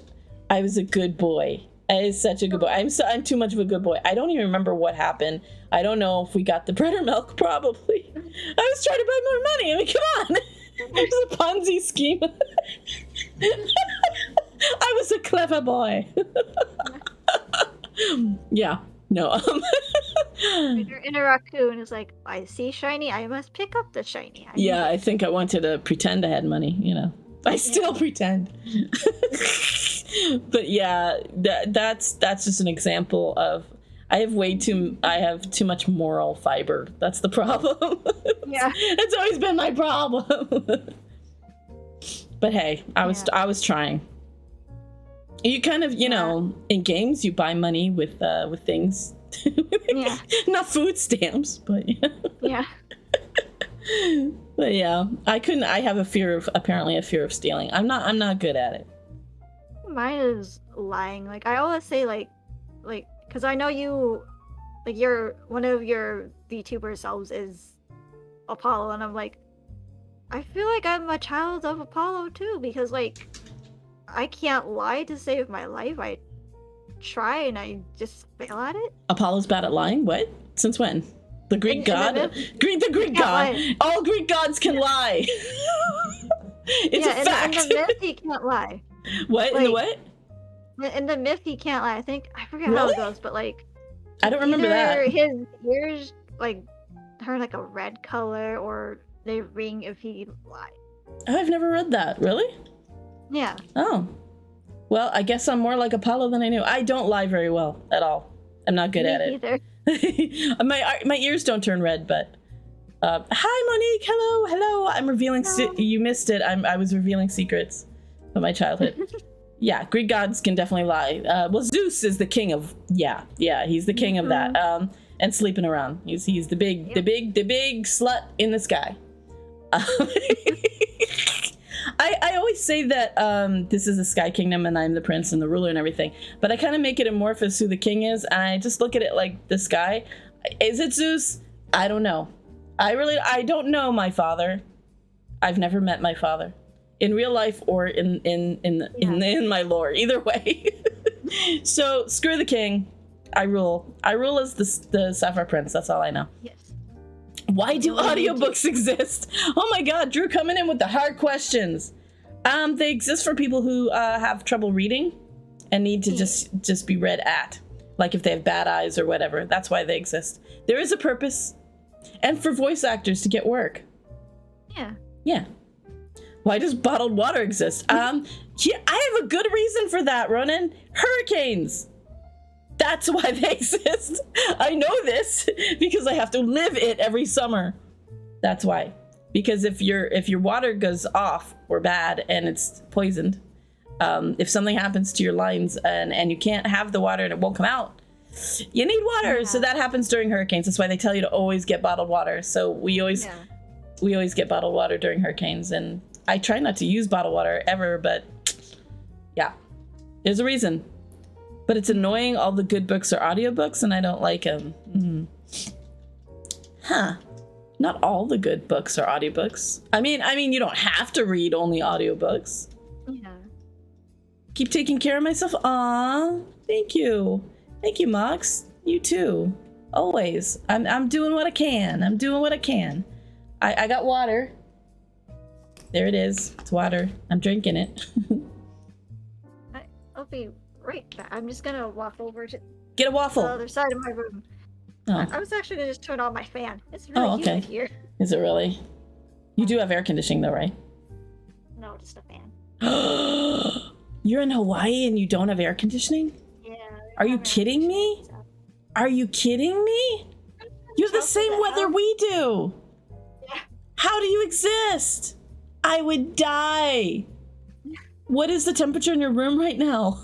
I was a good boy. I was such a good boy. I'm too much of a good boy. I don't even remember what happened. I don't know if we got the bread or milk. Probably. I was trying to buy more money. I mean, come on. It was a Ponzi scheme. I was a clever boy. Yeah. No. You're in a raccoon. It's like, I see shiny, I must pick up the shiny. I think I wanted to pretend I had money, you know. I still pretend. But yeah, that's just an example of I have too much moral fiber. That's the problem. Yeah. It's always been my problem. But hey, I was trying. You kind of, you know, in games you buy money with things. Not food stamps, but yeah. But yeah, I have apparently a fear of stealing. I'm not good at it. Mine is lying. Like, I always say like because I know you, like, one of your VTuber selves is Apollo, and I'm like, I feel like I'm a child of Apollo too, because like I can't lie to save my life. I try and I just fail at it. Apollo's bad at lying? What? Since when? The Greek god? The Greek god. Lie. All Greek gods can lie. It's a fact. In the myth, he can't lie. What? Like, in the what? In the myth, he can't lie. I forget how it goes, but like, I don't remember that. His ears like turn like a red color, or they ring if he lies. I've never read that. Really? Yeah. Oh. Well, I guess I'm more like Apollo than I knew. I don't lie very well at all. I'm not good at it. Either. My ears don't turn red, but hi Monique, hello. I'm revealing. You missed it. I was revealing secrets of my childhood. Yeah, Greek gods can definitely lie. Well, Zeus is the king of. Yeah, he's the king of that. And sleeping around. He's the big slut in the sky. I always say that this is the Sky Kingdom and I'm the prince and the ruler and everything, but I kind of make it amorphous who the king is, and I just look at it like the sky. Is it Zeus? I don't know. I don't know my father. I've never met my father in real life or in my lore. Either way. So screw the king. I rule. I rule as the Sapphire Prince. That's all I know. Yes. Why do audiobooks exist? Oh my god, Drew coming in with the hard questions. They exist for people who have trouble reading and need to just be read at. Like if they have bad eyes or whatever. That's why they exist. There is a purpose. And for voice actors to get work. Yeah. Yeah. Why does bottled water exist? Yeah, I have a good reason for that, Ronan. Hurricanes. That's why they exist. I know this because I have to live it every summer. That's why. Because if your water goes off or bad and it's poisoned, if something happens to your lines and you can't have the water and it won't come out, you need water. Yeah. So that happens during hurricanes. That's why they tell you to always get bottled water. So we always get bottled water during hurricanes, and I try not to use bottled water ever, but yeah, there's a reason. But it's annoying. All the good books are audiobooks, and I don't like them. Mm-hmm. Huh. Not all the good books are audiobooks. I mean, you don't have to read only audiobooks. Yeah. Keep taking care of myself. Aw, thank you. Thank you, Mox. You too. Always. I'm doing what I can. I'm doing what I can. I got water. There it is. It's water. I'm drinking it. I'll be right back. I'm just gonna walk over to get a waffle. the other side of my room. Oh. I was actually gonna just turn on my fan. It's really humid here. Is it really? You do have air conditioning though, right? No, just a fan. You're in Hawaii and you don't have air conditioning? Yeah. Are you kidding me? Are you kidding me? You have the same weather we do. Yeah. How do you exist? I would die. What is the temperature in your room right now?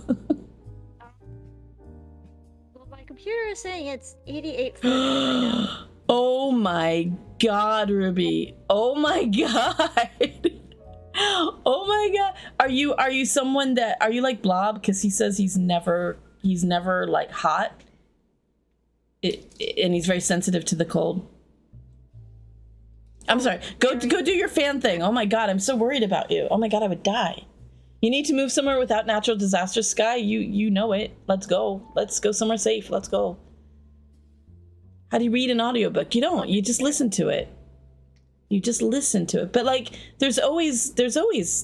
Well, my computer is saying it's 88 right now. Oh my god, Ruby. Oh my god. Oh my god. Are you someone that, are you like Blob? Because he says he's never like hot. And he's very sensitive to the cold. I'm sorry. Go do your fan thing. Oh my god, I'm so worried about you. Oh my god, I would die. You need to move somewhere without natural disaster, Sky. You know it. Let's go. Let's go somewhere safe. Let's go. How do you read an audiobook? You don't. You just listen to it. You just listen to it. But like there's always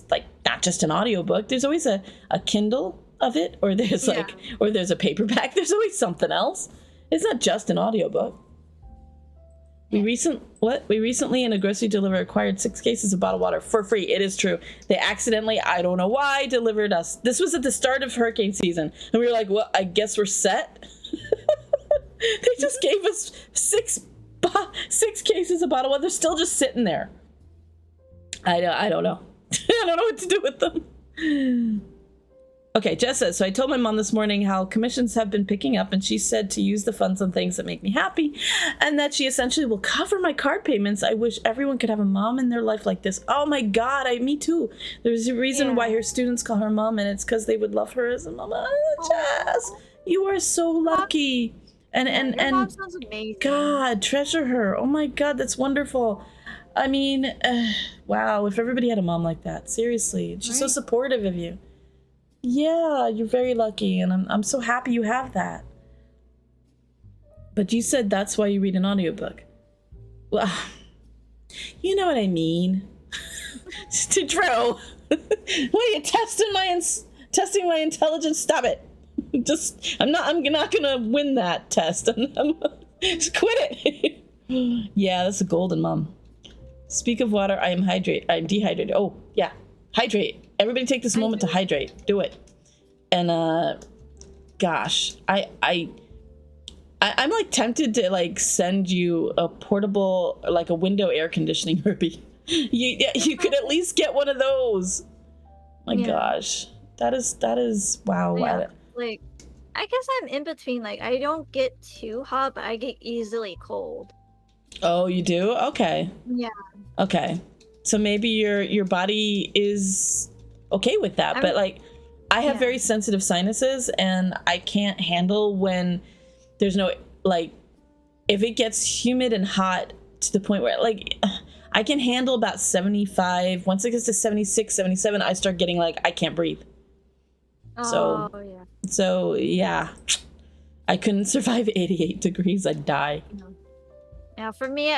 like not just an audiobook. There's always a Kindle of it, or there's or there's a paperback. There's always something else. It's not just an audiobook. We recently in a grocery delivery acquired 6 cases of bottled water for free. It is true. They accidentally, I don't know why, delivered us. This was at the start of hurricane season. And we were like, well, I guess we're set. They just gave us 6 cases of bottled water. They're still just sitting there. I don't know. I don't know what to do with them. Okay, Jess says, so I told my mom this morning how commissions have been picking up, and she said to use the funds on things that make me happy, and that she essentially will cover my card payments. I wish everyone could have a mom in their life like this. Oh my god, me too. There's a reason why her students call her mom, and it's because they would love her as a mama. Jess, you are so lucky. And mom sounds amazing. God, treasure her. Oh my god, that's wonderful. I mean, wow, if everybody had a mom like that, seriously. She's so supportive of you. Yeah, you're very lucky, and I'm so happy you have that. But you said that's why you read an audiobook. Well, you know what I mean. To Drew. What are you testing my intelligence? Stop it. I'm not gonna win that test. Just quit it. Yeah, that's a golden mom. Speak of water, I'm dehydrated. Oh, yeah. Hydrate. Everybody take this moment to hydrate. Do it. And gosh, I'm like tempted to like send you a portable, like a window air conditioning, Ruby. You could at least get one of those. My gosh, that is wow. Yeah, like I guess I'm in between. Like I don't get too hot, but I get easily cold. Oh, you do? Okay. Yeah. Okay. So maybe your body is okay with that. But like, I have very sensitive sinuses, and I can't handle when there's no, like, if it gets humid and hot to the point where, like, I can handle about 75. Once it gets to 76, 77, I start getting like, I can't breathe. So yeah, I couldn't survive 88 degrees. I'd die. Yeah, for me,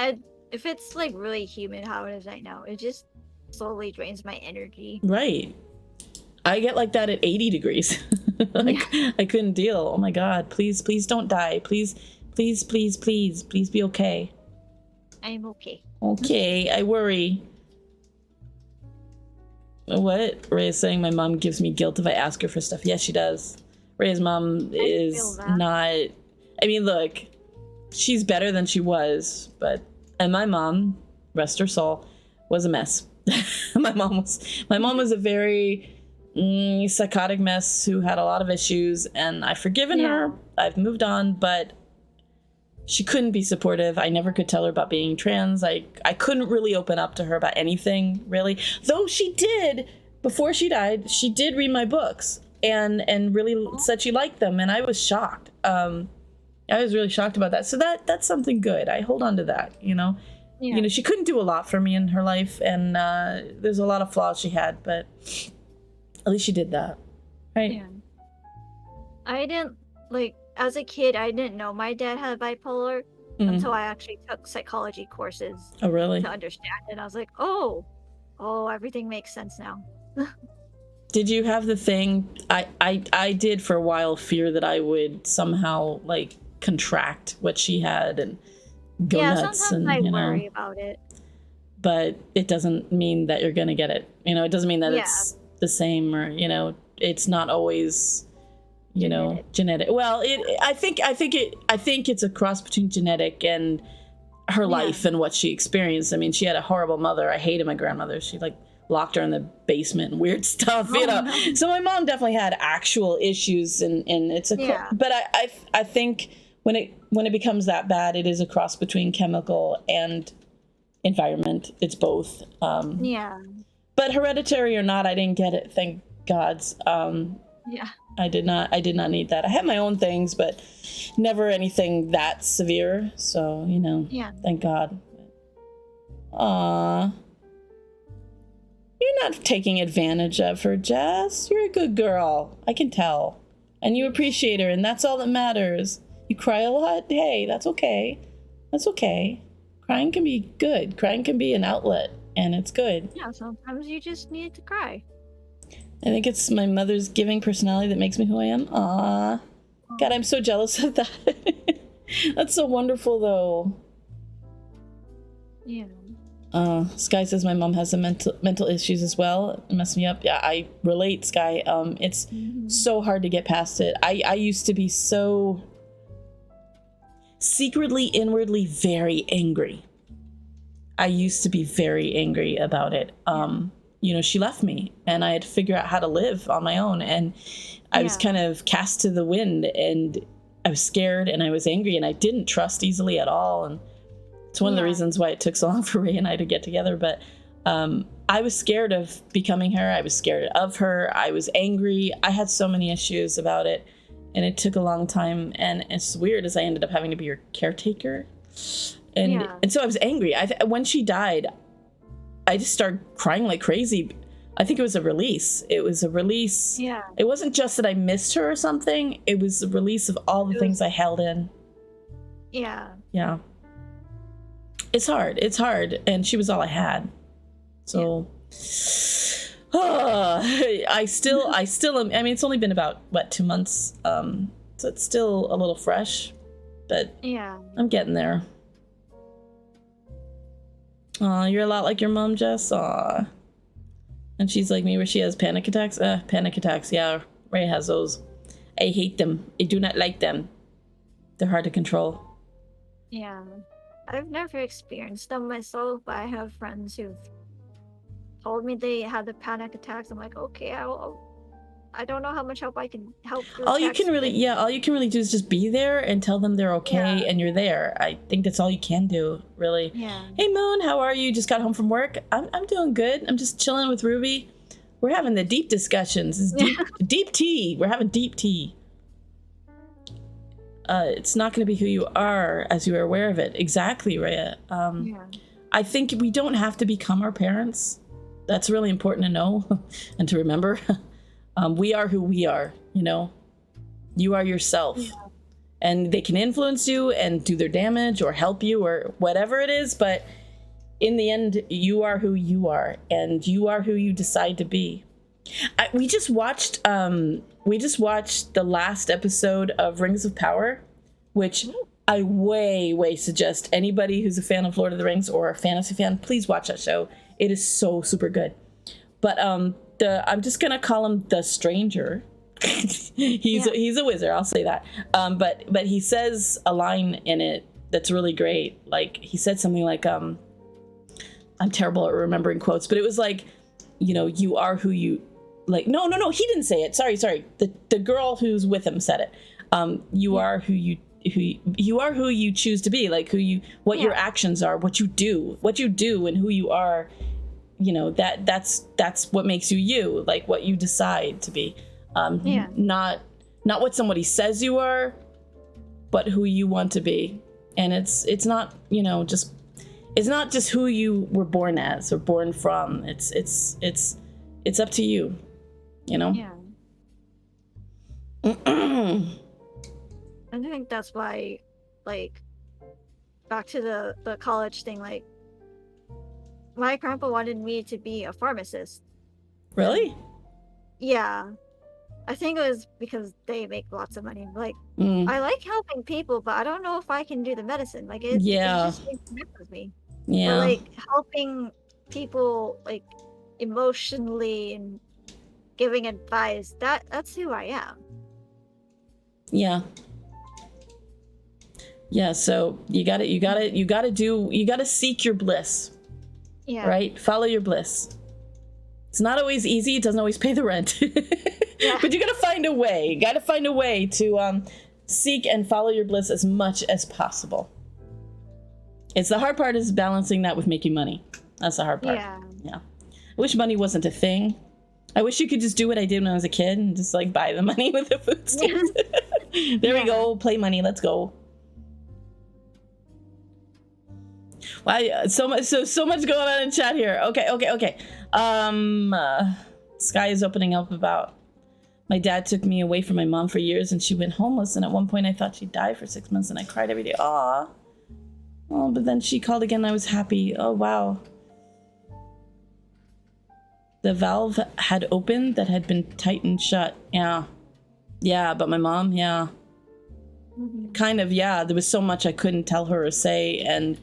if it's like really humid, how it is right now, it just slowly drains my energy. Right. I get like that at 80 degrees. I couldn't deal. Oh my God, please don't die. Please be okay. I'm okay. Okay, I worry. What? Ray is saying my mom gives me guilt if I ask her for stuff. Yes, she does. Ray's mom is not... I mean, look, she's better than she was, and my mom, rest her soul, was a mess. My mom was a very psychotic mess who had a lot of issues, and I've forgiven her. I've moved on, but she couldn't be supportive. I never could tell her about being trans. I couldn't really open up to her about anything, really. Though she did, before she died, she did read my books and really said she liked them, and I was shocked. I was really shocked about that. So that's something good. I hold on to that, you know. Yeah. You know, she couldn't do a lot for me in her life, and there's a lot of flaws she had, but at least she did that, right? Yeah. I didn't, like, as a kid, I didn't know my dad had bipolar until I actually took psychology courses. Oh, really? To understand it. I was like, oh, everything makes sense now. Did you have the thing? I did for a while fear that I would somehow like contract what she had and go nuts. Sometimes I worry about it. But it doesn't mean that you're gonna get it. You know, it doesn't mean that it's the same, or you know, it's not always, you know, genetic. Well, I think it's a cross between genetic and her life and what she experienced. I mean, she had a horrible mother. I hated my grandmother. She like locked her in the basement and weird stuff, you know. No. So my mom definitely had actual issues, and it's a but I think when it becomes that bad, it is a cross between chemical and environment. It's both. But hereditary or not, I didn't get it. Thank gods. I did not need that. I had my own things, but never anything that severe. So, you know, thank God. Aww. You're not taking advantage of her, Jess. You're a good girl. I can tell. And you appreciate her, and that's all that matters. You cry a lot? Hey, that's okay. That's okay. Crying can be good. Crying can be an outlet, and it's good. Yeah, sometimes you just need to cry. I think it's my mother's giving personality that makes me who I am. Aww. God, I'm so jealous of that. That's so wonderful, though. Yeah. Sky says my mom has some mental issues as well. It messed me up. Yeah, I relate, Sky. It's so hard to get past it. I used to be so secretly, inwardly very angry. I used to be very angry about it. You know, she left me, and I had to figure out how to live on my own, and I was kind of cast to the wind, and I was scared, and I was angry, and I didn't trust easily at all, and it's one of the reasons why it took so long for Ray and I to get together. But I was scared of becoming her. I was scared of her. I was angry. I had so many issues about it, and it took a long time, and it's weird as I ended up having to be her caretaker, and so I was angry. When she died, I just started crying like crazy. I think it was a release. It was a release. Yeah. It wasn't just that I missed her or something. It was a release of all the things I held in. Yeah. Yeah. It's hard. It's hard. And she was all I had. So I still am. I mean, it's only been about 2 months. So it's still a little fresh, but I'm getting there. Aw, you're a lot like your mom, Jess. Aw. And she's like me, where she has panic attacks. Panic attacks, yeah. Ray has those. I hate them. I do not like them. They're hard to control. Yeah. I've never experienced them myself, but I have friends who've told me they had the panic attacks. I'm like, okay, I'll I don't know how much help I can help. All you can really do is just be there and tell them they're okay and you're there. I think that's all you can do, really. Yeah. Hey Moon, how are you? Just got home from work? I'm doing good. I'm just chilling with Ruby. We're having the deep discussions. It's deep tea. We're having deep tea. It's not going to be who you are as you are aware of it. Exactly, Rhea. I think we don't have to become our parents. That's really important to know and to remember. We are who we are, you know. You are yourself. Yeah. And they can influence you and do their damage or help you or whatever it is, but in the end, you are who you are, and you are who you decide to be. We just watched the last episode of Rings of Power, which I way suggest anybody who's a fan of Lord of the Rings or a fantasy fan, please watch that show. It is so super good. But I'm just gonna call him the Stranger. he's a wizard, I'll say that. But he says a line in it that's really great. Like he said something like I'm terrible at remembering quotes, but it was like, you know, you are who you like. No, he didn't say it. Sorry. The girl who's with him said it. You are who you choose to be, like what your actions are, what you do and who you are. You know, that's what makes you, like what you decide to be. Not what somebody says you are, but who you want to be. And it's not, you know, it's not just who you were born as or born from. It's up to you, you know? Yeah. I think that's why, like, back to the college thing, like, my grandpa wanted me to be a pharmacist. Really? Yeah. I think it was because they make lots of money. Like, I like helping people, but I don't know if I can do the medicine. Like, it just connects with me. Yeah. Or, like, helping people, like, emotionally and giving advice. That's who I am. Yeah. Yeah, so you gotta seek your bliss. Yeah. Right? Follow your bliss. It's not always easy, it doesn't always pay the rent. But you gotta find a way. You gotta find a way to seek and follow your bliss as much as possible. It's the hard part is balancing that with making money. That's the hard part. Yeah. I wish money wasn't a thing. I wish you could just do what I did when I was a kid and just like buy the money with the food stamps. There we go. Play money. Let's go. Wow, so much going on in chat here. Okay. Sky is opening up about my dad took me away from my mom for years and she went homeless, and at one point I thought she'd die for 6 months and I cried every day. Aw. Oh, but then she called again and I was happy. Oh, wow. The valve had opened that had been tightened shut. Yeah, but my mom, kind of, there was so much I couldn't tell her or say, and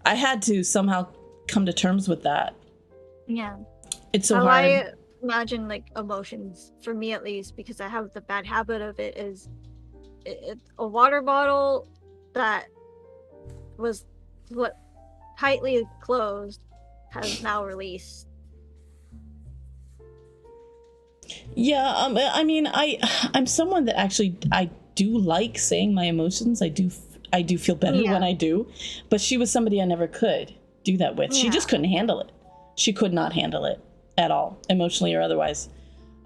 I had to somehow come to terms with that. Yeah. It's so hard. I imagine, like, emotions, for me at least, because I have the bad habit of it, is a water bottle that was tightly closed has now released. Yeah, I mean, I'm someone that actually, I do like saying my emotions. I do feel better when I do, but she was somebody I never could do that with. She just couldn't handle it. She could not handle it at all, emotionally or otherwise.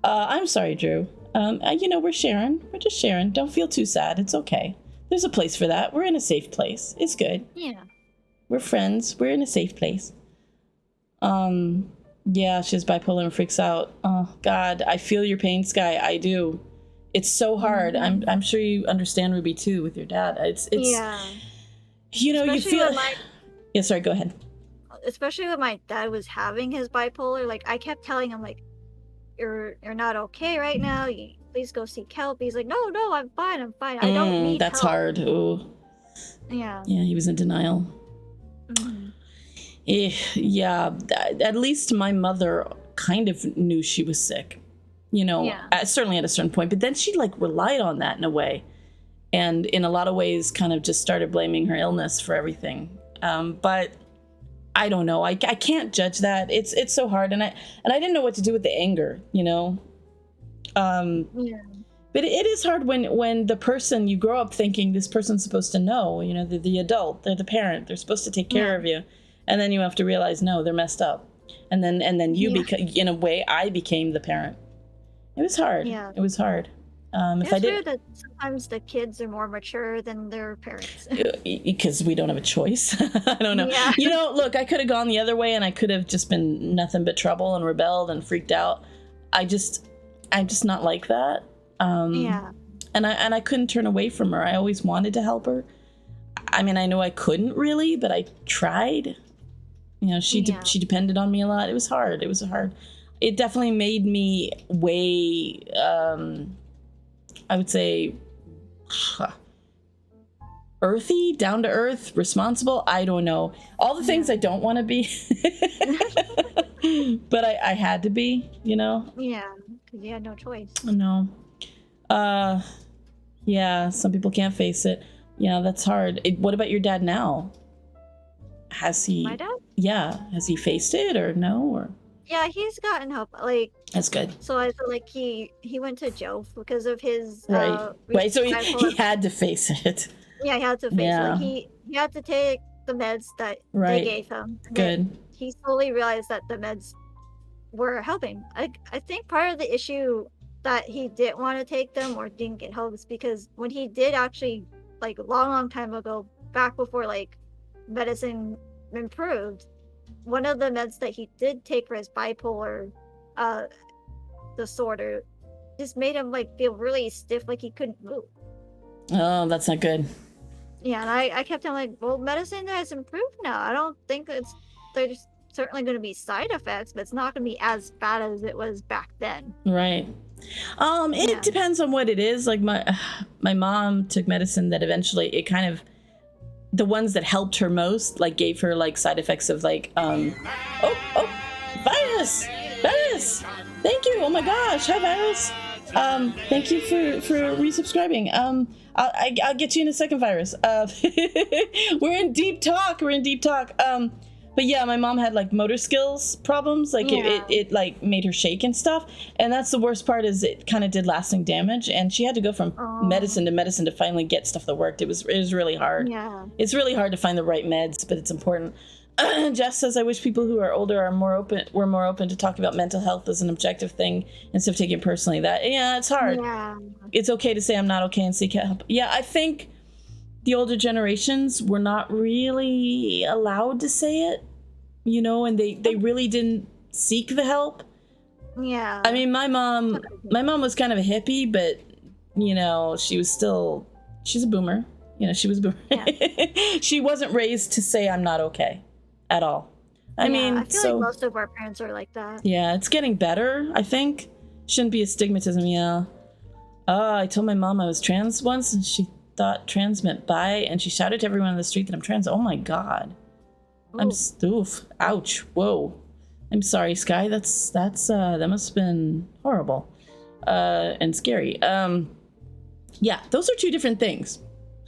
I'm sorry, Drew. You know, we're sharing. We're just sharing. Don't feel too sad. It's okay. There's a place for that. We're in a safe place. It's good. Yeah. We're friends. We're in a safe place. Yeah, she's bipolar and freaks out. Oh, God, I feel your pain, Sky. I do. It's so hard. I'm sure you understand, Ruby, too, with your dad. It's you know, especially you feel... Yeah, sorry, go ahead. Especially when my dad was having his bipolar, like, I kept telling him, like, you're not okay right now. Please go seek help. He's like, no, I'm fine. I don't need that's help. Hard. Ooh. Yeah. Yeah, he was in denial. Yeah, at least my mother kind of knew she was sick, you know, certainly at a certain point, but then she like relied on that in a way, and in a lot of ways kind of just started blaming her illness for everything. But I don't know, I can't judge that. It's so hard, and I didn't know what to do with the anger, you know. Yeah. But it is hard when the person you grow up thinking this person's supposed to know, you know, the adult, they're the parent, they're supposed to take care of you, and then you have to realize no, they're messed up, and then you become, in a way, I became the parent. It was hard. Yeah, it was hard. It's true that sometimes the kids are more mature than their parents because we don't have a choice. I don't know. Yeah. You know, look, I could have gone the other way, and I could have just been nothing but trouble and rebelled and freaked out. I'm just not like that. And I couldn't turn away from her. I always wanted to help her. I mean, I know I couldn't really, but I tried. You know, she depended on me a lot. It was hard. It definitely made me way, I would say, earthy, down to earth, responsible. I don't know. All the things I don't want to be. But I had to be, you know? Yeah, because you had no choice. No. Yeah, some people can't face it. Yeah, that's hard. What about your dad now? Has he... My dad? Yeah. Has he faced it or no? Or... Yeah, he's gotten help. Like, that's good. So I feel like he went to jail because of his... Right, so he had to face it. Yeah, he had to face it. Like, he had to take the meds that they gave him. Good. He slowly realized that the meds were helping. I think part of the issue that he didn't want to take them or didn't get help is because when he did actually, like, a long time ago, back before, like, medicine improved, one of the meds that he did take for his bipolar disorder just made him, like, feel really stiff, like he couldn't move. Oh, that's not good. Yeah, and I kept telling him, like, well, medicine has improved now. I don't think there's certainly going to be side effects, but it's not going to be as bad as it was back then. Right. It depends on what it is. Like my mom took medicine that eventually it kind of, the ones that helped her most, like gave her like side effects of like, virus. Thank you. Oh my gosh. Hi, virus. Thank you for resubscribing. I'll get you in a second, virus. We're in deep talk. But yeah, my mom had like motor skills problems. Like it like made her shake and stuff. And that's the worst part is it kind of did lasting damage. And she had to go from medicine to finally get stuff that worked. It was really hard. Yeah. It's really hard to find the right meds, but it's important. Jess says, I wish people who are older were more open to talking about mental health as an objective thing instead of taking it personally. It's hard. Yeah. It's okay to say I'm not okay and seek help. Yeah, I think the older generations were not really allowed to say it, you know, and they really didn't seek the help. Yeah. I mean, my mom was kind of a hippie, but, you know, she's a boomer. You know, she was a boomer. Yeah. She wasn't raised to say I'm not okay at all. I mean, I feel like most of our parents are like that. Yeah, it's getting better, I think. Shouldn't be a stigmatism, yeah. I told my mom I was trans once, and she thought trans meant bi, and she shouted to everyone on the street that I'm trans. Oh my god. Ooh. Ouch. Whoa. I'm sorry, Sky. That must have been horrible. And scary. Yeah, those are two different things.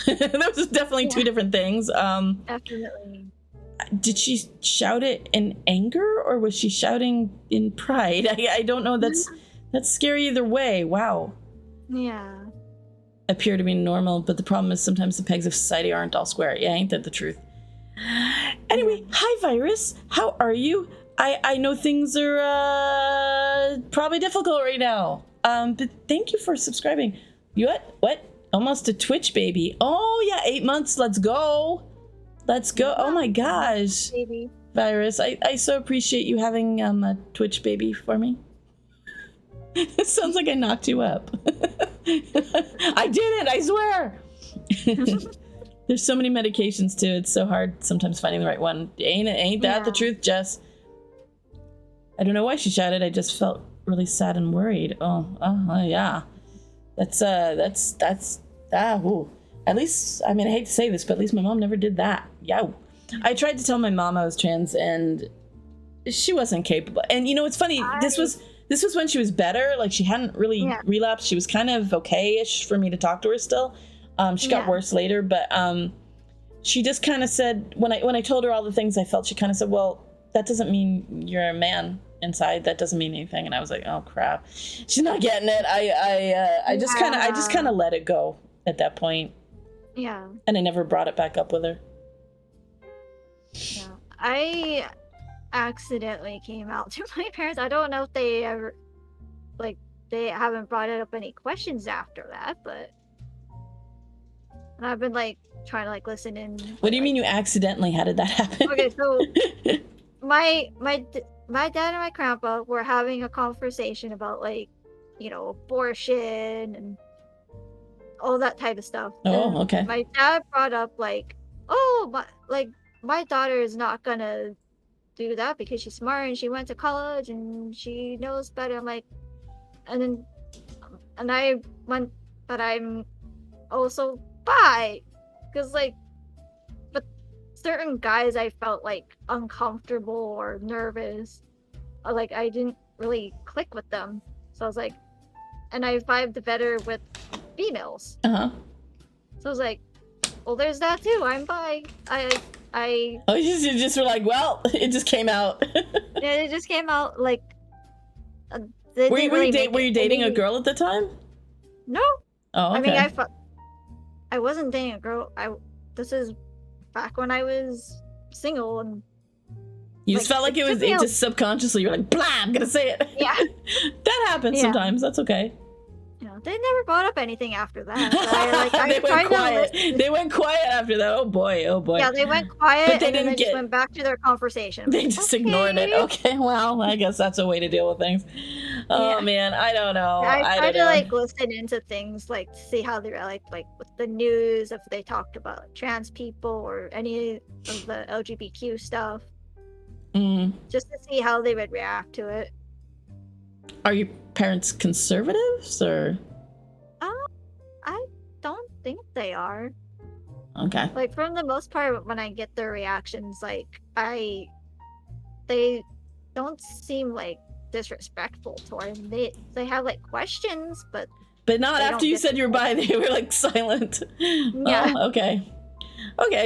Those are definitely two different things. Definitely. Did she shout it in anger or was she shouting in pride? I don't know. That's scary either way. Wow. Yeah. Appear to be normal, but the problem is sometimes the pegs of society aren't all square. Yeah, ain't that the truth? Anyway, hi Virus, how are you? I know things are probably difficult right now. But thank you for subscribing. You what? Almost a Twitch baby. Oh yeah, 8 months. Let's go. Oh my gosh, baby. Virus, I so appreciate you having a Twitch baby for me. It sounds like I knocked you up. I did it, I swear. There's so many medications too. It's so hard sometimes finding the right one. Ain't that the truth, Jess? I don't know why she shouted. I just felt really sad and worried. Yeah. That's ooh. At least, I mean, I hate to say this, but at least my mom never did that. Yeah. I tried to tell my mom I was trans and she wasn't capable. And you know, it's funny. This was when she was better. Like she hadn't really relapsed. She was kind of okay-ish for me to talk to her still. She got worse later, but she just kind of said, when I told her all the things I felt, she kind of said, well, that doesn't mean you're a man. inside, that doesn't mean anything. And I was like, oh crap, she's not getting it. I just kind of let it go at that point. Yeah. And I never brought it back up with her. Yeah. I accidentally came out to my parents. I don't know if they ever, like, they haven't brought it up any questions after that, but and I've been like trying to like listen in. What do you mean you accidentally? How did that happen? Okay, so my dad and my grandpa were having a conversation about like, you know, abortion and all that type of stuff. Oh, And okay. my dad brought up like, oh, my daughter is not gonna do that because she's smart and she went to college and she knows better. I'm like, and I went, but I'm also bi, because like, but certain guys I felt like uncomfortable or nervous, or like I didn't really click with them. So I was like, and I vibed better with females. Uh-huh. So I was like, well, there's that too. I'm bi. Oh, you just were like, well, it just came out. Yeah, it just came out like. Were you dating a girl at the time? No. Oh, okay. I mean, I wasn't dating a girl. This is back when I was single, and you just felt like it just subconsciously, you're like, blah, I'm gonna say it. Yeah. That happens sometimes. That's okay. Yeah, they never brought up anything after that. So I they went quiet. They went quiet after that. Oh boy. Yeah, they went quiet, but they and then they just went back to their conversation. They just ignored it. Okay, well, I guess that's a way to deal with things. Oh man, I don't know. I tried to like listen into things, like to see how they were like with the news, if they talked about trans people or any of the LGBTQ stuff, just to see how they would react to it. Are your parents conservatives or? I don't think they are. Okay. Like, from the most part, when I get their reactions, like they don't seem like disrespectful towards them. They have like questions, but not after you said you're bi. They were like silent. Yeah. Oh, okay.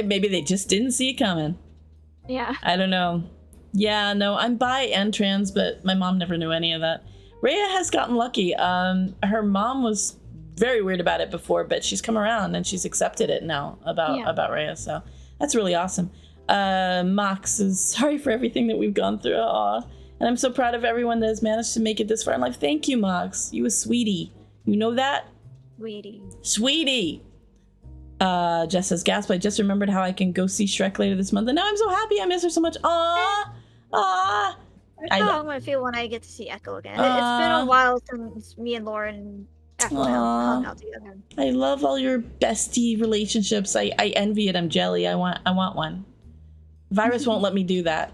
Maybe they just didn't see it coming. Yeah. I don't know. Yeah, no, I'm bi and trans, but my mom never knew any of that. Rhea has gotten lucky. Her mom was very weird about it before, but she's come around and she's accepted it now about Rhea. So that's really awesome. Mox is sorry for everything that we've gone through. Aw. And I'm so proud of everyone that has managed to make it this far in life. Thank you, Mox. You a sweetie. You know that? Sweetie. Jess says, gasp, I just remembered how I can go see Shrek later this month. And now I'm so happy. I miss her so much. Aw. That's how I'm gonna feel when I get to see Echo again. It's been a while since me and Lauren and Echo hung out together. I love all your bestie relationships. I envy it. I'm jelly. I want one. Virus won't let me do that.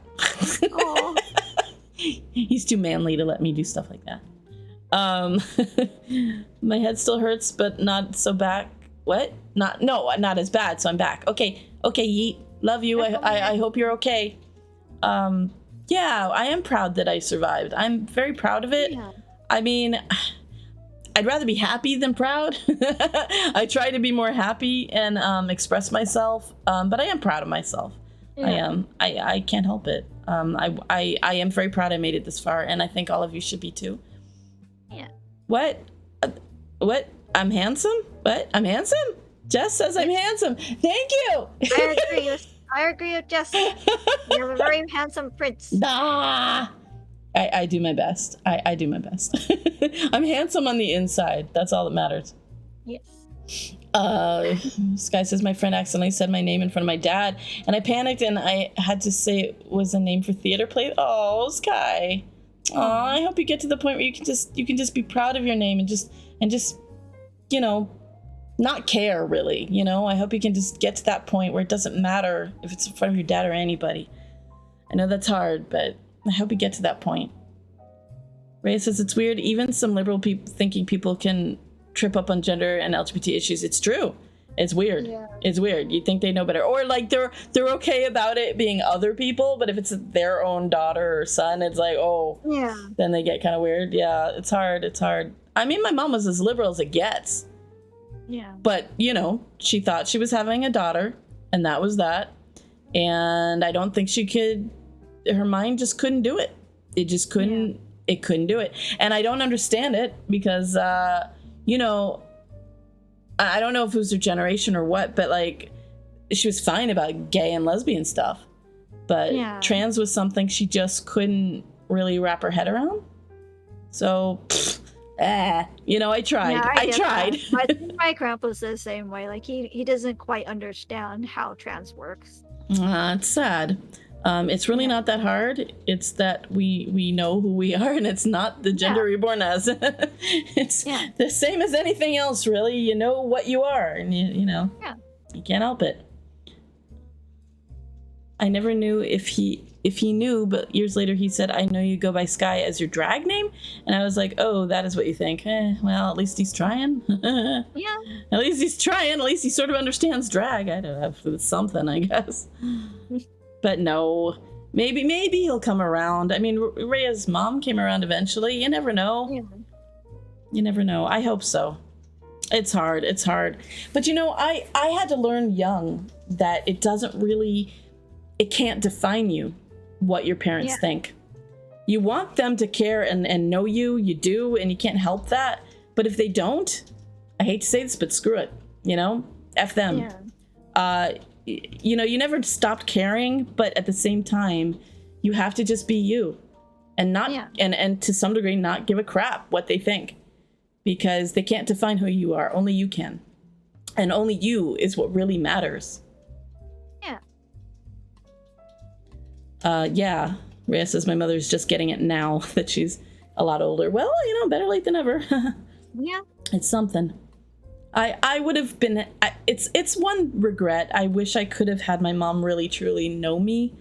He's too manly to let me do stuff like that. My head still hurts, but not so back. What? Not as bad. So I'm back. Okay, Yeet. Love you. I hope you're okay. Yeah, I am proud that I survived. I'm very proud of it. Yeah. I mean, I'd rather be happy than proud. I try to be more happy and express myself, but I am proud of myself. Yeah. I am. I can't help it. I am very proud I made it this far, and I think all of you should be too. Yeah. What? I'm handsome? What? I'm handsome? Jess says I'm handsome. Thank you. I agree with Jess. You're a very handsome prince. I do my best. I do my best. I'm handsome on the inside. That's all that matters. Yes. Sky says my friend accidentally said my name in front of my dad, and I panicked and I had to say it was a name for theater play. Oh, Sky. Oh, I hope you get to the point where you can just be proud of your name and just not care really. I hope you can just get to that point where it doesn't matter if it's in front of your dad or anybody. I know that's hard, but I hope you get to that point. Ray says it's weird. Even some liberal people thinking people can trip up on gender and LGBT issues. It's true. It's weird. Yeah. It's weird. You think they know better, or like they're okay about it being other people, but if it's their own daughter or son, it's like, oh, yeah. Then they get kind of weird. Yeah, it's hard. It's hard. I mean, my mom was as liberal as it gets. Yeah. But she thought she was having a daughter, and that was that. And I don't think she could. Her mind just couldn't do it. It just couldn't. It couldn't do it, and I don't understand it because you know, I don't know if it was her generation or what, but like she was fine about gay and lesbian stuff, but trans was something she just couldn't really wrap her head around. So, you know, I tried. Yeah, I tried. I think my grandpa's the same way. Like he doesn't quite understand how trans works. It's sad. It's really not that hard. It's that we know who we are, and it's not the gender we're born as. It's the same as anything else, really. You know what you are, and you know, you can't help it. I never knew if he knew, but years later he said, "I know you go by Sky as your drag name," and I was like, "Oh, that is what you think? Well, at least he's trying." Yeah. At least he's trying. At least he sort of understands drag. I don't know, it's something, I guess. But no, maybe he'll come around. I mean, Rhea's mom came around eventually. You never know. Yeah. You never know. I hope so. It's hard. It's hard. But you know, I had to learn young that it can't define you what your parents think. You want them to care and know you do, and you can't help that. But if they don't, I hate to say this, but screw it. You know, F them. You know, you never stopped caring, but at the same time, you have to just be you and not and to some degree not give a crap what they think, because they can't define who you are. Only you can, and only you is what really matters. Rhea says my mother's just getting it now that she's a lot older. Well, you know, better late than never. It's something. I would have been, it's one regret. I wish I could have had my mom really truly know me,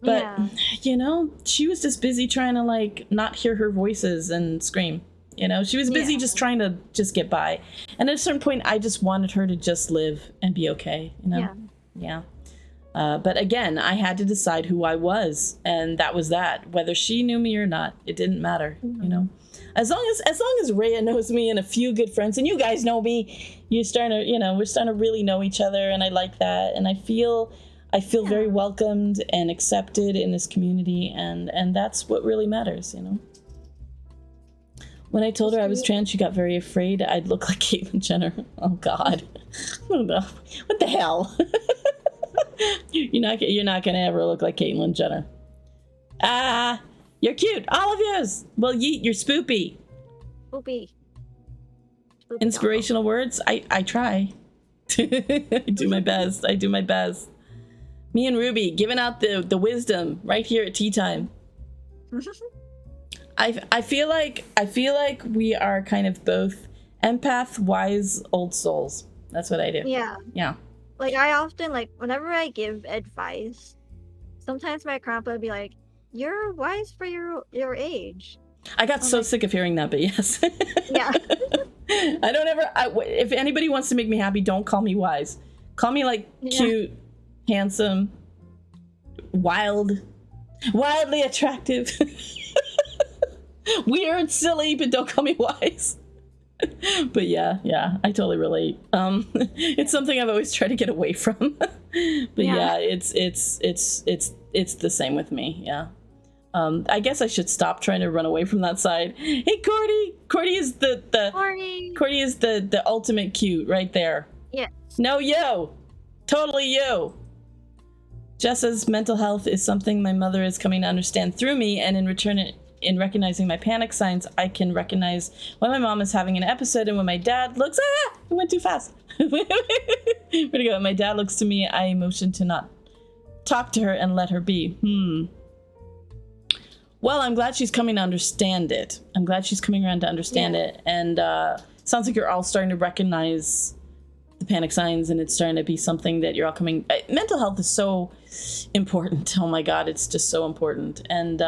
but you know, she was just busy trying to like not hear her voices and scream. You know, she was busy just trying to just get by, and at a certain point I just wanted her to just live and be okay, you know. But again, I had to decide who I was, and that was that. Whether she knew me or not, it didn't matter. You know, as long as Rhea knows me and a few good friends, and you guys know me, we're starting to really know each other, and I like that, and I feel very welcomed and accepted in this community, and that's what really matters. You know. When I told her I was trans, she got very afraid I'd look like Caitlyn Jenner. Oh God, what the hell? You're not gonna ever look like Caitlyn Jenner. You're cute, all of yous. Well, yeet, you're spoopy. Spoopy. Inspirational words. I try. I do my best. Me and Ruby giving out the wisdom right here at Tea Time. I feel like we are kind of both empath, wise old souls. That's what I do. Yeah. Like I often, like whenever I give advice, sometimes my grandpa would be like, "You're wise for your age." I got so sick of hearing that, but yes. Yeah. If anybody wants to make me happy, don't call me wise. Call me like cute, handsome, wildly attractive, weird, silly, but don't call me wise. But yeah, I totally relate. It's something I've always tried to get away from. But it's the same with me. Yeah. I guess I should stop trying to run away from that side. Hey, Cordy is Cordy is the ultimate cute right there. Yeah. No, yo, totally you. Jessa's mental health is something my mother is coming to understand through me, and in return, in recognizing my panic signs, I can recognize when my mom is having an episode and when my dad looks, it went too fast. Where'd it go? When my dad looks to me, I motion to not talk to her and let her be. Well, I'm glad she's coming to understand it. I'm glad she's coming around to understand it. And sounds like you're all starting to recognize the panic signs, and it's starting to be something that you're all coming. Mental health is so important. Oh my God, it's just so important. And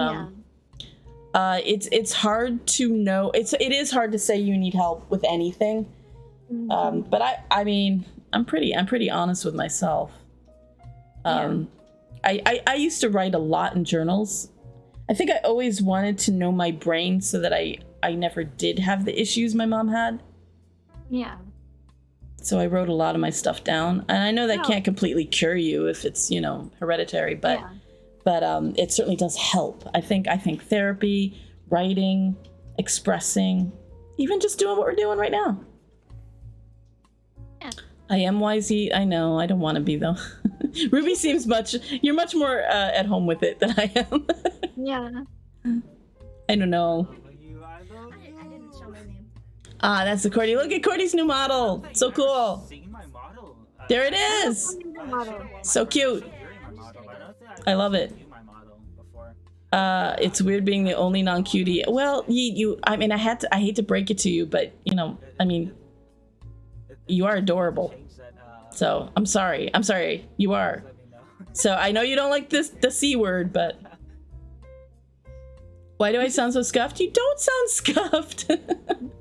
it's hard to know. It is hard to say you need help with anything. But I mean, I'm pretty honest with myself. I used to write a lot in journals. I think I always wanted to know my brain so that I never did have the issues my mom had. Yeah. So I wrote a lot of my stuff down. And I know that can't completely cure you if it's, hereditary, but but it certainly does help. I think therapy, writing, expressing, even just doing what we're doing right now. Yeah. I am YZ. I know. I don't want to be though. Ruby seems you're much more at home with it than I am. Yeah. I don't know. I didn't show my name. Ah, that's the Cordy. Look at Cordy's new model. So cool. There it is. So cute. I love it. It's weird being the only non-cutie. Well, I mean, I hate to break it to you, but I mean, you are adorable. So I'm sorry. You are. So I know you don't like the C word, but why do I sound so scuffed? You don't sound scuffed.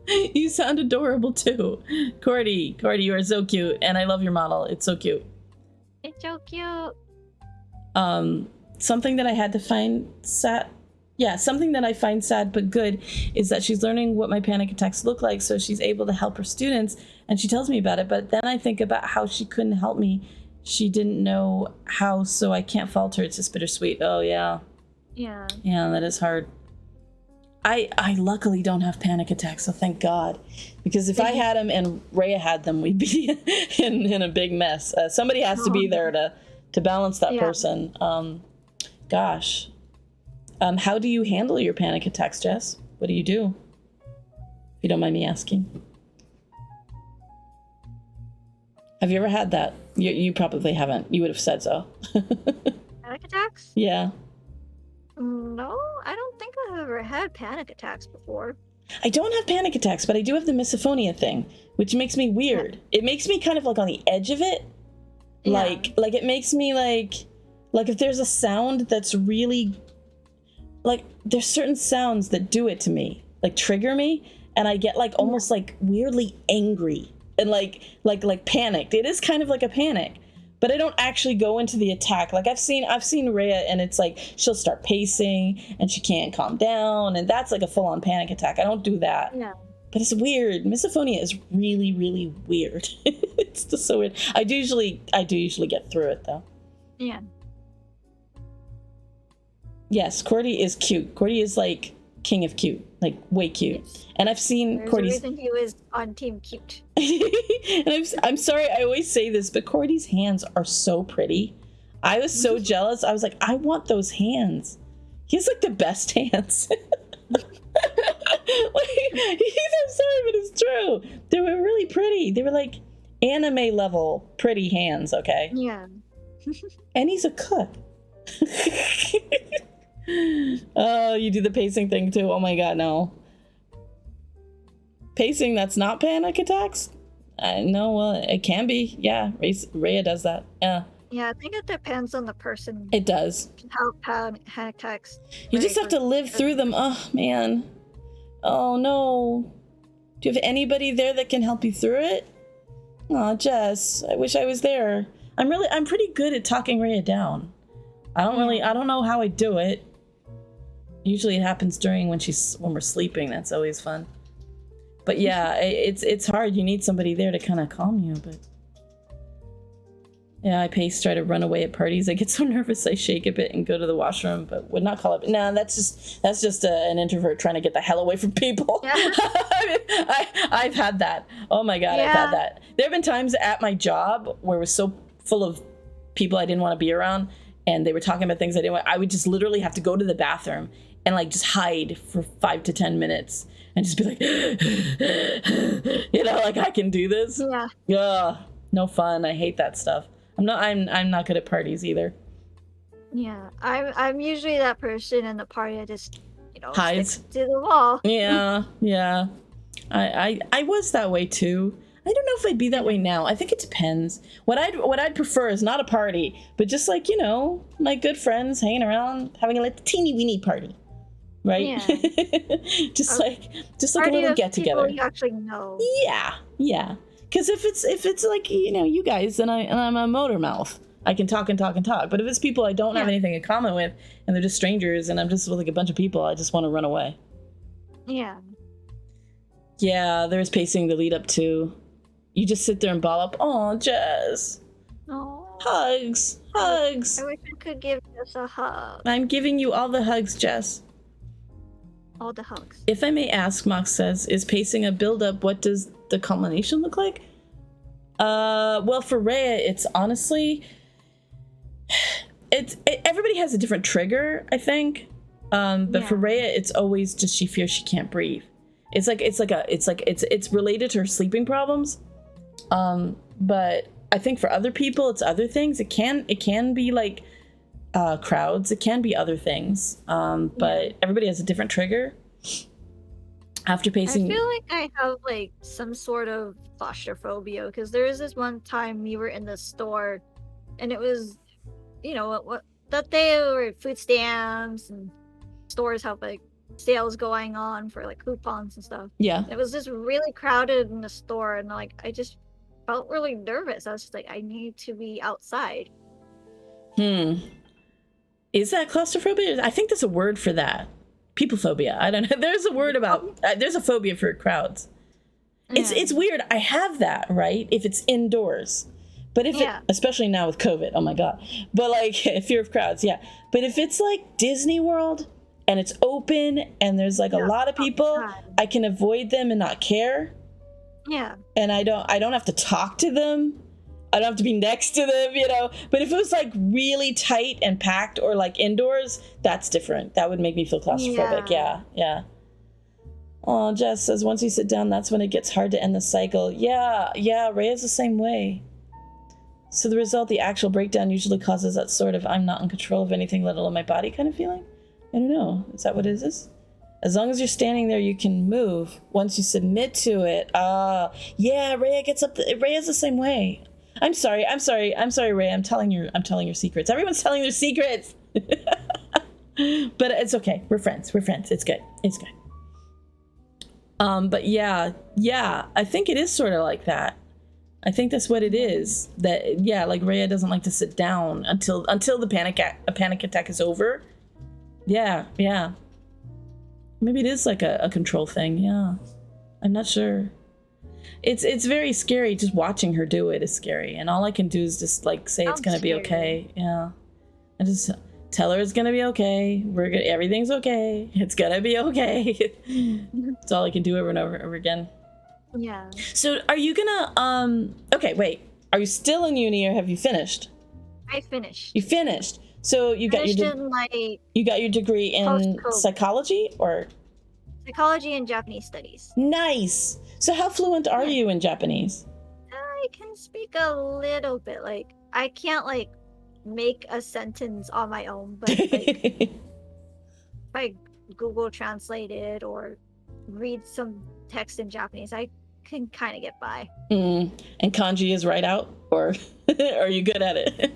You sound adorable too. Cordy, you are so cute, and I love your model. It's so cute. It's so cute. Something that I had to find sad. Yeah, something that I find sad but good is that she's learning what my panic attacks look like, so she's able to help her students, and she tells me about it. But then I think about how she couldn't help me. She didn't know how, so I can't fault her. It's just bittersweet. Oh yeah. Yeah. Yeah, that is hard. I luckily don't have panic attacks, so thank God. Because if I had them and Rhea had them, we'd be in a big mess. Somebody has to be there to balance that person. Gosh. How do you handle your panic attacks, Jess? What do you do? If you don't mind me asking. Have you ever had that? You probably haven't. You would have said so. Panic attacks? Yeah. No, I don't think I've ever had panic attacks before. I don't have panic attacks, but I do have the misophonia thing, which makes me weird. Yeah. It makes me kind of like on the edge of it. Yeah. Like it makes me like if there's a sound that's really like there's certain sounds that do it to me, like trigger me, and I get like almost like weirdly angry and like panicked. It is kind of like a panic. But I don't actually go into the attack. Like I've seen Rhea, and it's like she'll start pacing and she can't calm down, and that's like a full-on panic attack. I don't do that. Yeah. But it's weird. Misophonia is really, really weird. It's just so weird. I do usually get through it though. Yeah. Yes, Cordy is cute. Cordy is like king of cute, like way cute. Yes. And I've seen Cordy's. There's a reason he was on Team Cute. And I'm sorry, I always say this, but Cordy's hands are so pretty. I was so jealous. I was like, I want those hands. He has like the best hands. I'm sorry, but it's true. They were really pretty. They were like anime level pretty hands. Okay. Yeah. And he's a cook. Oh, you do the pacing thing too. Oh my God, no. Pacing that's not panic attacks? No, well, it can be. Yeah, Rhea does that. Yeah. Yeah, I think it depends on the person. It does. How panic attacks. You just have to live through them. Oh, man. Oh, no. Do you have anybody there that can help you through it? Oh, Jess, I wish I was there. I'm pretty good at talking Rhea down. I don't know how I do it. Usually it happens when we're sleeping. That's always fun. But yeah, it's hard. You need somebody there to kind of calm you. But yeah, I try to run away at parties. I get so nervous I shake a bit and go to the washroom, but would not call it. No, that's just an introvert trying to get the hell away from people. Yeah. I've had that. Oh my God, yeah. I've had that. There have been times at my job where it was so full of people I didn't want to be around, and they were talking about things I didn't want. I would just literally have to go to the bathroom and like just hide for 5 to 10 minutes and just be like, like I can do this. Yeah. Yeah. No fun. I hate that stuff. I'm not good at parties either. Yeah. I'm usually that person in the party that just hides to the wall. Yeah. Yeah. I was that way too. I don't know if I'd be that way now. I think it depends. What I'd prefer is not a party, but just like, my good friends hanging around, having a little teeny weeny party. Right? Yeah. just like a little get together. You actually know. Yeah. Yeah. Because if it's like, you guys and I'm a motor mouth, I can talk and talk and talk. But if it's people I don't have anything in common with and they're just strangers and I'm just with like a bunch of people, I just want to run away. Yeah. Yeah, there's pacing the lead up to. You just sit there and ball up. Oh, Jess. Oh. Hugs. I wish I could give Jess a hug. I'm giving you all the hugs, Jess. All the hugs. If I may ask, Mox says, is pacing a build-up? What does the culmination look like? Well, for Rhea, it's honestly, everybody has a different trigger, I think. But for Rhea, it's always just she fears she can't breathe. It's related to her sleeping problems. But I think for other people, it's other things. It can be like crowds. It can be other things. But everybody has a different trigger. After pacing, I feel like I have like some sort of claustrophobia because there was this one time we were in the store, and it was, you know, what that day were food stamps and stores have like sales going on for like coupons and stuff. Yeah. It was just really crowded in the store, and like I just felt really nervous. I was just like, I need to be outside. Is that claustrophobia? I think there's a word for that. People phobia. I don't know. There's a word about. There's a phobia for crowds. It's weird. I have that, right? If it's indoors, but if it, especially now with COVID, oh my god. But like fear of crowds, yeah. But if it's like Disney World and it's open and there's like a lot of people, I can avoid them and not care. Yeah. And I don't have to talk to them. I don't have to be next to them, you know. But if it was like really tight and packed or like indoors, that's different. That would make me feel claustrophobic. Yeah. Oh, Jess says once you sit down, that's when it gets hard to end the cycle. Yeah. Rhea's the same way. So the result, the actual breakdown usually causes that sort of I'm not in control of anything, let alone my body kind of feeling. I don't know. Is that what it is? As long as you're standing there, you can move. Once you submit to it, yeah, Rhea gets up. Rhea's the same way. I'm sorry, Rhea. I'm telling your secrets. Everyone's telling their secrets. But it's okay. We're friends. It's good. But yeah, I think it is sort of like that. I think that's what it is. That like Rhea doesn't like to sit down until the panic attack is over. Yeah. Maybe it is like a control thing. Yeah, I'm not sure. It's very scary. Just watching her do it is scary, and all I can do is just like say it's gonna be okay. Yeah, and just tell her it's gonna be okay. Everything's okay. It's gonna be okay. That's all I can do over and over again. Yeah. So are you gonna okay, wait. Are you still in uni or have you finished? I finished. You finished. So you got your degree in psychology or psychology and Japanese studies. Nice. So how fluent are you in Japanese? I can speak a little bit. Like I can't like make a sentence on my own, but like, if I Google Translate it or read some text in Japanese, I can kind of get by. And kanji is right out, or are you good at it?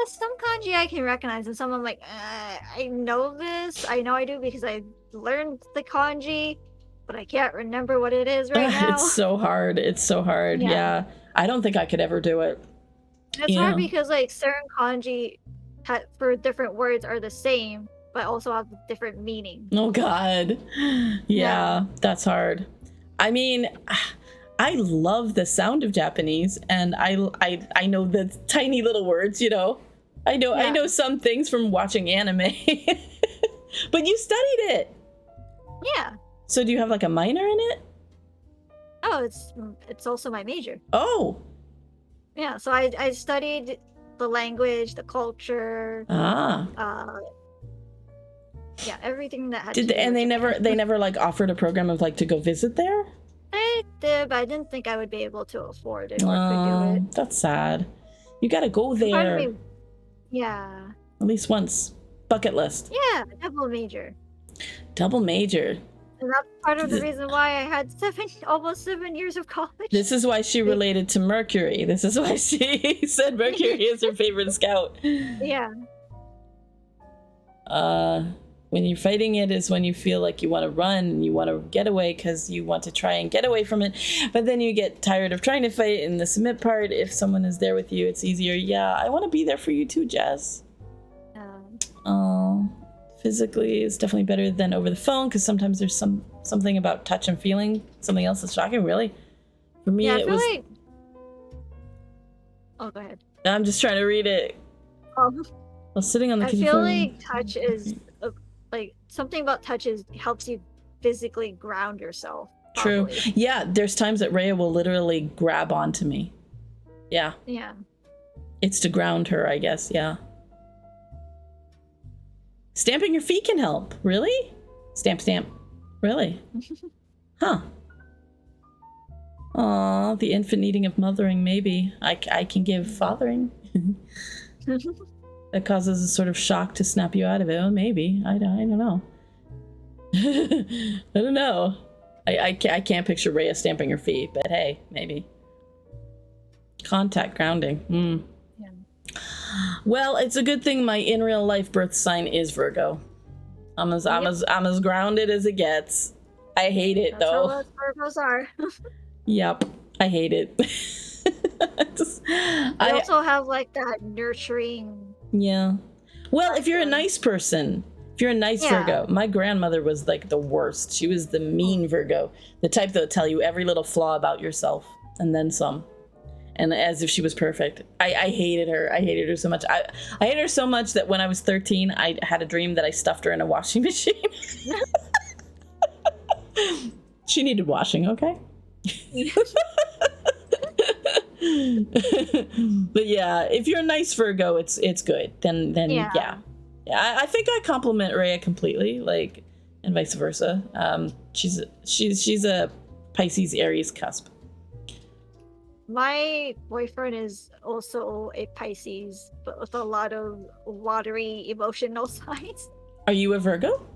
Some kanji I can recognize, and some I'm like, I know this. I know I do because I learned the kanji, but I can't remember what it is right now. It's so hard. Yeah. I don't think I could ever do it. It's hard because like certain kanji for different words are the same, but also have different meaning. Oh God. Yeah, that's hard. I mean, I love the sound of Japanese, and I know the tiny little words, you know. I know some things from watching anime. But you studied it. Yeah. So do you have like a minor in it? Oh, it's also my major. Oh. Yeah, so I studied the language, the culture. Yeah, everything that had to do and they never like offered a program of like to go visit there? I did, but I didn't think I would be able to afford it or could do it. That's sad. You gotta go there. Yeah. At least once. Bucket list. Yeah, double major. And that's part of the reason why I had almost 7 years of college. This is why she related to Mercury. This is why she said Mercury is her favorite scout. Yeah. When you're fighting it is when you feel like you want to run and you want to get away because you want to try and get away from it. But then you get tired of trying to fight. In the submit part, if someone is there with you, it's easier. Yeah, I want to be there for you too, Jess. Physically is definitely better than over the phone because sometimes there's something about touch and feeling. Something else that's shocking, really. For me, it was... like... Oh, go ahead. I'm just trying to read it. While sitting on the I kitchen feel floor. like touch is like something about touch helps you physically ground yourself. True. Probably. Yeah, there's times that Rhea will literally grab onto me. Yeah. Yeah. It's to ground her, I guess. Yeah. Stamping your feet can help. Really? Stamp, stamp. Really? Huh. Aw, the infant needing of mothering, maybe. I can give fathering. That causes a sort of shock to snap you out of it. Oh, maybe. I don't know. I don't know. I can't picture Rhea stamping her feet, but hey, maybe. Contact grounding. Yeah. Well, it's a good thing my in real life birth sign is Virgo. I'm as grounded as it gets. I hate it. That's though. how Virgos are. Yep, I hate it. I also have like that nurturing. Yeah. Well, if you're a nice person, if you're a nice Virgo, my grandmother was like the worst. She was the mean Virgo, the type that would tell you every little flaw about yourself and then some. And as if she was perfect. I hated her. I hated her so much. I hated her so much that when I was 13, I had a dream that I stuffed her in a washing machine. She needed washing, okay? But yeah, if you're a nice Virgo, it's good. Then yeah. I think I compliment Rhea completely, like, and vice versa. She's a Pisces Aries cusp. My boyfriend is also a Pisces, but with a lot of watery emotional signs. Are you a Virgo?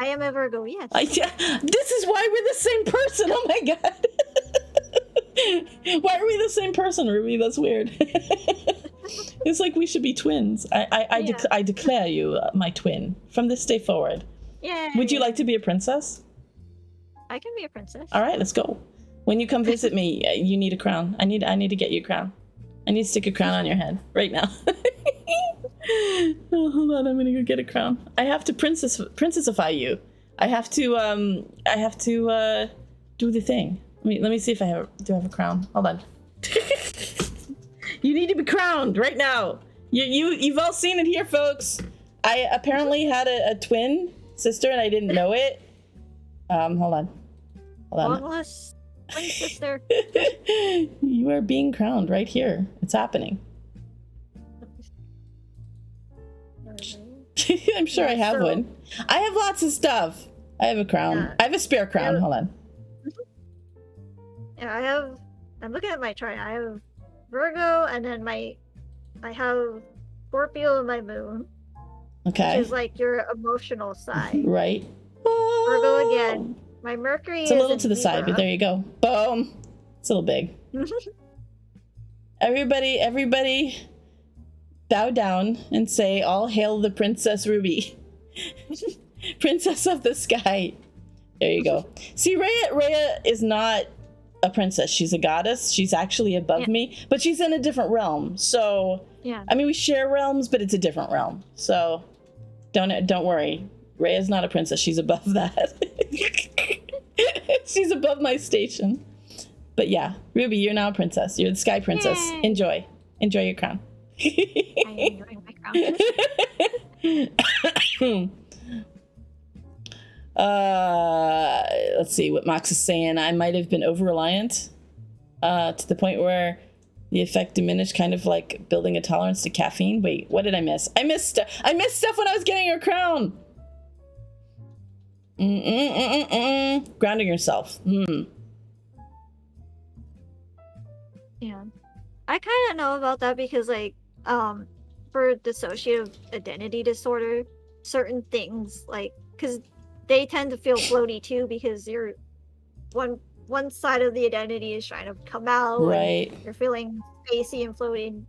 I am a Virgo, yes. This is why we're the same person. Oh my god. Why are we the same person, Ruby? That's weird. It's like we should be twins. I declare you my twin from this day forward. Yeah. Would you like to be a princess? I can be a princess. All right, let's go. When you come visit me, you need a crown. I need to get you a crown. I need to stick a crown on your head right now. Oh, hold on, I'm gonna go get a crown. I have to princessify you. I have to do the thing. Let me see if I have a crown. Hold on. You need to be crowned right now. You've all seen it here, folks. I apparently had a twin sister and I didn't know it. Hold on. Boneless twin sister. You are being crowned right here. It's happening. I'm sure I have one. I have lots of stuff. I have a crown. Yeah. I have a spare crown. Hold on. Yeah, I'm looking at my chart. I have Virgo, and then I have Scorpio in my moon. Okay. Which is like your emotional side. Right. Virgo again. My Mercury is a little to the Libra. side, but there you go. Boom. It's a little big. Everybody bow down and say, all hail the Princess Ruby. Princess of the sky. There you go. See, Rhea is not a princess. She's a goddess. She's actually above me, but she's in a different realm. So, yeah. I mean, we share realms, but it's a different realm. So, don't worry. Rhea's not a princess. She's above that. She's above my station. But yeah, Ruby, you're now a princess. You're the sky princess. Yay. Enjoy your crown. I'm enjoying my crown. Let's see what Mox is saying. I might have been over-reliant to the point where the effect diminished, kind of like building a tolerance to caffeine. Wait, what did I miss? I missed stuff when I was getting your crown. Grounding yourself. Yeah. I kind of know about that because, like, for dissociative identity disorder, certain things, like, because they tend to feel floaty too, because you're one side of the identity is trying to come out, right? You're feeling spacey and floating.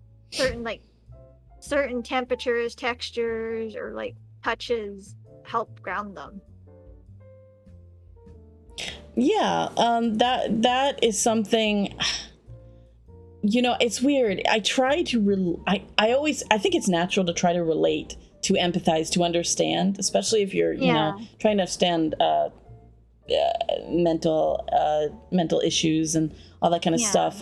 Certain temperatures, textures, or like touches help ground them. Yeah, that is something. You know, it's weird. I try to I think it's natural to try to relate, to empathize, to understand, especially if you're, you know, trying to understand mental issues and all that kind of stuff.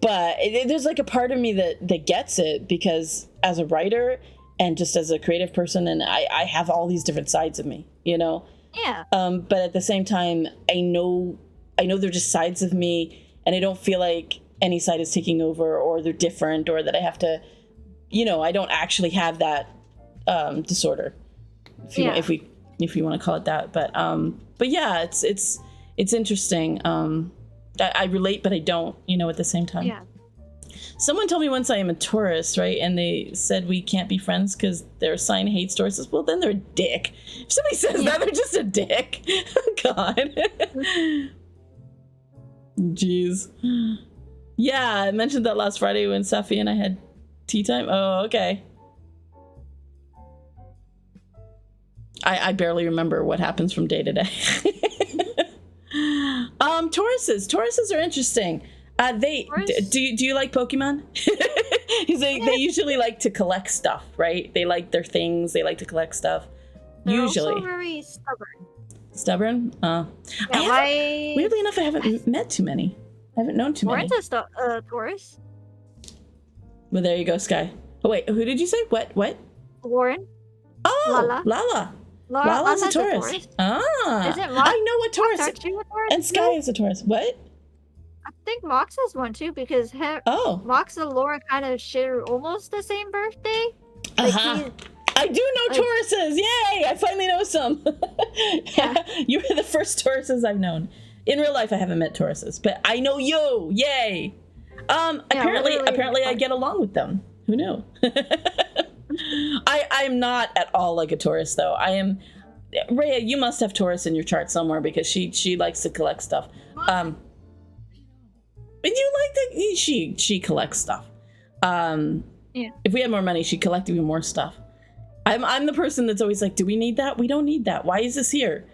but there's like a part of me that gets it, because as a writer and just as a creative person, and I have all these different sides of me, you know. Yeah. But at the same time, I know they're just sides of me, and I don't feel like any side is taking over, or they're different, or that I have to, you know, I don't actually have that disorder, if you want to call it that. But yeah, it's interesting. I relate, but I don't, you know, at the same time. Yeah. Someone told me once I am a Taurus, right? And they said we can't be friends because their sign hates Tauruses. Well, then they're a dick. If somebody says that, they're just a dick. God. Jeez. Yeah, I mentioned that last Friday when Safi and I had tea time. Oh, okay. I barely remember what happens from day to day. Tauruses are interesting. Do you like Pokemon? They usually like to collect stuff, right? They like their things. They like to collect stuff. They're usually also very stubborn. Stubborn? Yeah, weirdly enough, I haven't met too many. I haven't known too many. Lauren's a Taurus. Well, there you go, Sky. Oh wait, who did you say? What? Lauren. Oh, Lala. Lala's a Taurus. Ah, Is it I know what Taurus. Mox, a Taurus? And Sky is a Taurus. What? I think Mox has one too, because Mox and Lauren kind of share almost the same birthday. I do know Tauruses. Yay! I finally know some. Yeah. You were the first Tauruses I've known. In real life, I haven't met Tauruses, but I know you. Yay! Apparently, I get along with them. Who knew? I'm not at all like a Taurus, though. I am. Rhea, you must have Taurus in your chart somewhere, because she likes to collect stuff. But you like that she collects stuff. Yeah. If we had more money, she'd collect even more stuff. I'm the person that's always like, do we need that? We don't need that. Why is this here?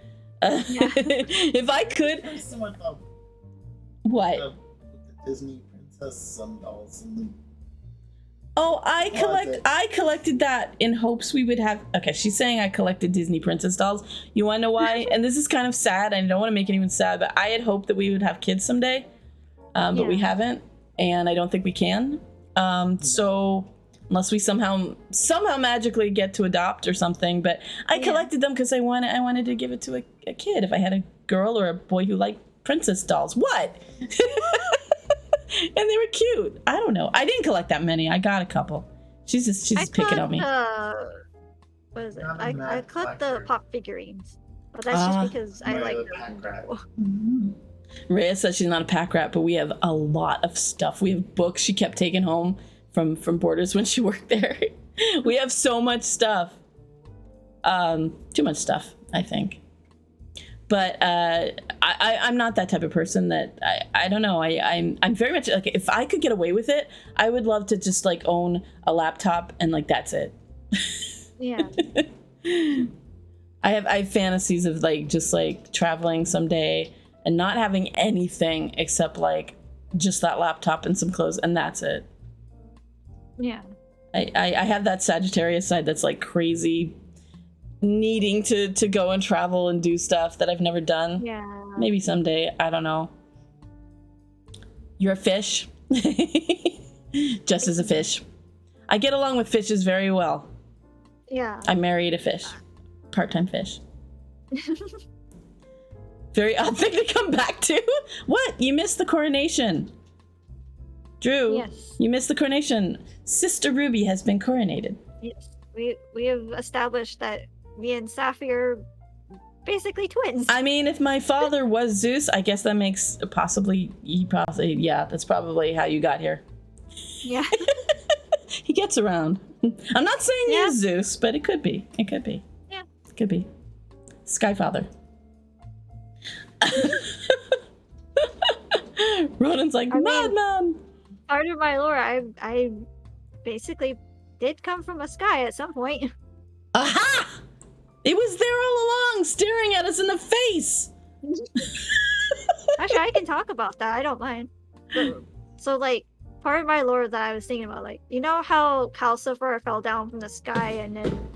If I could. What? The Disney princess, some dolls, and Oh, I collected that in hopes we would have. Okay, she's saying I collected Disney princess dolls. You want to know why? And this is kind of sad. I don't want to make anyone sad, but I had hoped that we would have kids someday, but we haven't, and I don't think we can. So unless we somehow magically get to adopt or something, but I collected them because I wanted to give it to a kid if I had a girl or a boy who liked princess dolls. What? And they were cute. I don't know. I didn't collect that many. I got a couple. She's just picking on me. What is it? I collect the pop figurines, but that's just because I like them. Rhea says she's not a pack rat, but we have a lot of stuff. We have books she kept taking home from Borders when she worked there. We have so much stuff. Too much stuff, I think. But I'm not that type of person that I don't know. I'm very much like, if I could get away with it, I would love to just like own a laptop and like that's it. Yeah. I have fantasies of like just like traveling someday and not having anything except like just that laptop and some clothes, and that's it. Yeah. I have that Sagittarius side that's like crazy, needing to go and travel and do stuff that I've never done. Yeah. Maybe someday. I don't know. You're a fish. Just as a fish. I get along with fishes very well. Yeah. I married a fish. Part-time fish. Very odd thing to come back to. What? You missed the coronation. Drew, yes. You missed the coronation. Sister Ruby has been coronated. Yes. We have established that me and Safi are basically twins. I mean, if my father was Zeus, I guess that makes that's probably how you got here. Yeah. He gets around. I'm not saying he's Zeus, but it could be. It could be. Yeah. It could be. Skyfather. Ronan's like, madman. Part of my lore, I basically did come from a sky at some point. Aha! It was there all along, staring at us in the face. Actually, I can talk about that. I don't mind. So, like, part of my lore that I was thinking about, like, you know how Calcifer fell down from the sky and then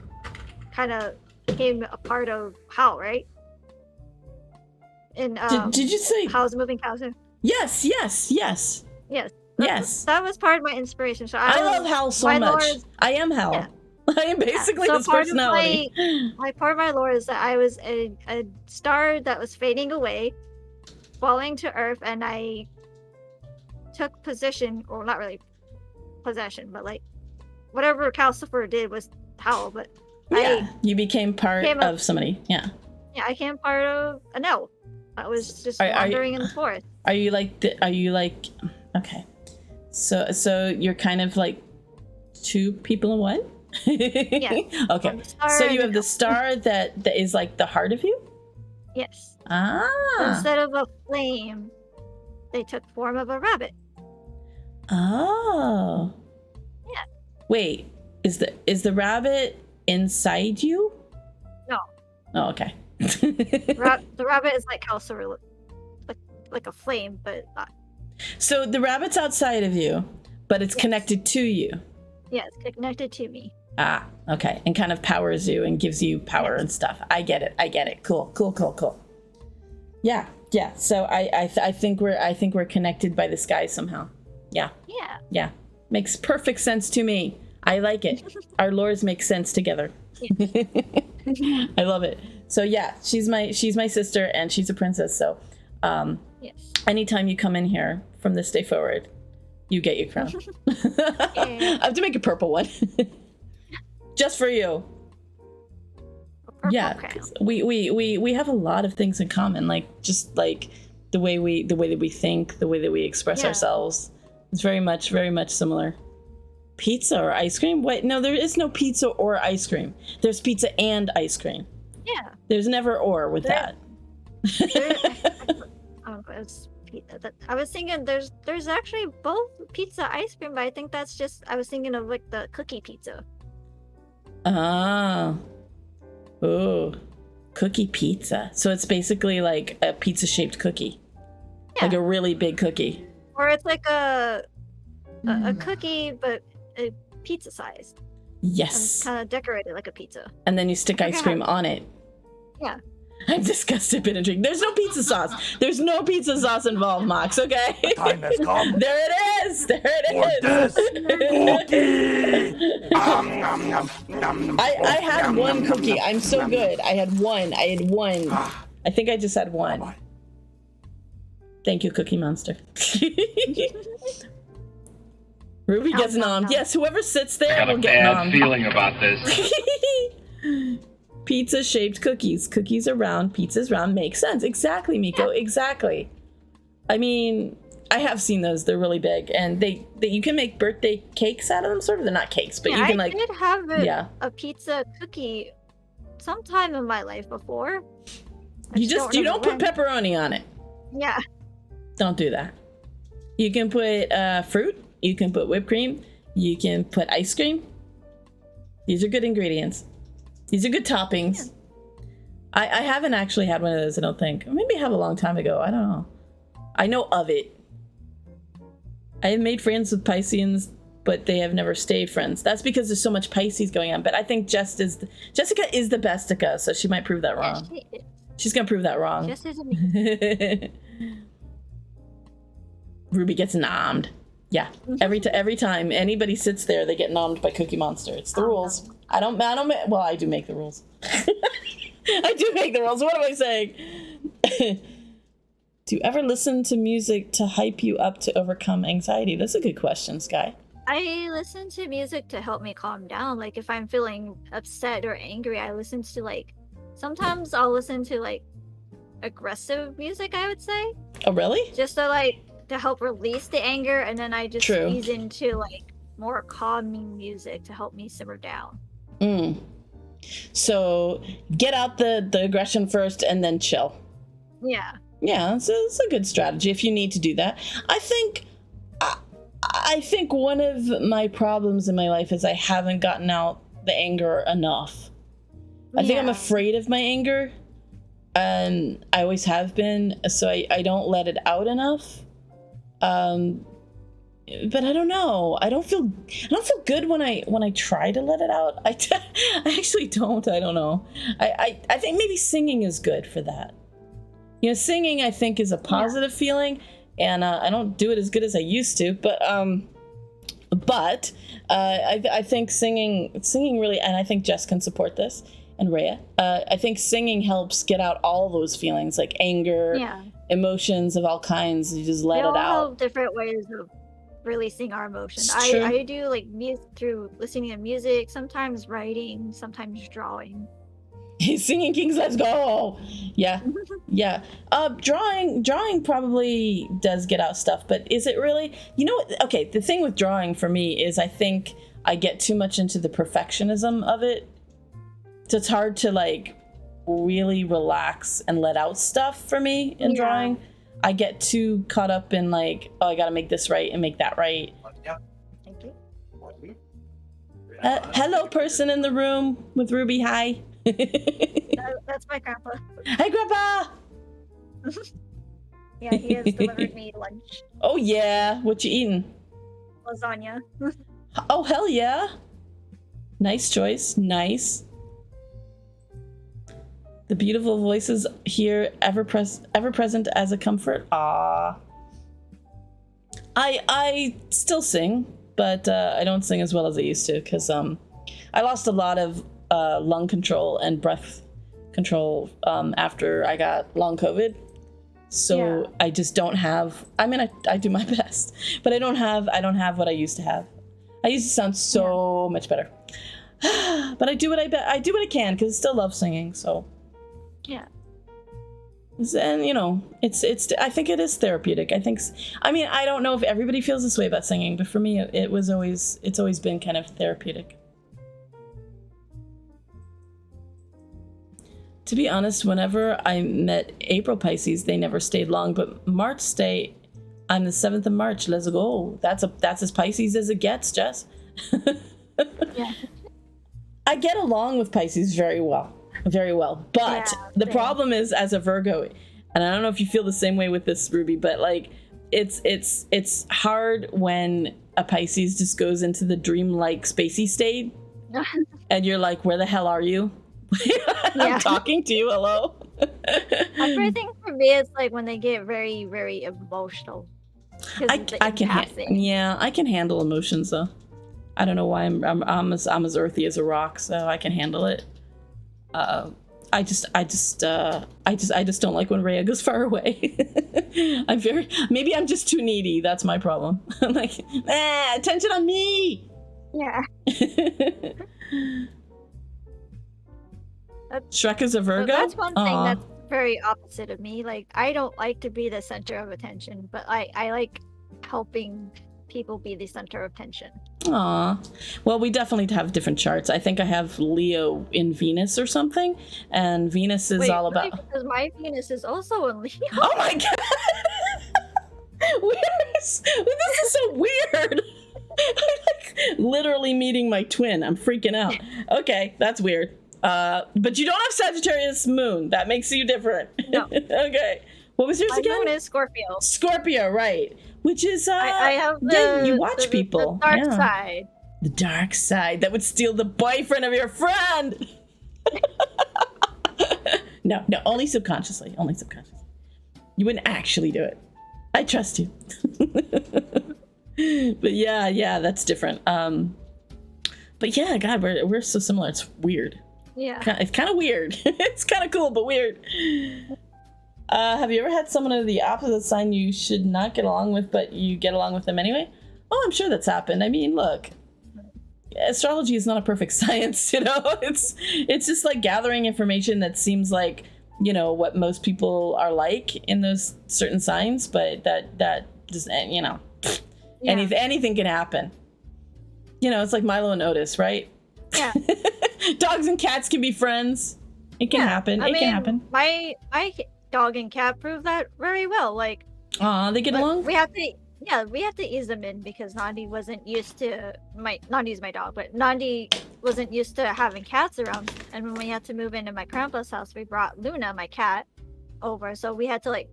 kind of became a part of Hal, right? And did you say Hal's moving Calcifer? Yes. Yes. Yes. That was part of my inspiration. So I love Hal so much. I am Hal. Yeah. I am basically his personality. Part of my lore is that I was a star that was fading away, falling to Earth, and I took possession, or not really possession, but like whatever Calcifer did was Hal, but you became part of somebody. Yeah, I became part of an elf. I was just wandering in the forest. Are you like okay, so you're kind of like two people in one? Yeah. Okay, so you have the star that is like the heart of you? Yes. Ah. Instead of a flame, they took form of a rabbit. Oh. Yeah. Wait, is the rabbit inside you? No. Oh, okay. The rabbit is like Calcifer, like a flame, but not. So the rabbit's outside of you, but it's connected to you. Yeah, it's connected to me. Ah, okay, and kind of powers you and gives you power and stuff. I get it. Cool. Yeah. So I think we're connected by the sky somehow. Yeah. Yeah. Makes perfect sense to me. I like it. Our lores make sense together. Yeah. I love it. So yeah, she's my sister and she's a princess. So, anytime you come in here from this day forward, you get your crown. I have to make a purple one. Just for you. Yeah, we have a lot of things in common, like just like the way that we think, the way that we express ourselves. It's very much similar. Pizza or ice cream? Wait, no, there is no pizza or ice cream. There's pizza and ice cream. Yeah. There's never or with that. I was thinking there's actually both pizza ice cream, but I think that's just I was thinking of like the cookie pizza. Ah. Oh. Cookie pizza. So it's basically like a pizza shaped cookie. Yeah. Like a really big cookie. Or it's like a cookie but a pizza sized. Yes. And kind of decorated like a pizza. And then you stick ice cream on it. Yeah. I'm disgusted, been intrigued. There's no pizza sauce. There's no pizza sauce involved, Mox, okay? The time has come. There it is. There it is. I had one cookie. I'm so good. I had one. I think I just had one. Thank you, Cookie Monster. Ruby gets nommed. Yes, whoever sits there will get nommed. I got a bad feeling about this. Pizza-shaped cookies. Cookies are round, pizza's round. Makes sense. Exactly, Miko. Exactly. I mean, I have seen those. They're really big, and they you can make birthday cakes out of them. Sort of. They're not cakes, but you can like. I did have a pizza cookie sometime in my life before. You don't put pepperoni on it. Yeah. Don't do that. You can put fruit. You can put whipped cream. You can put ice cream. These are good ingredients. These are good toppings. Yeah. I haven't actually had one of those, I don't think. Maybe I have a long time ago. I don't know. I know of it. I have made friends with Pisceans, but they have never stayed friends. That's because there's so much Pisces going on. But I think Jessica is the bestica, so she might prove that wrong. Yeah, she's going to prove that wrong. Jess is amazing. Ruby gets nommed. Yeah. Every time anybody sits there, they get nommed by Cookie Monster. It's the rules. No. I don't, well, I do make the rules. I do make the rules. What am I saying? Do you ever listen to music to hype you up to overcome anxiety? That's a good question, Sky. I listen to music to help me calm down. Like if I'm feeling upset or angry, I listen to like, sometimes I'll listen to like aggressive music, I would say. Oh, really? Just to help release the anger, and then I just ease into like more calming music to help me simmer down. So get out the aggression first and then chill. Yeah, it's a good strategy if you need to do that. I think one of my problems in my life is I haven't gotten out the anger enough. I think I'm afraid of my anger, and I always have been, so I don't let it out enough. But I don't know. I don't feel good when I try to let it out. I actually don't. I don't know. I think maybe singing is good for that. Singing I think is a positive feeling, and I don't do it as good as I used to. But I think singing really, and I think Jess can support this, and Rhea. I think singing helps get out all those feelings, like anger, emotions of all kinds. You just let it out. They all have different ways of releasing our emotions. I do like music through listening to music, sometimes writing, sometimes drawing. Singing Kings, let's go. Yeah. Drawing probably does get out stuff, but is it really, okay, the thing with drawing for me is I think I get too much into the perfectionism of it. So it's hard to like really relax and let out stuff for me in drawing. I get too caught up in like, I gotta make this right and make that right. Thank you. Hello, person in the room with Ruby. Hi. That's my grandpa. Hi, Grandpa. Yeah, he has delivered me lunch. Oh yeah, what you eating? Lasagna. Oh hell yeah. Nice choice. Nice. The beautiful voices here, ever present as a comfort. Ah. I still sing, but I don't sing as well as I used to because I lost a lot of lung control and breath control after I got long COVID. So I just don't have. I mean, I do my best, but I don't have what I used to have. I used to sound so much better, but I do what I can because I still love singing. So. Yeah. And it's I think it is therapeutic. I don't know if everybody feels this way about singing, but for me it's always been kind of therapeutic. To be honest, whenever I met April Pisces, they never stayed long, but March stay. I'm the 7th of March. Let's go. That's as Pisces as it gets, Jess. Yeah. I get along with Pisces very well. But the problem is, as a Virgo, and I don't know if you feel the same way with this, Ruby, but like it's hard when a Pisces just goes into the dreamlike spacey state and you're like, where the hell are you? I'm talking to you. Hello. I think for me it's like when they get very, very emotional. I can handle emotions though. I don't know why I'm as earthy as a rock, so I can handle it. I just don't like when Rhea goes far away. Maybe I'm just too needy. That's my problem. I'm like, attention on me. Yeah. Shrek is a Virgo. That's one thing that's very opposite of me. Like, I don't like to be the center of attention, but I like helping people be the center of attention. Aw. Well, we definitely have different charts. I think I have Leo in Venus or something, and Venus is all about... Because my Venus is also in Leo. Oh my god! This is so weird! I'm like literally meeting my twin. I'm freaking out. Okay, that's weird. But you don't have Sagittarius moon. That makes you different. No. Okay. What was yours again? My moon is Scorpio. Scorpio, right. Which is, I have you watch people. The dark side. The dark side that would steal the boyfriend of your friend. No, only subconsciously. You wouldn't actually do it. I trust you. But yeah, that's different. But yeah, God, we're so similar. It's weird. Yeah. It's kind of weird. It's kind of cool, but weird. Have you ever had someone of the opposite sign you should not get along with, but you get along with them anyway? Oh, I'm sure that's happened. I mean, look, astrology is not a perfect science, It's just like gathering information that seems like, what most people are like in those certain signs, but that just, anything can happen. It's like Milo and Otis, right? Yeah. Dogs and cats can be friends. It can happen. It can happen. My dog and cat prove that very well. Like, they get along. We have to ease them in because Nandi wasn't used to Nandi's my dog, but Nandi wasn't used to having cats around. And when we had to move into my grandpa's house, we brought Luna, my cat, over. So we had to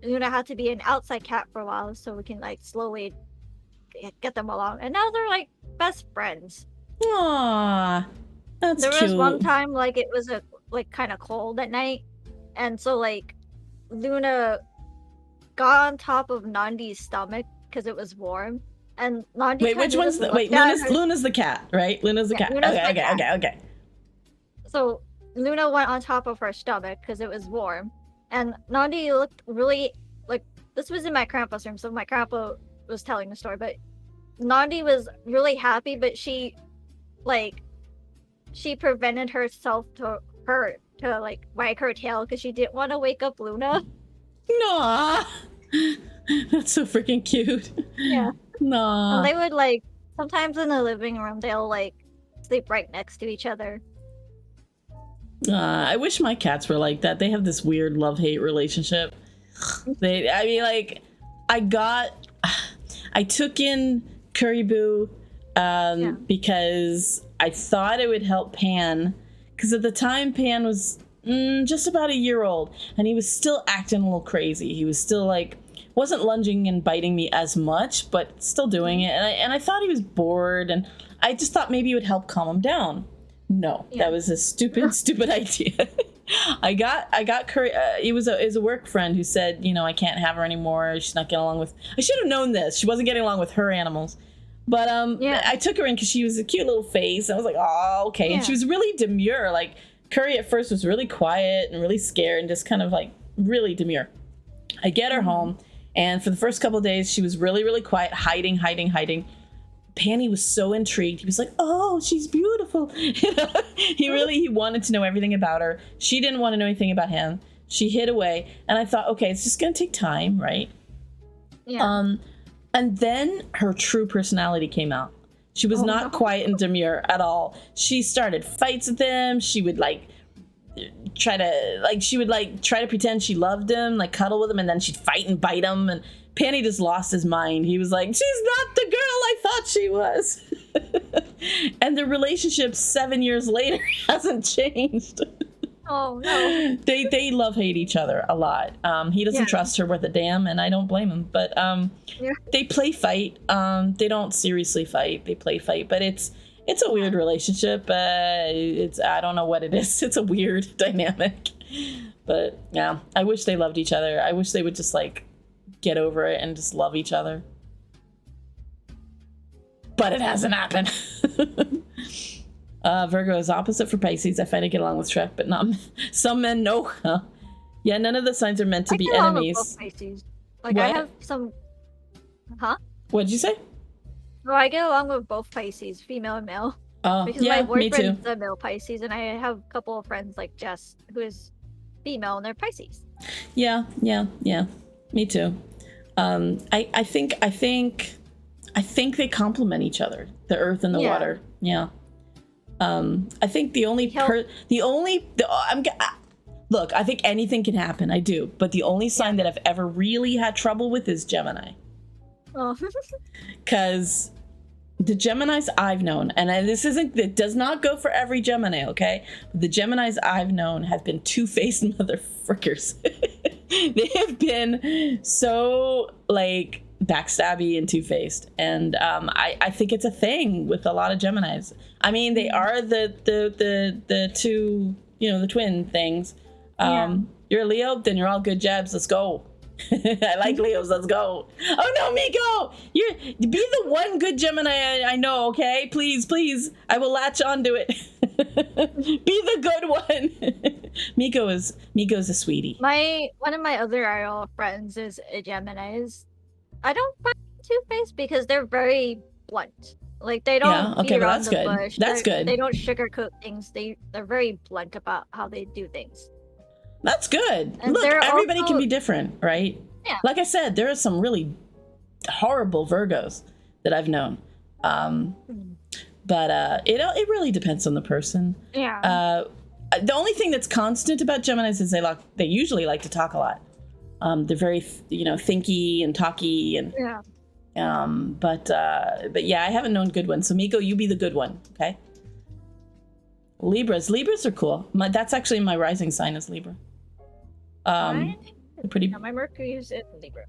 Luna had to be an outside cat for a while, so we can slowly get them along. And now they're best friends. Aww, that's cute. There was one time it was kind of cold at night, and so Luna got on top of Nandi's stomach because it was warm, and Nandi. Wait, which one's the? Wait, Luna's the cat, right? Luna's the cat. Luna's okay, the cat. Okay. So Luna went on top of her stomach because it was warm, and Nandi looked really like this was in my grandpa's room, so my grandpa was telling the story, but Nandi was really happy, but she prevented herself to wag her tail because she didn't want to wake up Luna. Nah, that's so freaking cute. Yeah. Nah. And they would sometimes in the living room they'll sleep right next to each other. I wish my cats were like that. They have this weird love-hate relationship. I took in Curryboo because I thought it would help Pan, because at the time Pan was just about a year old, and he was still acting a little crazy. He was still wasn't lunging and biting me as much, but still doing it. And I thought he was bored, and I just thought maybe it would help calm him down. No, that was a stupid idea. I got Curry. It was a work friend who said, I can't have her anymore. She's not getting along with. I should have known this. She wasn't getting along with her animals. But I took her in because she was a cute little face. I was like, oh, okay. Yeah. And she was really demure. Curry at first was really quiet and really scared and just kind of really demure. I get her home, and for the first couple of days, she was really, really quiet, hiding. Panny was so intrigued. He was like, oh, she's beautiful. He wanted to know everything about her. She didn't want to know anything about him. She hid away. And I thought, okay, it's just going to take time, right? Yeah. And then her true personality came out. She was not quiet and demure at all. She started fights with him. She would try to pretend she loved him, cuddle with him, and then she'd fight and bite him. And Panny just lost his mind. He was like, she's not the girl I thought she was. And the relationship 7 years later hasn't changed. Oh, no. They love-hate each other a lot. He doesn't trust her worth a damn, and I don't blame him. But they play fight. They don't seriously fight. They play fight. But it's a weird relationship. I don't know what it is. It's a weird dynamic. But, yeah, I wish they loved each other. I wish they would just, get over it and just love each other. But it hasn't happened. Virgo is opposite for Pisces. I find I get along with Shrek, but not some men. No. Yeah, none of the signs are meant to be enemies. Pisces. I have some. Huh? What'd you say? Well, I get along with both Pisces, female and male. Because my boyfriend's a male Pisces, and I have a couple of friends like Jess, who is female, and they're Pisces. Yeah. Me too. I think they complement each other. The earth and the water. Yeah. I think look, I think anything can happen. I do, but the only sign that I've ever really had trouble with is Gemini. Oh. Because the Geminis I've known, and it does not go for every Gemini, okay? But the Geminis I've known have been two-faced motherfuckers. They have been so backstabby and two-faced, and I think it's a thing with a lot of Geminis. I mean, they are the two, the twin things. You're a Leo, then you're all good jabs. Let's go. I like Leos. Let's go. Oh no, Miko! Be the one good Gemini I know, okay? Please. I will latch onto it. Be the good one. Miko's a sweetie. One of my other IRL friends is a Gemini. I don't find two-faced because they're very blunt. They don't beat around the bush. That's good. They don't sugarcoat things. They're very blunt about how they do things. That's good. And look, everybody can be different, right? Yeah. Like I said, there are some really horrible Virgos that I've known. But it really depends on the person. Yeah. The only thing that's constant about Geminis is they usually like to talk a lot. They're very thinky and talky and but yeah, I haven't known good ones. So Miko, you be the good one, okay? Libras are cool. That's actually my rising sign is Libra. Pretty. My Mercury is in Libra.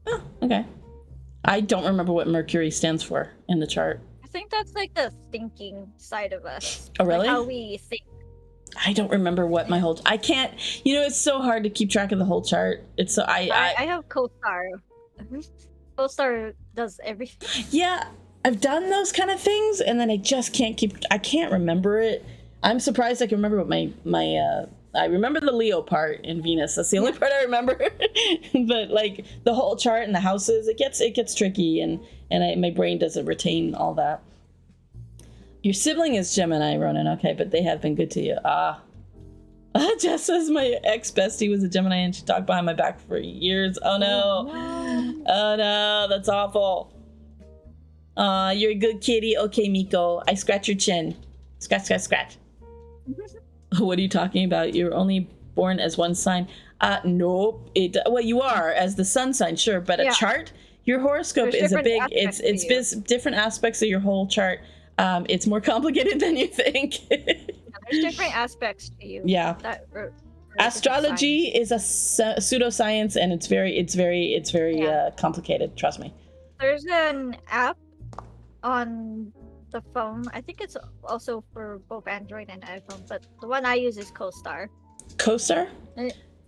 Oh, okay. I don't remember what Mercury stands for in the chart. I think that's the thinking side of us. Oh, really? How we think. I don't remember what my whole. I can't. It's so hard to keep track of the whole chart. It's so I have co-star. Co-star does everything. Yeah, I've done those kind of things, and then I just can't keep. I can't remember it. I'm surprised I can remember what my. I remember the Leo part in Venus. That's the only part I remember. But like the whole chart and the houses, it gets tricky, and my brain doesn't retain all that. Your sibling is Gemini, Ronan. Okay, but they have been good to you. Jess says my ex-bestie was a Gemini and she talked behind my back for years. Oh no. Oh no, that's awful. You're a good kitty. Okay, Miko. I scratch your chin. Scratch, scratch, scratch. What are you talking about? You're only born as one sign. Nope. Well, you are as the sun sign, sure, but a chart, your horoscope is a big. It's different aspects of your whole chart. It's more complicated than you think. There's different aspects to you. Yeah. Astrology is a pseudoscience, and it's very complicated. Trust me. There's an app on the phone. I think it's also for both Android and iPhone, but the one I use is CoStar. CoStar?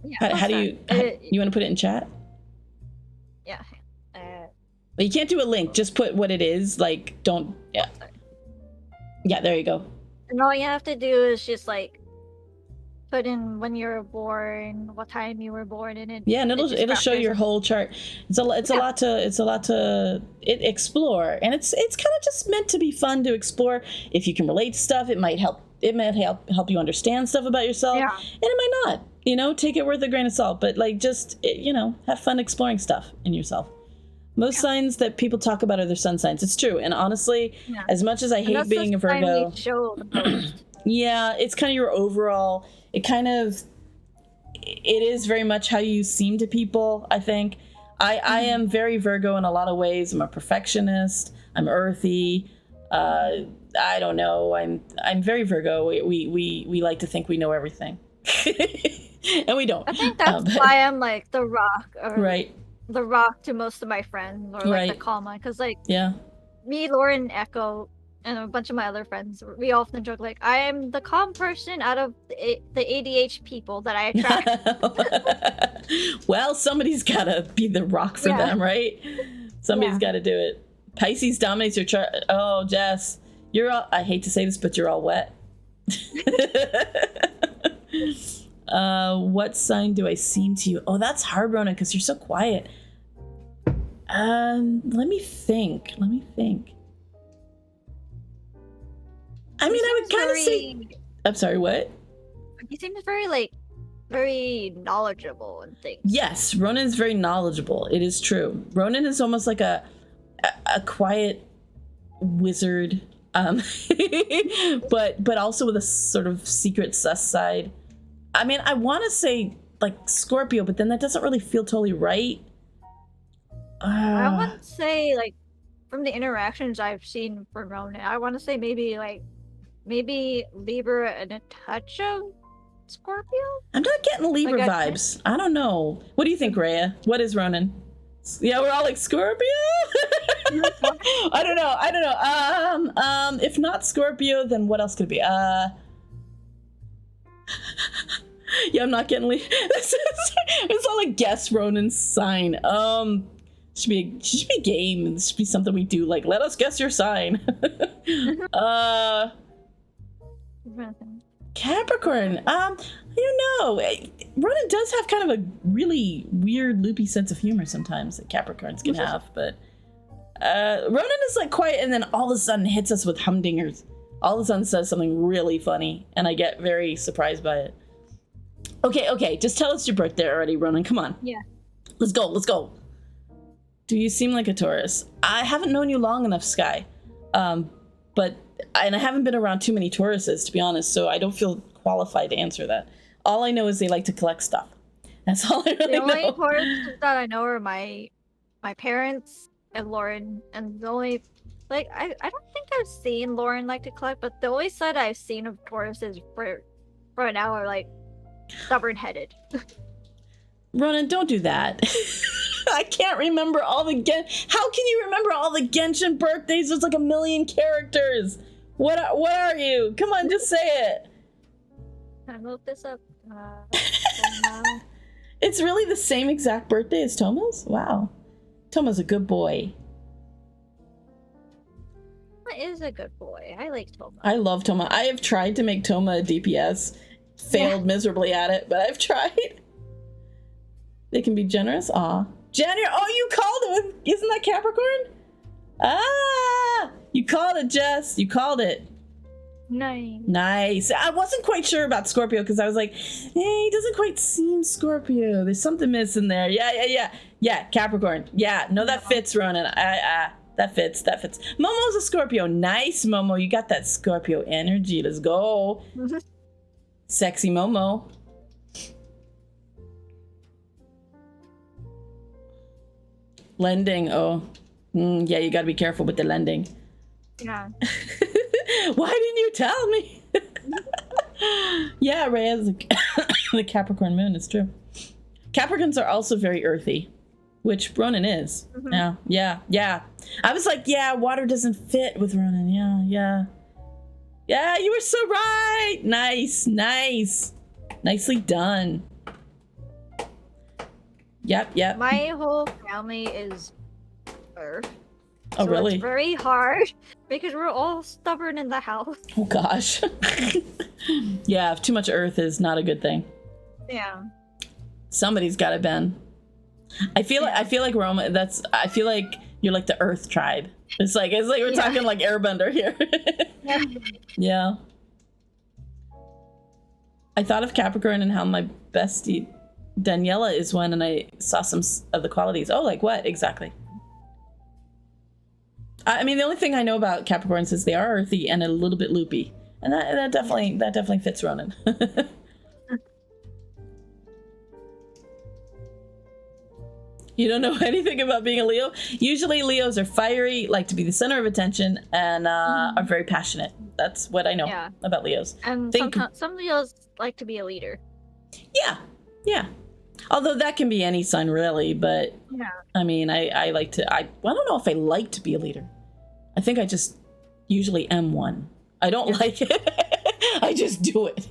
Yeah. How do you want to put it in chat? Yeah. But you can't do a link. Just put what it is. Like, don't. Yeah. Yeah. There you go. And all you have to do is just like put in when you were born, what time you were born, and and it'll show your whole chart. It's a lot to explore, and it's kind of just meant to be fun to explore. If you can relate to stuff, it might help you understand stuff about yourself, and it might not. Take it with a grain of salt, but like just have fun exploring stuff in yourself. Most signs that people talk about are their sun signs. It's true. And honestly, as much as I hate being a Virgo, yeah, it's kind of your overall, it is very much how you seem to people, I think. I am very Virgo in a lot of ways. I'm a perfectionist. I'm earthy. I don't know. I'm very Virgo. We like to think we know everything. And we don't. I think that's why I'm like the rock. Right. The rock to most of my friends, or like the calm one, because like me, Lauren, Echo, and a bunch of my other friends, we often joke like I am the calm person out of the ADH people that I attract. Well, somebody's gotta be the rock for them, right? Somebody's got to do it. Pisces dominates your chart. Oh, Jess, you're all. I hate to say this, but you're all wet. What sign do I seem to you? Oh, that's hard, Ronan, because you're so quiet. Let me think. I mean, I would kind of say. I'm sorry, what? He seems very knowledgeable and things. Yes, Ronan is very knowledgeable. It is true. Ronan is almost like a quiet wizard, but also with a sort of secret sus side. I mean, I want to say like Scorpio, but then that doesn't really feel totally right. I want to say like from the interactions I've seen from Ronan, I want to say maybe Libra and a touch of Scorpio. I'm not getting Libra vibes. I don't know. What do you think, Rhea? What is Ronan? Yeah, we're all like Scorpio. I don't know. If not Scorpio, then what else could it be? Yeah, I'm not getting it's all like guess Ronan's sign. Should be a game. It should be something we do. Like, let us guess your sign. Capricorn. I don't know. Ronan does have kind of a really weird, loopy sense of humor sometimes that Capricorns can have, but Ronan is like quiet, and then all of a sudden hits us with humdingers. All of a sudden says something really funny, and I get very surprised by it. Okay, just tell us your birthday already, Ronan. Come on. Yeah. Let's go. Do you seem like a Taurus? I haven't known you long enough, Sky. But I haven't been around too many Tauruses, to be honest, so I don't feel qualified to answer that. All I know is they like to collect stuff. That's all I really know. The only Tauruses that I know are my parents and Lauren, and the only I don't think I've seen Lauren like to collect, but the only side I've seen of Tauruses for now are like stubborn-headed. Ronan, don't do that. I can't remember all the How can you remember all the Genshin birthdays? There's like a million characters. What are you? Come on, just say it. Can I look this up? Toma. It's really the same exact birthday as Toma's? Wow. Toma's a good boy. Toma is a good boy. I like Toma. I love Toma. I have tried to make Toma a DPS. Failed miserably at it, but I've tried. They can be generous. Aw. January. Oh, you called it with... Isn't that Capricorn? Ah! You called it, Jess. You called it. Nice. Nice. I wasn't quite sure about Scorpio because I was like, hey, he doesn't quite seem Scorpio. There's something missing there. Yeah, Capricorn. Yeah, no, that fits, Ronan. That fits. Momo's a Scorpio. Nice, Momo. You got that Scorpio energy. Let's go. Sexy Momo. Lending. Oh. Yeah, you got to be careful with the lending. Yeah. Why didn't you tell me? Yeah, Rhea, the Capricorn moon, it's true. Capricorns are also very earthy, which Ronan is. Mm-hmm. Yeah. I was like, yeah, water doesn't fit with Ronan. Yeah. Yeah, you were so right. Nice. Nicely done. Yep. My whole family is Earth. Oh, so really? It's very hard because we're all stubborn in the house. Oh, gosh. Yeah, too much earth is not a good thing. Yeah. Somebody's got to bend. I feel like Roma. I feel like you're like the Earth tribe. It's like we're talking like Airbender here. Yeah. I thought of Capricorn and how my bestie Daniela is one, and I saw some of the qualities. Oh, like what exactly? I mean, the only thing I know about Capricorns is they are earthy and a little bit loopy, and that definitely fits Ronan. You don't know anything about being a Leo? Usually Leos are fiery, like to be the center of attention, and are very passionate. That's what I know about Leos. And some Leos like to be a leader. Yeah. Although that can be any sign, really, but I mean, I like to... I don't know if I like to be a leader. I think I just usually am one. I don't like it. I just do it.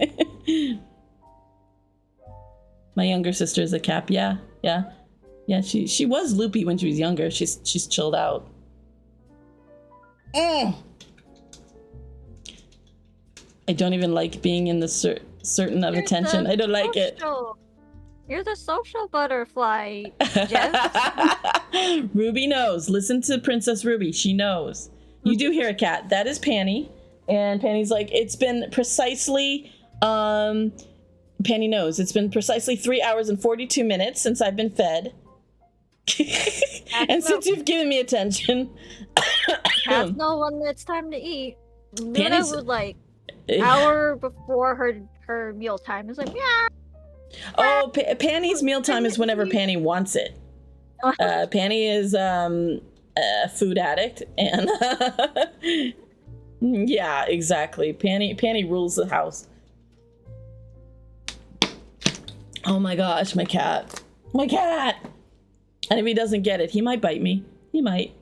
My younger sister is a Cap. Yeah. She was loopy when she was younger. She's chilled out. I don't even like being in the certain of attention. I don't like it. You're the social butterfly, Jess. Ruby knows. Listen to Princess Ruby. She knows. You do hear a cat. That is Panny. And Panny's like, it's been precisely... Panny knows. It's been precisely 3 hours and 42 minutes since I've been fed. And since you've given me attention... Cats know when it's time to eat. Luna would hour before her meal time is like, yeah. Oh, Panny's mealtime is whenever Panny wants it. Panny is a food addict, and yeah, exactly. Panny rules the house. Oh my gosh, my cat! And if he doesn't get it, he might bite me. He might.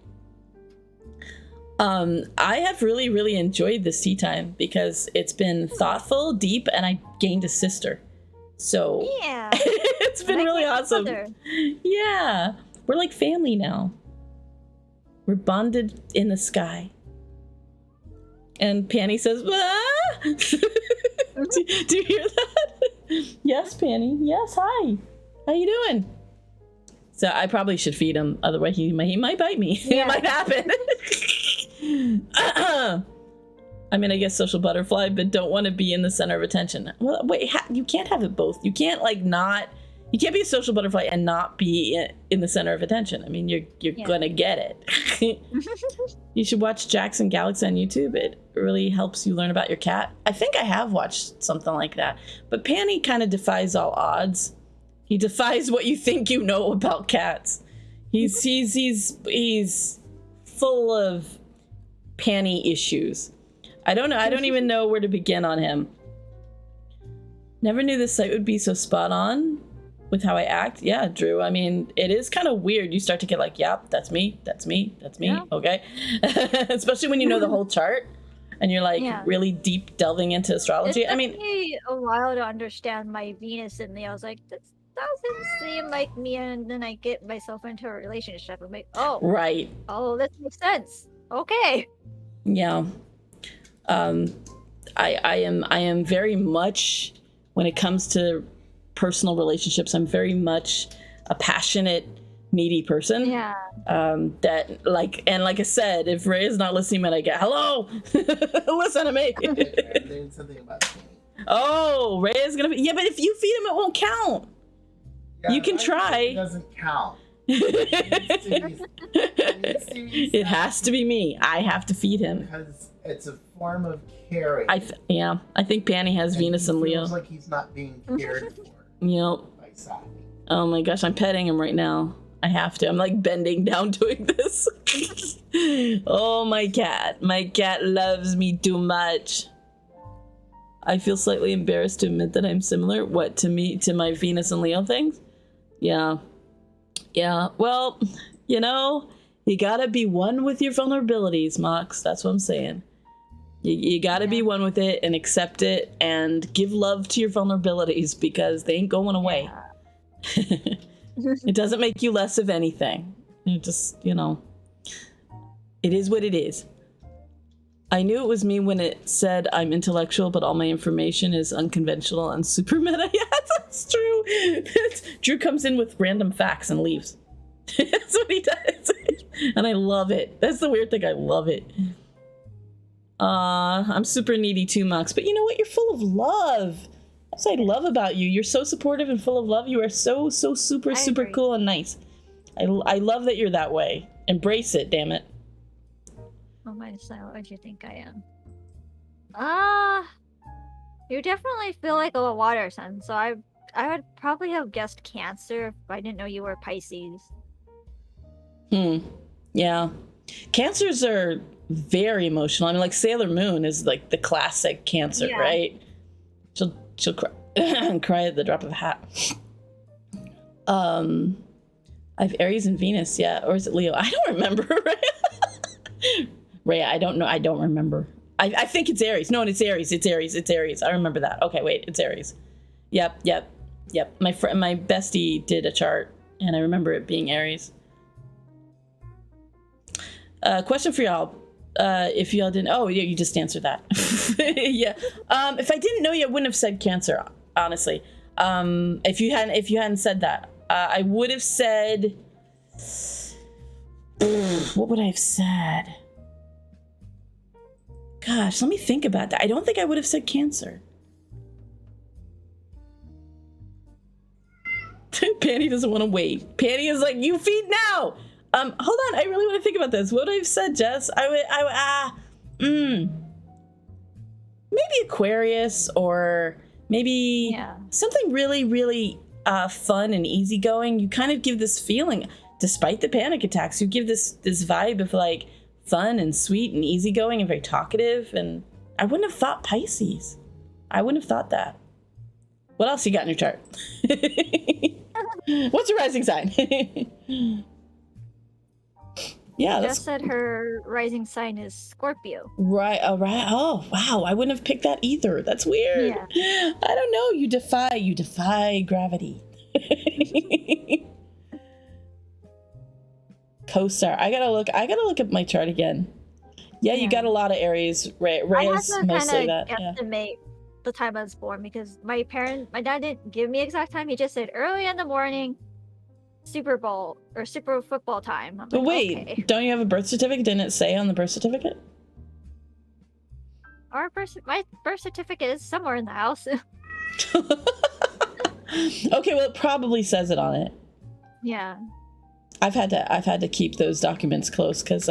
I have really, really enjoyed this tea time because it's been thoughtful, deep, and I gained a sister. So yeah, it's been really awesome. Yeah, we're like family now. We're bonded in the sky. And Panny says, ah! do you hear that? Yes, Panny. Yes, hi. How you doing? So I probably should feed him. Otherwise, he might bite me. Yeah. It might happen. I mean, I guess social butterfly, but don't want to be in the center of attention. Well, wait, you can't have it both. You can't you can't be a social butterfly and not be in the center of attention. I mean, you're gonna get it. You should watch Jackson Galaxy on YouTube. It really helps you learn about your cat. I think I have watched something like that. But Panny kind of defies all odds. He defies what you think you know about cats. He's full of Panny issues. I don't know. I don't even know where to begin on him. Never knew this site would be so spot on with how I act. Yeah, Drew. I mean, it is kind of weird. You start to get like, yep, that's me. Yeah. Okay. Especially when you know the whole chart. and you're like Yeah. really deep delving into astrology. It I took mean, me a while to understand my Venus in Leo. I was like, this doesn't seem like me, and then I get myself into a relationship. I'm like, right. oh, this makes sense. Okay. Yeah. I am very much, when it comes to personal relationships, I'm very much a passionate, needy person. Yeah. That like I said, if Ray is not listening, when I get hello, listen to me. I'm doing something about Penny. Oh, Ray is gonna be, yeah, but if you feed him, it won't count. Yeah, You can I think try. It doesn't count. It has to be me. I have to feed him. Because it's a form of caring. I think Panny has Venus and He Leo. feels like he's not being cared for Yep. by Safi. Oh my gosh, I'm petting him right now. I have to. I'm like bending down doing this. Oh, my cat. My cat loves me too much. I feel slightly embarrassed to admit that I'm similar. What, to me, to my Venus and Leo things? Yeah. Yeah. Well, you know, you gotta be one with your vulnerabilities, Mox. That's what I'm saying. You gotta be one with it and accept it and give love to your vulnerabilities because they ain't going away. Yeah. It doesn't make you less of anything. It just, you know, it is what it is. I knew it was me when it said I'm intellectual, but all my information is unconventional and super meta. Yeah, that's true. Drew comes in with random facts and leaves. That's what he does. And I love it. That's the weird thing. I love it. I'm super needy too, Mox. But you know what? You're full of love. That's what I love about you. You're so supportive and full of love. You are so super agree. cool and nice. I love that you're that way. Embrace it, damn it. Oh my style, what do you think I am? You definitely feel like a water sign, so I would probably have guessed Cancer if I didn't know you were Pisces. Yeah. Cancers are very emotional. I mean, like Sailor Moon is like the classic Cancer, Yeah. right? She'll cry, cry at the drop of a hat. I have Aries and Venus, yeah, or is it Leo? I don't remember. Rhea, I don't know. I don't remember. I think it's Aries. No, it's Aries. It's Aries. I remember that. Okay, wait, it's Aries. Yep. My bestie did a chart, and I remember it being Aries. Question for y'all. If y'all didn't, oh yeah, you just answered that. Yeah. If I didn't know you, I wouldn't have said Cancer. Honestly, if you hadn't said that, I would have said. What would I have said? Gosh, let me think about that. I don't think I would have said Cancer. Panny doesn't want to wait. Panny is like, you feed now. Hold on. I really want to think about this. What would I have said, Jess? Maybe Aquarius, or maybe something really, really fun and easygoing. You kind of give this feeling, despite the panic attacks, you give this vibe of like fun and sweet and easygoing and very talkative. And I wouldn't have thought Pisces. I wouldn't have thought that. What else you got in your chart? What's your rising sign? Yeah, Jess said her rising sign is Scorpio. Right. All right. Oh, wow. I wouldn't have picked that either. That's weird. Yeah. I don't know. You defy gravity. Co-star. I gotta look at my chart again. Yeah, you got a lot of Aries. Rhea is mostly that. I have to guesstimate the time I was born because my dad didn't give me exact time. He just said early in the morning, Super Bowl or Super Football time. But like, wait, okay. Don't you have a birth certificate? Didn't it say on the birth certificate? My birth certificate is somewhere in the house. Okay, well, it probably says it on it. Yeah. I've had to keep those documents close because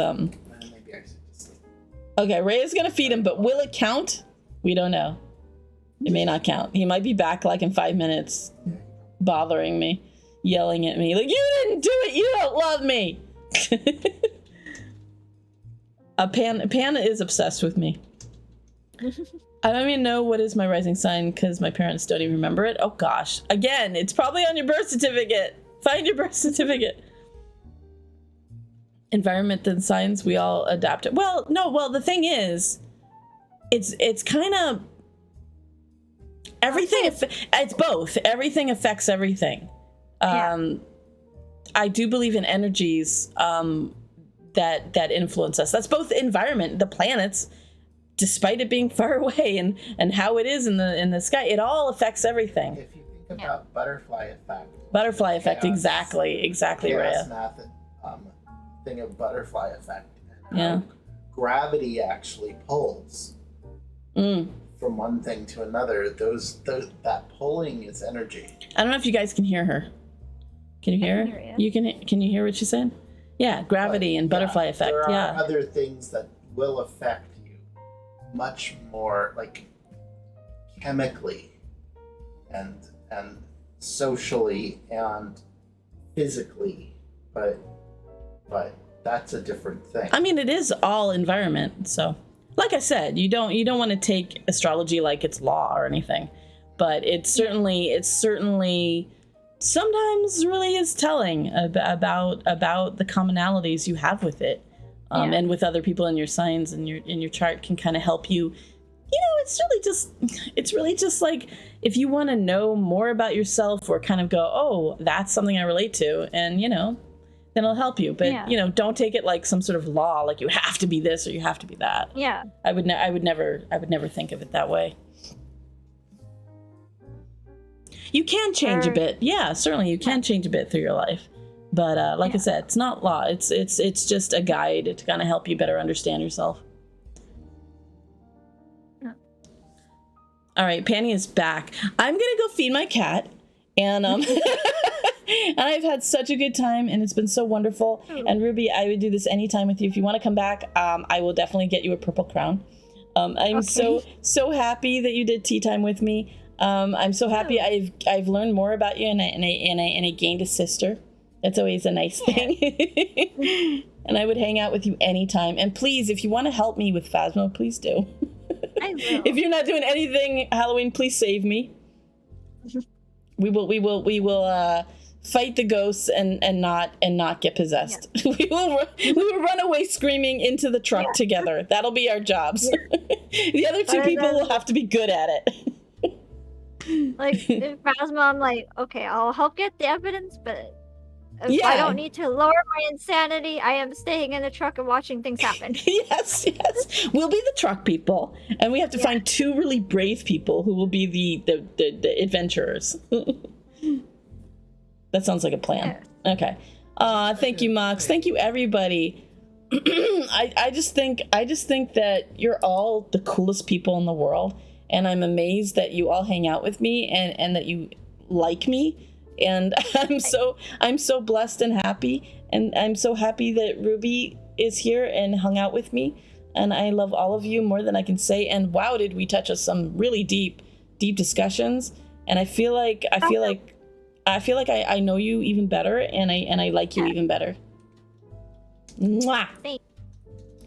Okay, Ray is gonna feed him, but will it count? We don't know. It may not count. He might be back like in 5 minutes, bothering me, yelling at me like, "You didn't do it. You don't love me." Panda is obsessed with me. I don't even know what is my rising sign because my parents don't even remember it. Oh gosh. Again, it's probably on your birth certificate. Find your birth certificate. Environment and signs, we all adapt it. Well, no, the thing is, it's kind of everything. It's both. Everything affects everything. I do believe in energies that influence us. That's both the environment, the planets, despite it being far away, and how it is in the sky. It all affects everything. If you think about butterfly effect. Butterfly effect, chaos, exactly, chaos Raya. math, thing of butterfly effect. And Yeah. how gravity actually pulls from one thing to another. That pulling is energy. I don't know if you guys can hear her. Can you hear her? hear you. Can you hear what she said? Yeah, gravity and butterfly effect. There are Yeah. other things that will affect you much more, like chemically and socially and physically, but that's a different thing. I mean, it is all environment. So, like I said, you don't want to take astrology like it's law or anything, but it's certainly sometimes really is telling about the commonalities you have with it, and with other people in your signs and in your chart can kind of help you. You know, it's really just like if you want to know more about yourself or kind of go, oh, that's something I relate to, and then it'll help you. But don't take it like some sort of law, like you have to be this or you have to be that. Yeah. I would never think of it that way. You can change a bit. Yeah, certainly you can change a bit through your life. But like I said, it's not law. It's just a guide to kind of help you better understand yourself. All right, Panny is back. I'm going to go feed my cat. And and I've had such a good time, and it's been so wonderful. And Ruby, I would do this anytime with you. If you want to come back, I will definitely get you a purple crown. I'm so happy that you did tea time with me. I'm so happy I've learned more about you, and I gained a sister. That's always a nice thing. And I would hang out with you anytime. And please, if you want to help me with Phasmo, please do. I will. If you're not doing anything Halloween, please save me. We will fight the ghosts and not get possessed. Yeah. we will run away screaming into the truck together. That'll be our jobs. Yeah. The other two people will have to be good at it. Like in Phasma, I'm like, okay, I'll help get the evidence, but if I don't need to lower my insanity, I am staying in the truck and watching things happen. Yes. We'll be the truck people, and we have to find two really brave people who will be the adventurers. That sounds like a plan. Yeah. Okay. Thank you, Mox. Thank you, everybody. I just think that you're all the coolest people in the world, and I'm amazed that you all hang out with me and that you like me. And I'm so blessed and happy, and I'm so happy that Ruby is here and hung out with me, and I love all of you more than I can say. And wow, did we touch on some really deep discussions? And I feel like I know you even better, and I like you even better. Mwah.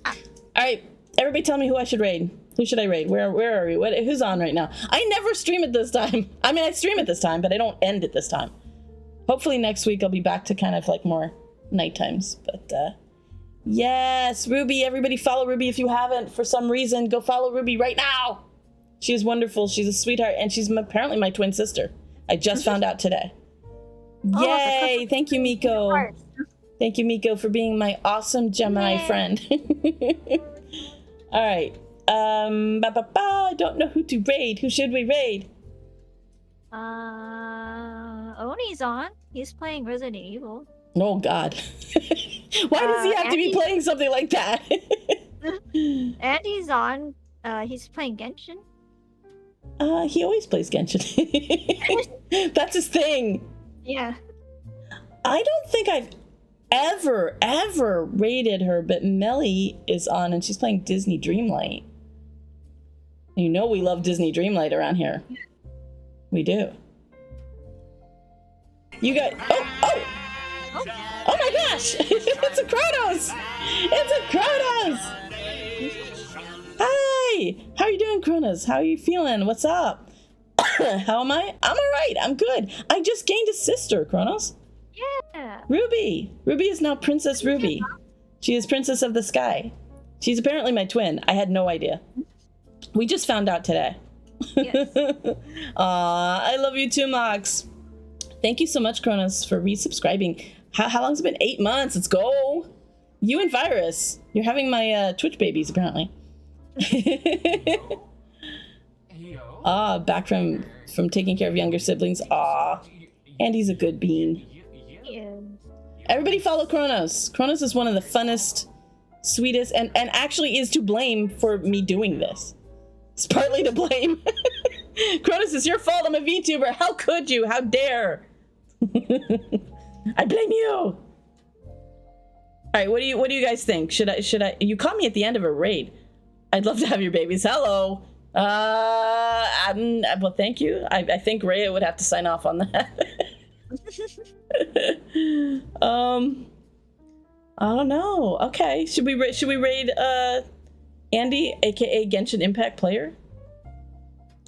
All right, everybody, tell me who I should raid. Who should I raid? Where are we? Who's on right now? I never stream it this time. I mean, I stream it this time, but I don't end it this time. Hopefully next week I'll be back to kind of like more night times. But yes, Ruby, everybody follow Ruby if you haven't. For some reason, go follow Ruby right now. She is wonderful. She's a sweetheart, and she's apparently my twin sister. I just found out today. Yay! Thank you, Miko. Thank you, Miko, for being my awesome Gemini friend. All right. I don't know who to raid. Who should we raid? Oni's on. He's playing Resident Evil. Oh God. Why does he have to be playing something like that? Andy's on. He's playing Genshin. He always plays Genshin. That's his thing. Yeah. I don't think I've ever raided her, but Melly is on and she's playing Disney Dreamlight. You know we love Disney Dreamlight around here. We do. You got... Oh my gosh! It's a Kronos! It's a Kronos! Hi! How are you doing, Kronos? How are you feeling? What's up? How am I? I'm alright. I'm good. I just gained a sister, Kronos. Yeah. Ruby. Ruby is now Princess Ruby. She is Princess of the Sky. She's apparently my twin. I had no idea. We just found out today. Yes. I love you too, Mox. Thank you so much, Kronos, for resubscribing. How long's it been? 8 months. Let's go. You and Virus. You're having my Twitch babies, apparently. Back from taking care of younger siblings. Andy's a good bean. Yeah. Everybody follow Kronos. Kronos is one of the funnest, sweetest, and actually is to blame for me doing this. It's partly to blame. Kronos, it's your fault. I'm a VTuber. How could you? How dare? I blame you. All right, what do you guys think? Should I? You caught me at the end of a raid. I'd love to have your babies. Hello. Well, thank you. I think Rhea would have to sign off on that. I don't know. Okay, should we raid Andy, aka Genshin Impact player?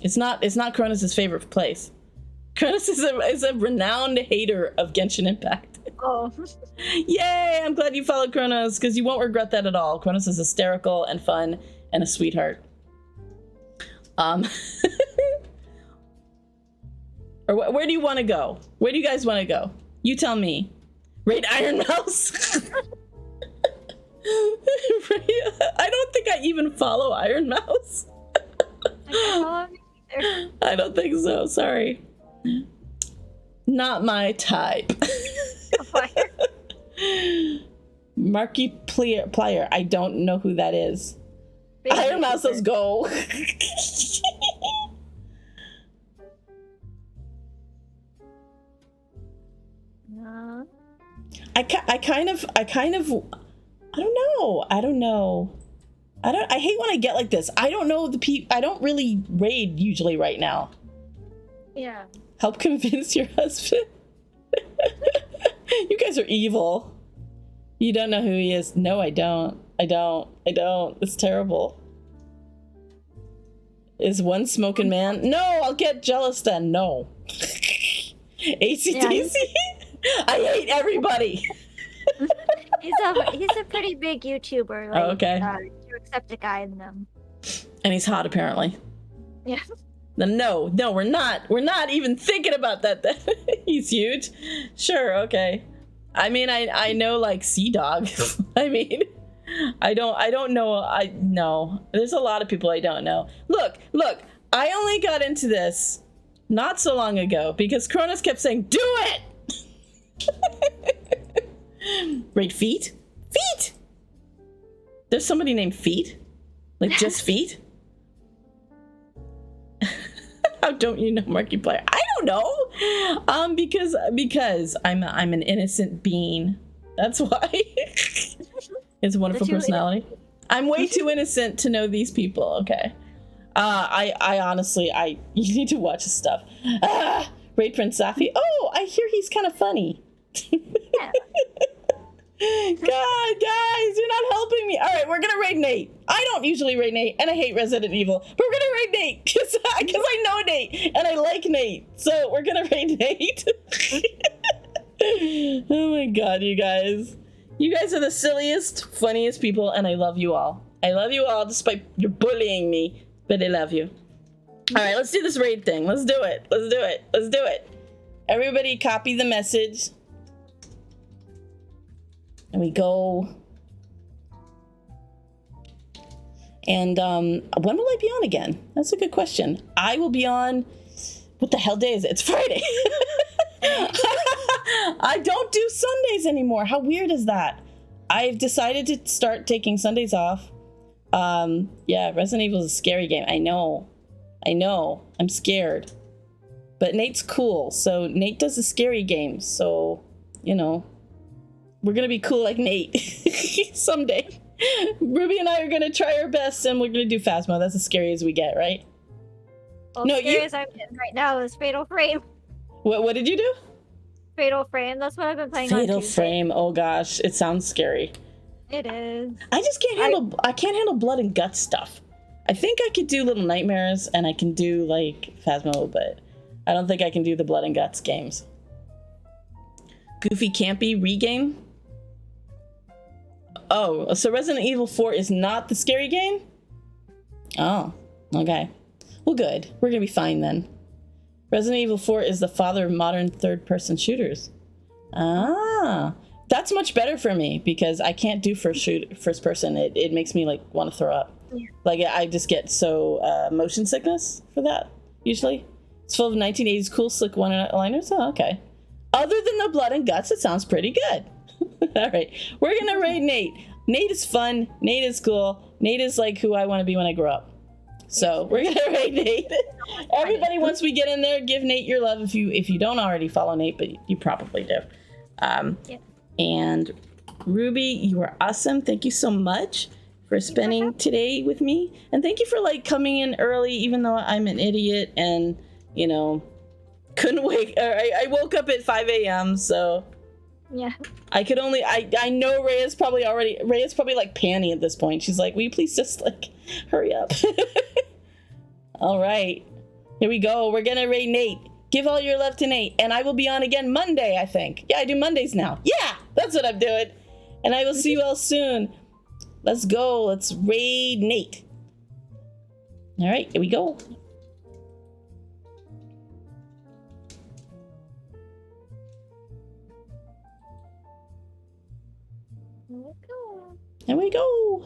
It's not Kronos' favorite place. Kronos is a renowned hater of Genshin Impact. Oh. Yay! I'm glad you followed Kronos, because you won't regret that at all. Kronos is hysterical and fun and a sweetheart. Or where do you want to go? Where do you guys want to go? You tell me. Raid Iron Mouse? I don't think I even follow Iron Mouse. I don't think so. Sorry. Not my type. Markiplier. I don't know who that is. Iron Mouse, let's go. I don't know. I hate when I get like this. I don't know I don't really raid usually right now. Yeah. Help convince your husband. You guys are evil. You don't know who he is. No, I don't. It's terrible. Is one smoking man? No, I'll get jealous then. No. ACDC? Yeah. I hate everybody. He's a pretty big YouTuber. Like, okay. Jacksepticeye in them. And he's hot, apparently. Yeah. No, we're not even thinking about that. He's huge. Sure, okay. I mean, I know like Sea Dog. I mean, I don't know. No. There's a lot of people I don't know. Look. I only got into this not so long ago because Kronos kept saying, "Do it." Right, Feet? There's somebody named Feet? Like just Feet? How don't you know Markiplier? I don't know. Because I'm an innocent being. That's why. It's a wonderful personality. I'm way too innocent to know these people. Okay. I honestly, you need to watch his stuff. Raid Prince Safi. Oh, I hear he's kind of funny. Yeah. God, guys, you're not helping me. All right, we're gonna raid Nate. I don't usually raid Nate, and I hate Resident Evil, but we're gonna raid Nate because I know Nate and I like Nate, so we're gonna raid Nate. Oh my God, you guys are the silliest, funniest people, and I love you all. I love you all, despite you're bullying me, but I love you. All right, let's do this raid thing. Let's do it. Everybody, copy the message. And we go. And when will I be on again? That's a good question. I will be on. What the hell day is it? It's Friday. I don't do Sundays anymore. How weird is that? I've decided to start taking Sundays off. Yeah, Resident Evil is a scary game. I know. I'm scared. But Nate's cool. So Nate does the scary games. So, we're gonna be cool like Nate someday. Ruby and I are gonna try our best, and we're gonna do Phasmo. That's as scary as we get, right? Well, no, scary as I'm getting right now is Fatal Frame. What did you do? Fatal Frame. That's what I've been playing. Fatal Frame. Oh gosh, it sounds scary. It is. I just can't handle. I can't handle blood and guts stuff. I think I could do Little Nightmares, and I can do like Phasmo, but I don't think I can do the blood and guts games. Goofy Campy regame. Oh, so Resident Evil 4 is not the scary game? Oh. Okay. Well, good. We're gonna be fine then. Resident Evil 4 is the father of modern third-person shooters. Ah, that's much better for me because I can't do first person. It makes me like want to throw up. Yeah. Like I just get so motion sickness for that usually. It's full of 1980s cool slick one-liners. Oh, okay. Other than the blood and guts, it sounds pretty good. All right, we're gonna rate Nate. Nate is fun. Nate is cool. Nate is like who I want to be when I grow up. So we're gonna rate Nate. Everybody, once we get in there, give Nate your love if you don't already follow Nate, but you probably do. Yeah. And Ruby, you are awesome. Thank you so much for spending today with me, and thank you for like coming in early, even though I'm an idiot and couldn't wake. I woke up at 5 a.m. So Yeah. I could only. I know Rhea's probably like panning at this point. She's like, "Will you please just like hurry up?" All right, here we go. We're gonna rate Nate. Give all your love to Nate, and I will be on again Monday, I think. Yeah, I do Mondays now. Yeah, that's what I'm doing. And I will see you all soon. Let's go. Let's raid Nate. All right, here we go. Here we go. Here we go.